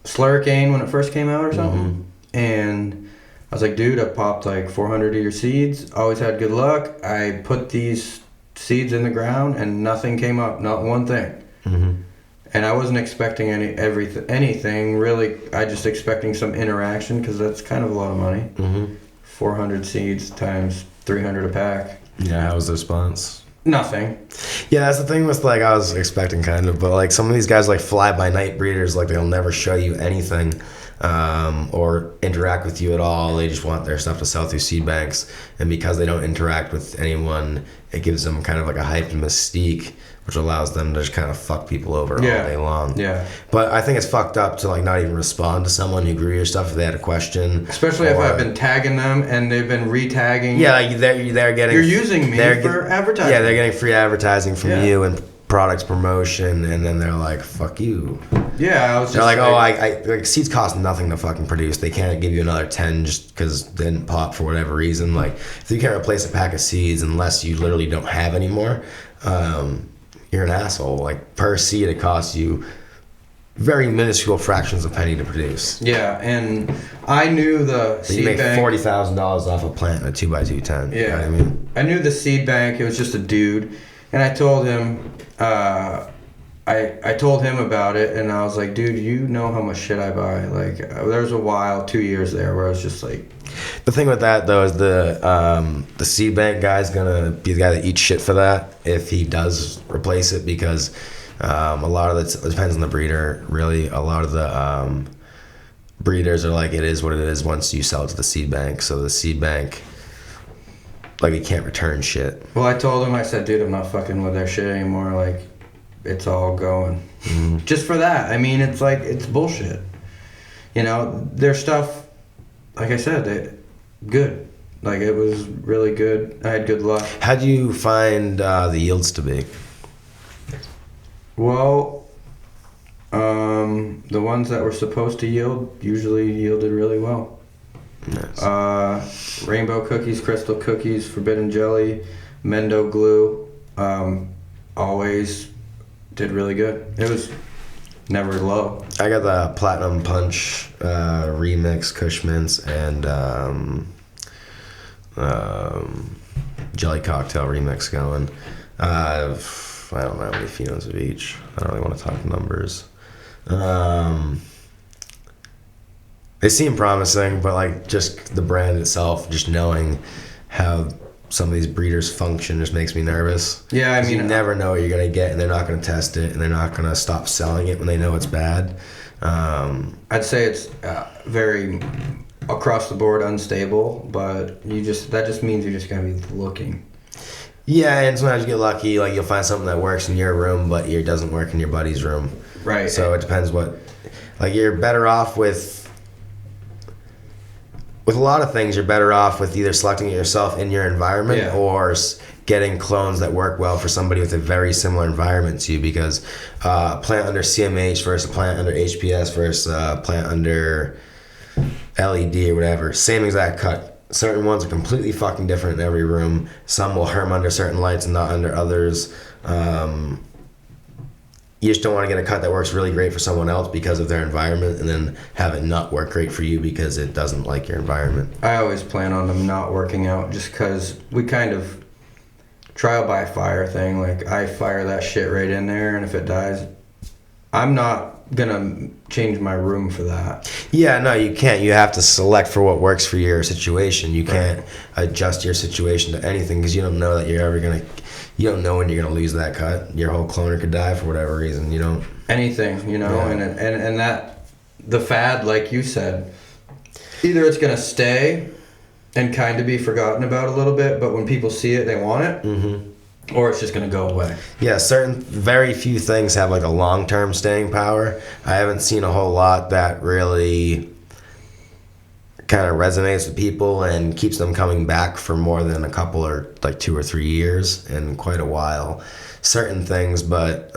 Slurricane when it first came out or something. Mm-hmm. And I was like, dude, I popped like 400 of your seeds. Always had good luck. I put these seeds in the ground and nothing came up, not one thing. Mm-hmm. And I wasn't expecting anything really. I just expecting some interaction because that's kind of a lot of money. Mm-hmm. 400 seeds times 300 a pack. Yeah, how was the response? Nothing. Yeah, that's the thing with like I was expecting kind of, but like some of these guys like fly by night breeders, like they'll never show you anything or interact with you at all. They just want their stuff to sell through seed banks, and because they don't interact with anyone, it gives them kind of like a hyped mystique, which allows them to just kind of fuck people over all day long. Yeah. But I think it's fucked up to like not even respond to someone who grew your stuff if they had a question. Especially if I've been tagging them and they've been re-tagging. Yeah, like they're getting... You're using me for advertising. Yeah, they're getting free advertising from you and product promotion, and then they're like, fuck you. Yeah, I was just they're like, like seeds cost nothing to fucking produce. They can't give you another 10 just because they didn't pop for whatever reason. Like, if you can't replace a pack of seeds unless you literally don't have any more, you're an asshole. Like, per seed, it costs you very minuscule fractions of penny to produce. Yeah, and I knew the seed bank. You make $40,000 off a plant in a 2x2 tent. Yeah, you know what I mean? I knew the seed bank. It was just a dude, and I told him, I told him about it, and I was like, dude, you know how much shit I buy. Like, there was a while, 2 years there, where I was just like. The thing with that though is the seed bank guy's gonna be the guy that eats shit for that if he does replace it, because a lot of it depends on the breeder. Really, a lot of the breeders are like, it is what it is once you sell it to the seed bank. So the seed bank, like, you can't return shit. Well, I told him, I said, dude, I'm not fucking with their shit anymore. Like, it's all going. Just for that. I mean, it's like, it's bullshit. You know, their stuff, like I said, good. Like, it was really good. I had good luck. How do you find the yields to be? Well, the ones that were supposed to yield usually yielded really well. Nice. Rainbow cookies, crystal cookies, forbidden jelly, Mendo glue, always did really good. It was never low. I got the Platinum Punch remix, Kush Mints, and Jelly Cocktail remix going. I don't know how many phenos of each. I don't really want to talk numbers. They seem promising, but like just the brand itself, just knowing how some of these breeders function just makes me nervous. Yeah, I mean, you never know what you're gonna get, and they're not gonna test it, and they're not gonna stop selling it when they know it's bad. I'd say it's very across the board unstable, but that just means you're just gonna be looking. Yeah, and sometimes you get lucky, like you'll find something that works in your room, but it doesn't work in your buddy's room. Right. So it depends like you're better off with a lot of things. You're better off with either selecting it yourself in your environment or getting clones that work well for somebody with a very similar environment to you, because a plant under CMH versus a plant under HPS versus a plant under LED or whatever, same exact cut. Certain ones are completely fucking different in every room. Some will herm under certain lights and not under others. You just don't want to get a cut that works really great for someone else because of their environment, and then have it not work great for you because it doesn't like your environment. I always plan on them not working out, just because we kind of trial by fire thing. Like, I fire that shit right in there, and if it dies, I'm not gonna change my room for that. Yeah, no, you can't. You have to select for what works for your situation. You can't adjust your situation to anything, because you don't know that you're ever gonna. You don't know when you're gonna lose that cut. Your whole cloner could die for whatever reason. You don't. Anything, you know, and that the fad, like you said, either it's gonna stay and kind of be forgotten about a little bit, but when people see it, they want it. Or it's just going to go away. Yeah, very few things have like a long-term staying power. I haven't seen a whole lot that really kind of resonates with people and keeps them coming back for more than a couple or like 2 or 3 years in quite a while. Certain things, but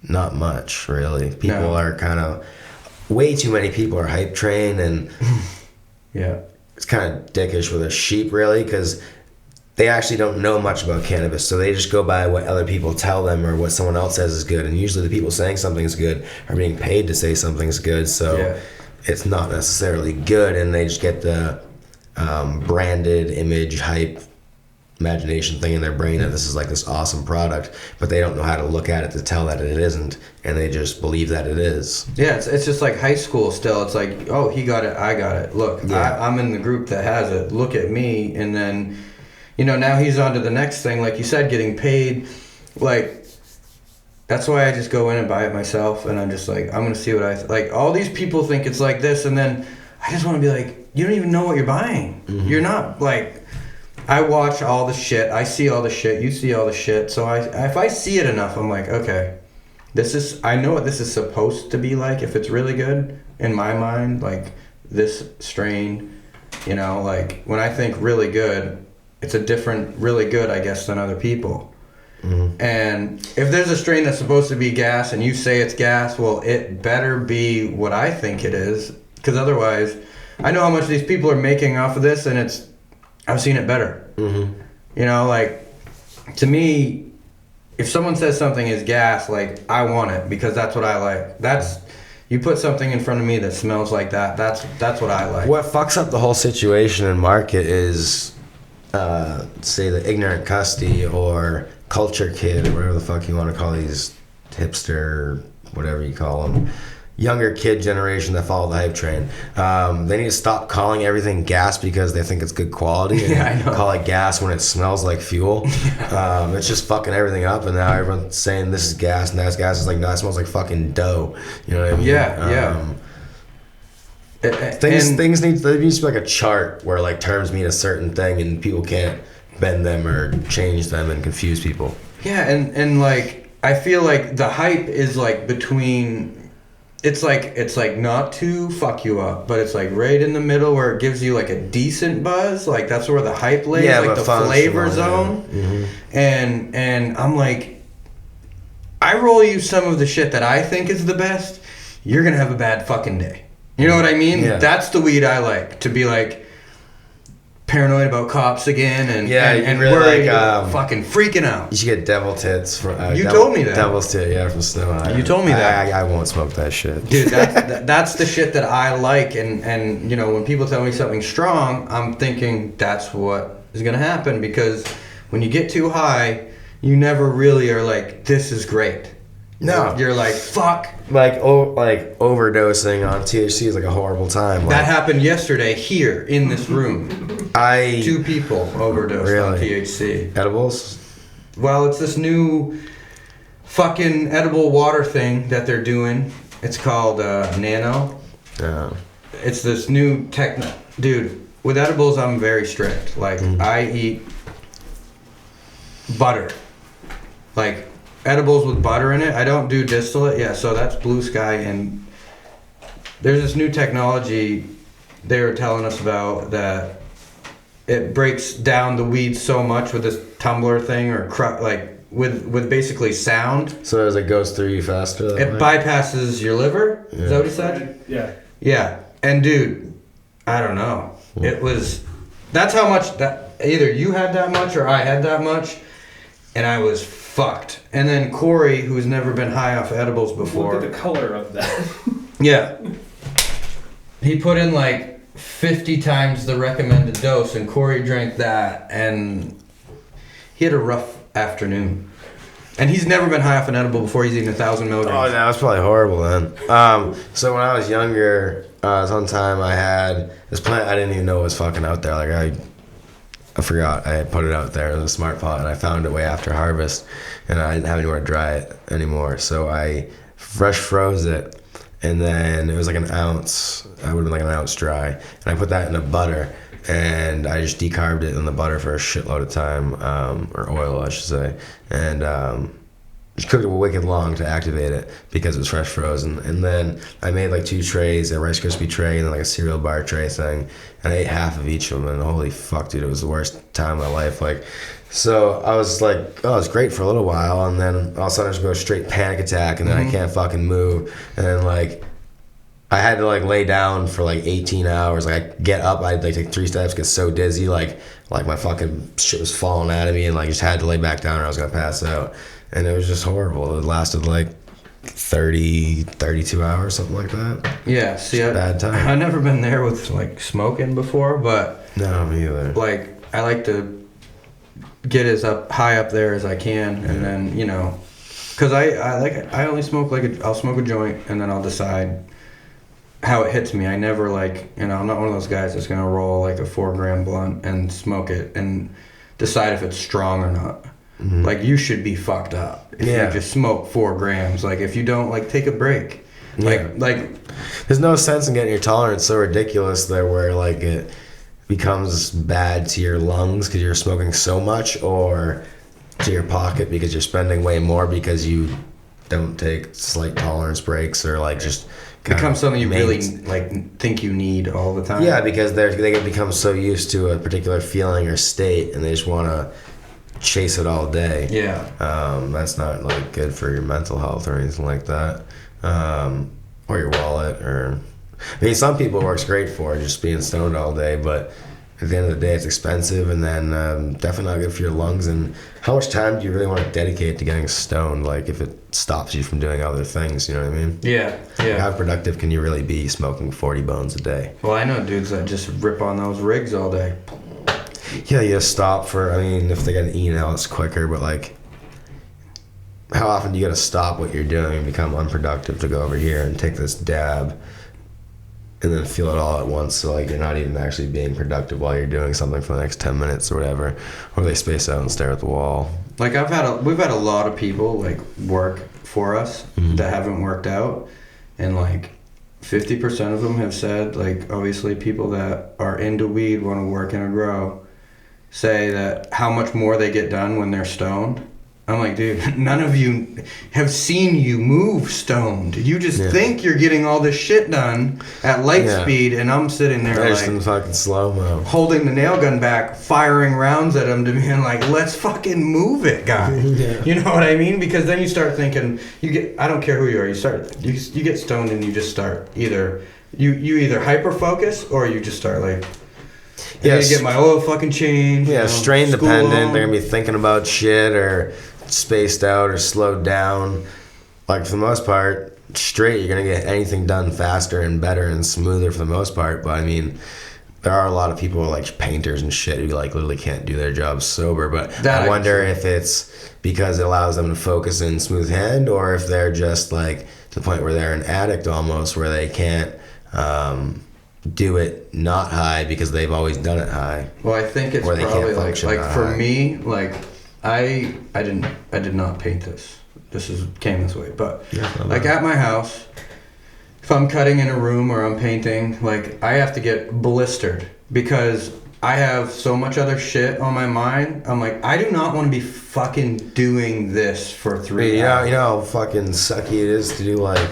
not much really. People are kind of, way too many people are hype train, and it's kind of dickish with a sheep really, because they actually don't know much about cannabis, so they just go by what other people tell them or what someone else says is good. And usually the people saying something's good are being paid to say something's good, so it's not necessarily good, and they just get the branded image, hype, imagination thing in their brain that this is like this awesome product, but they don't know how to look at it to tell that it isn't, and they just believe that it is. Yeah, it's just like high school still. It's like, oh, he got it, I got it. Look, I'm in the group that has it. Look at me, and then... You know, now he's on to the next thing, like you said, getting paid. Like, that's why I just go in and buy it myself, and I'm just like, I'm going to see what like, all these people think it's like this, and then I just want to be like, you don't even know what you're buying. You're not, like, I watch all the shit, I see all the shit, you see all the shit, so if I see it enough, I'm like, okay, I know what this is supposed to be like, if it's really good, in my mind, like, this strain, you know, like, when I think really good, it's a different, really good, I guess, than other people. And if there's a strain that's supposed to be gas and you say it's gas, well, it better be what I think it is, because otherwise, I know how much these people are making off of this, and I've seen it better. You know, like, to me, if someone says something is gas, like, I want it because that's what I like. You put something in front of me that smells like that, that's what I like. What fucks up the whole situation and market is... say the ignorant custy or culture kid or whatever the fuck you want to call these hipster, whatever you call them, younger kid generation that follow the hype train. They need to stop calling everything gas because they think it's good quality, and I know. call it gas when it smells like fuel. It's just fucking everything up, and now everyone's saying this is gas and that's gas. It's like, no, it smells like fucking dough. You know what I mean? Yeah. Things need, there needs to be like a chart where like terms mean a certain thing and people can't bend them or change them and confuse people. Yeah, and like I feel like the hype is like between. It's like not to fuck you up, but it's like right in the middle where it gives you like a decent buzz. Like that's where the hype lays, Yeah, like but the functional, flavor yeah. zone. Mm-hmm. And I'm like, I roll you some of the shit that I think is the best. You're gonna have a bad fucking day. You know what I mean? Yeah. That's the weed I like, to be like paranoid about cops again and really worried, like, fucking freaking out. You should get devil tits from. You told me that. Devil's tit, yeah, from Snow High. You told me that. I won't smoke that shit, Dude. That's the shit that I like, and you know, when people tell me something strong, I'm thinking that's what is gonna happen, because when you get too high, you never really are like, this is great. No. You're like, fuck. like overdosing on THC is like a horrible time. That Like, happened yesterday here in this room. 2 people overdosed on Really? THC. edibles. Well, it's this new fucking edible water thing that they're doing. It's called Nano. Yeah. It's this new dude, with edibles I'm very strict. Like I eat butter. Like edibles with butter in it. I don't do distillate. Yeah, so that's blue sky. And there's this new technology they were telling us about that it breaks down the weed so much with this tumbler thing, or like with basically sound. So as it goes through you faster. that It way? bypasses your liver. Is that what he said? Yeah. Yeah. And dude, I don't know. It was, that's how much that, either you had that much or I had that much, and I was fucked. And then Corey, who's never been high off edibles before. Look at the color of that. Yeah. He put in like 50 times the recommended dose, and Corey drank that, and he had a rough afternoon. And he's never been high off an edible before. He's eaten 1,000 Oh, milligrams. that was probably horrible then. So when I was younger, sometime I had this plant I didn't even know was fucking out there. Like I forgot I had put it out there in a smart pot, and I found it way after harvest, and I didn't have anywhere to dry it anymore. So I fresh froze it, and then it was like an ounce. I would have been like an ounce dry, and I put that in a butter, and I just decarbed it in the butter for a shitload of time, or oil, I should say, and just cooked it wicked long to activate it because it was fresh frozen. And then I made like 2 trays, a Rice Krispie tray and then like a cereal bar tray thing, and I ate half of each of them, and holy fuck, dude, it was the worst time of my life. Like, so I was like, oh, it's great for a little while, and then all of a sudden I just go straight panic attack, and then I can't fucking move, and then like I had to like lay down for like 18 hours. Like I get up, I'd like take 3 steps, get so dizzy, like my fucking shit was falling out of me, and like just had to lay back down or I was gonna pass out. And it was just horrible. It lasted like 32 hours, something like that. Yeah, see, Bad time. I've never been there with like smoking before, but No, me either. like I like to get as high up there as I can, and then, you know, because I only smoke I'll smoke a joint and then I'll decide how it hits me. I never like, you know, I'm not one of those guys that's gonna roll like a 4-gram blunt and smoke it and decide if it's strong or not. Like, you should be fucked up if you just smoke 4 grams. Like, if you don't, like, take a break. Like there's no sense in getting your tolerance so ridiculous there where like it becomes bad to your lungs because you're smoking so much, or to your pocket because you're spending way more because you don't take slight tolerance breaks, or like just becomes something you really like think you need all the time. Yeah, because they get become so used to a particular feeling or state, and they just want to chase it all day. Yeah. That's not like good for your mental health or anything like that, or your wallet. Or I mean, some people it works great for just being stoned all day, but at the end of the day, it's expensive, and then definitely not good for your lungs. And how much time do you really want to dedicate to getting stoned? Like, if it stops you from doing other things, you know what I mean? Yeah. How productive can you really be smoking 40 bones a day? Well, I know dudes that just rip on those rigs all day. Yeah, you stop for, I mean, if they get an E now, it's quicker, but like, how often do you got to stop what you're doing and become unproductive to go over here and take this dab and then feel it all at once, so like you're not even actually being productive while you're doing something for the next 10 minutes or whatever, or they space out and stare at the wall. Like we've had a lot of people like work for us that haven't worked out, and like 50% of them have said, like, obviously people that are into weed want to work in a grow say that how much more they get done when they're stoned. I'm like, dude, none of you have seen you move stoned. You just think you're getting all this shit done at light speed, and I'm sitting there just in fucking slow-mo, holding the nail gun back, firing rounds at him to being like, let's fucking move it, guy. You know what I mean? Because then you start thinking, I don't care who you are, you get stoned and you just start you either hyper focus or you just start like, I need to get my oil fucking changed. Yeah, strain dependent. They're gonna be thinking about shit or spaced out or slowed down. Like for the most part, straight, you're gonna get anything done faster and better and smoother for the most part. But I mean, there are a lot of people like painters and shit who like literally can't do their jobs sober. But I wonder if it's because it allows them to focus in smooth hand, or if they're just like to the point where they're an addict almost, where they can't do it not high because they've always done it high. Well, I think it's probably like for me, like I did not paint this. Came this way, but like at my house, if I'm cutting in a room or I'm painting, like I have to get blistered because I have so much other shit on my mind. I'm like, I do not want to be fucking doing this for 3 hours. You know how fucking sucky it is to do like.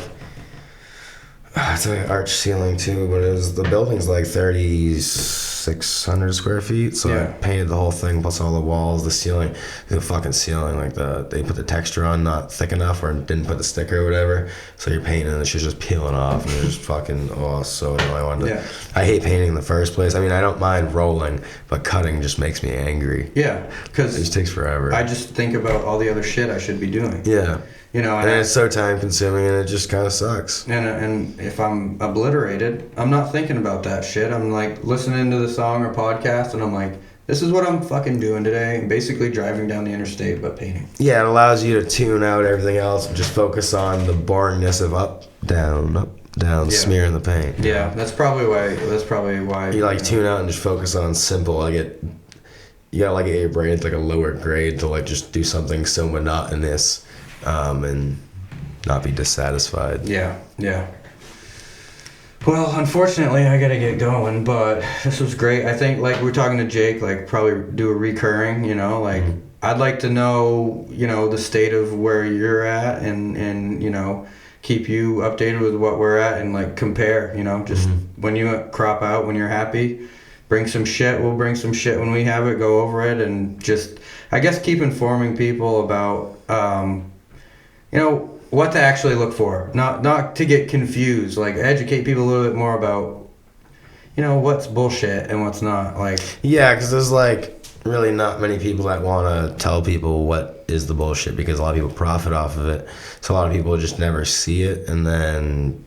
It's like arch ceiling too, but the building's like 3,600 square feet, so I painted the whole thing plus all the walls, the ceiling, the fucking ceiling, like they put the texture on not thick enough or didn't put the sticker or whatever, so you're painting and the shit's just peeling off and it's just fucking so annoying. I hate painting in the first place. I mean, I don't mind rolling, but cutting just makes me angry. Yeah, because it just takes forever. I just think about all the other shit I should be doing. Yeah. You know, and it's so time consuming and it just kind of sucks. And if I'm obliterated, I'm not thinking about that shit. I'm like listening to the song or podcast and I'm like, this is what I'm fucking doing today. And basically driving down the interstate but painting. Yeah, it allows you to tune out everything else and just focus on the boringness of up, down, smearing the paint. Yeah, that's probably why. You like tune out and just focus on simple. Like you gotta like get your brain to like a lower grade to like just do something so monotonous. And not be dissatisfied. Yeah. Well, unfortunately, I gotta get going, but this was great. I think, like, we're talking to Jake, like, probably do a recurring, you know, like, I'd like to know, you know, the state of where you're at and you know, keep you updated with what we're at and, like, compare, you know, just when you crop out, when you're happy, bring some shit, we'll bring some shit when we have it, go over it, and just, I guess, keep informing people about, you know, what to actually look for. Not to get confused. Like, educate people a little bit more about, you know, what's bullshit and what's not. Like, yeah, because there's, like, really not many people that want to tell people what is the bullshit because a lot of people profit off of it. So a lot of people just never see it and then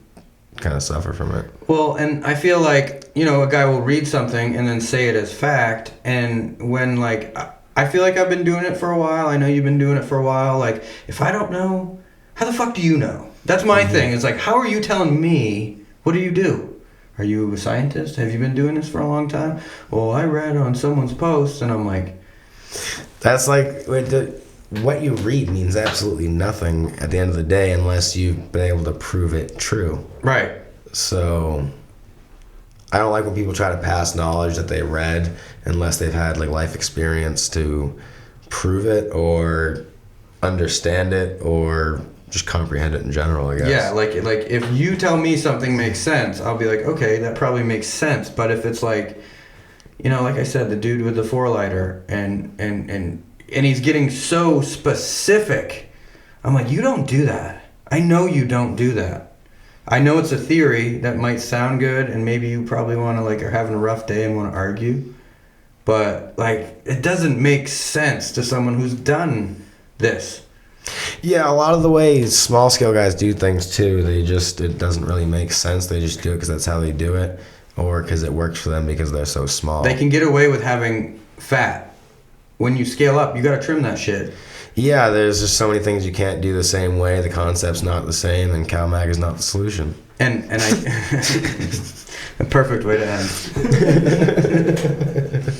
kind of suffer from it. Well, and I feel like, you know, a guy will read something and then say it as fact. And when, like, I feel like I've been doing it for a while. I know you've been doing it for a while. Like, if I don't know, how the fuck do you know? That's my thing. It's like, how are you telling me? What do you do? Are you a scientist? Have you been doing this for a long time? Well, I read on someone's post, and I'm like... That's like... What you read means absolutely nothing at the end of the day unless you've been able to prove it true. Right. So... I don't like when people try to pass knowledge that they read unless they've had like life experience to prove it or understand it or just comprehend it in general, I guess. Yeah, like if you tell me something makes sense, I'll be like, okay, that probably makes sense. But if it's like, you know, like I said, the dude with the 4-lighter and he's getting so specific, I'm like, you don't do that. I know you don't do that. I know it's a theory that might sound good, and maybe you probably want to, like, are having a rough day and want to argue. But, like, it doesn't make sense to someone who's done this. Yeah, a lot of the ways small-scale guys do things, too, it doesn't really make sense. They just do it because that's how they do it, or because it works for them because they're so small. They can get away with having fat when you scale up, you gotta trim that shit. Yeah, there's just so many things you can't do the same way. The concept's not the same, and CalMag is not the solution. And I, a perfect way to end.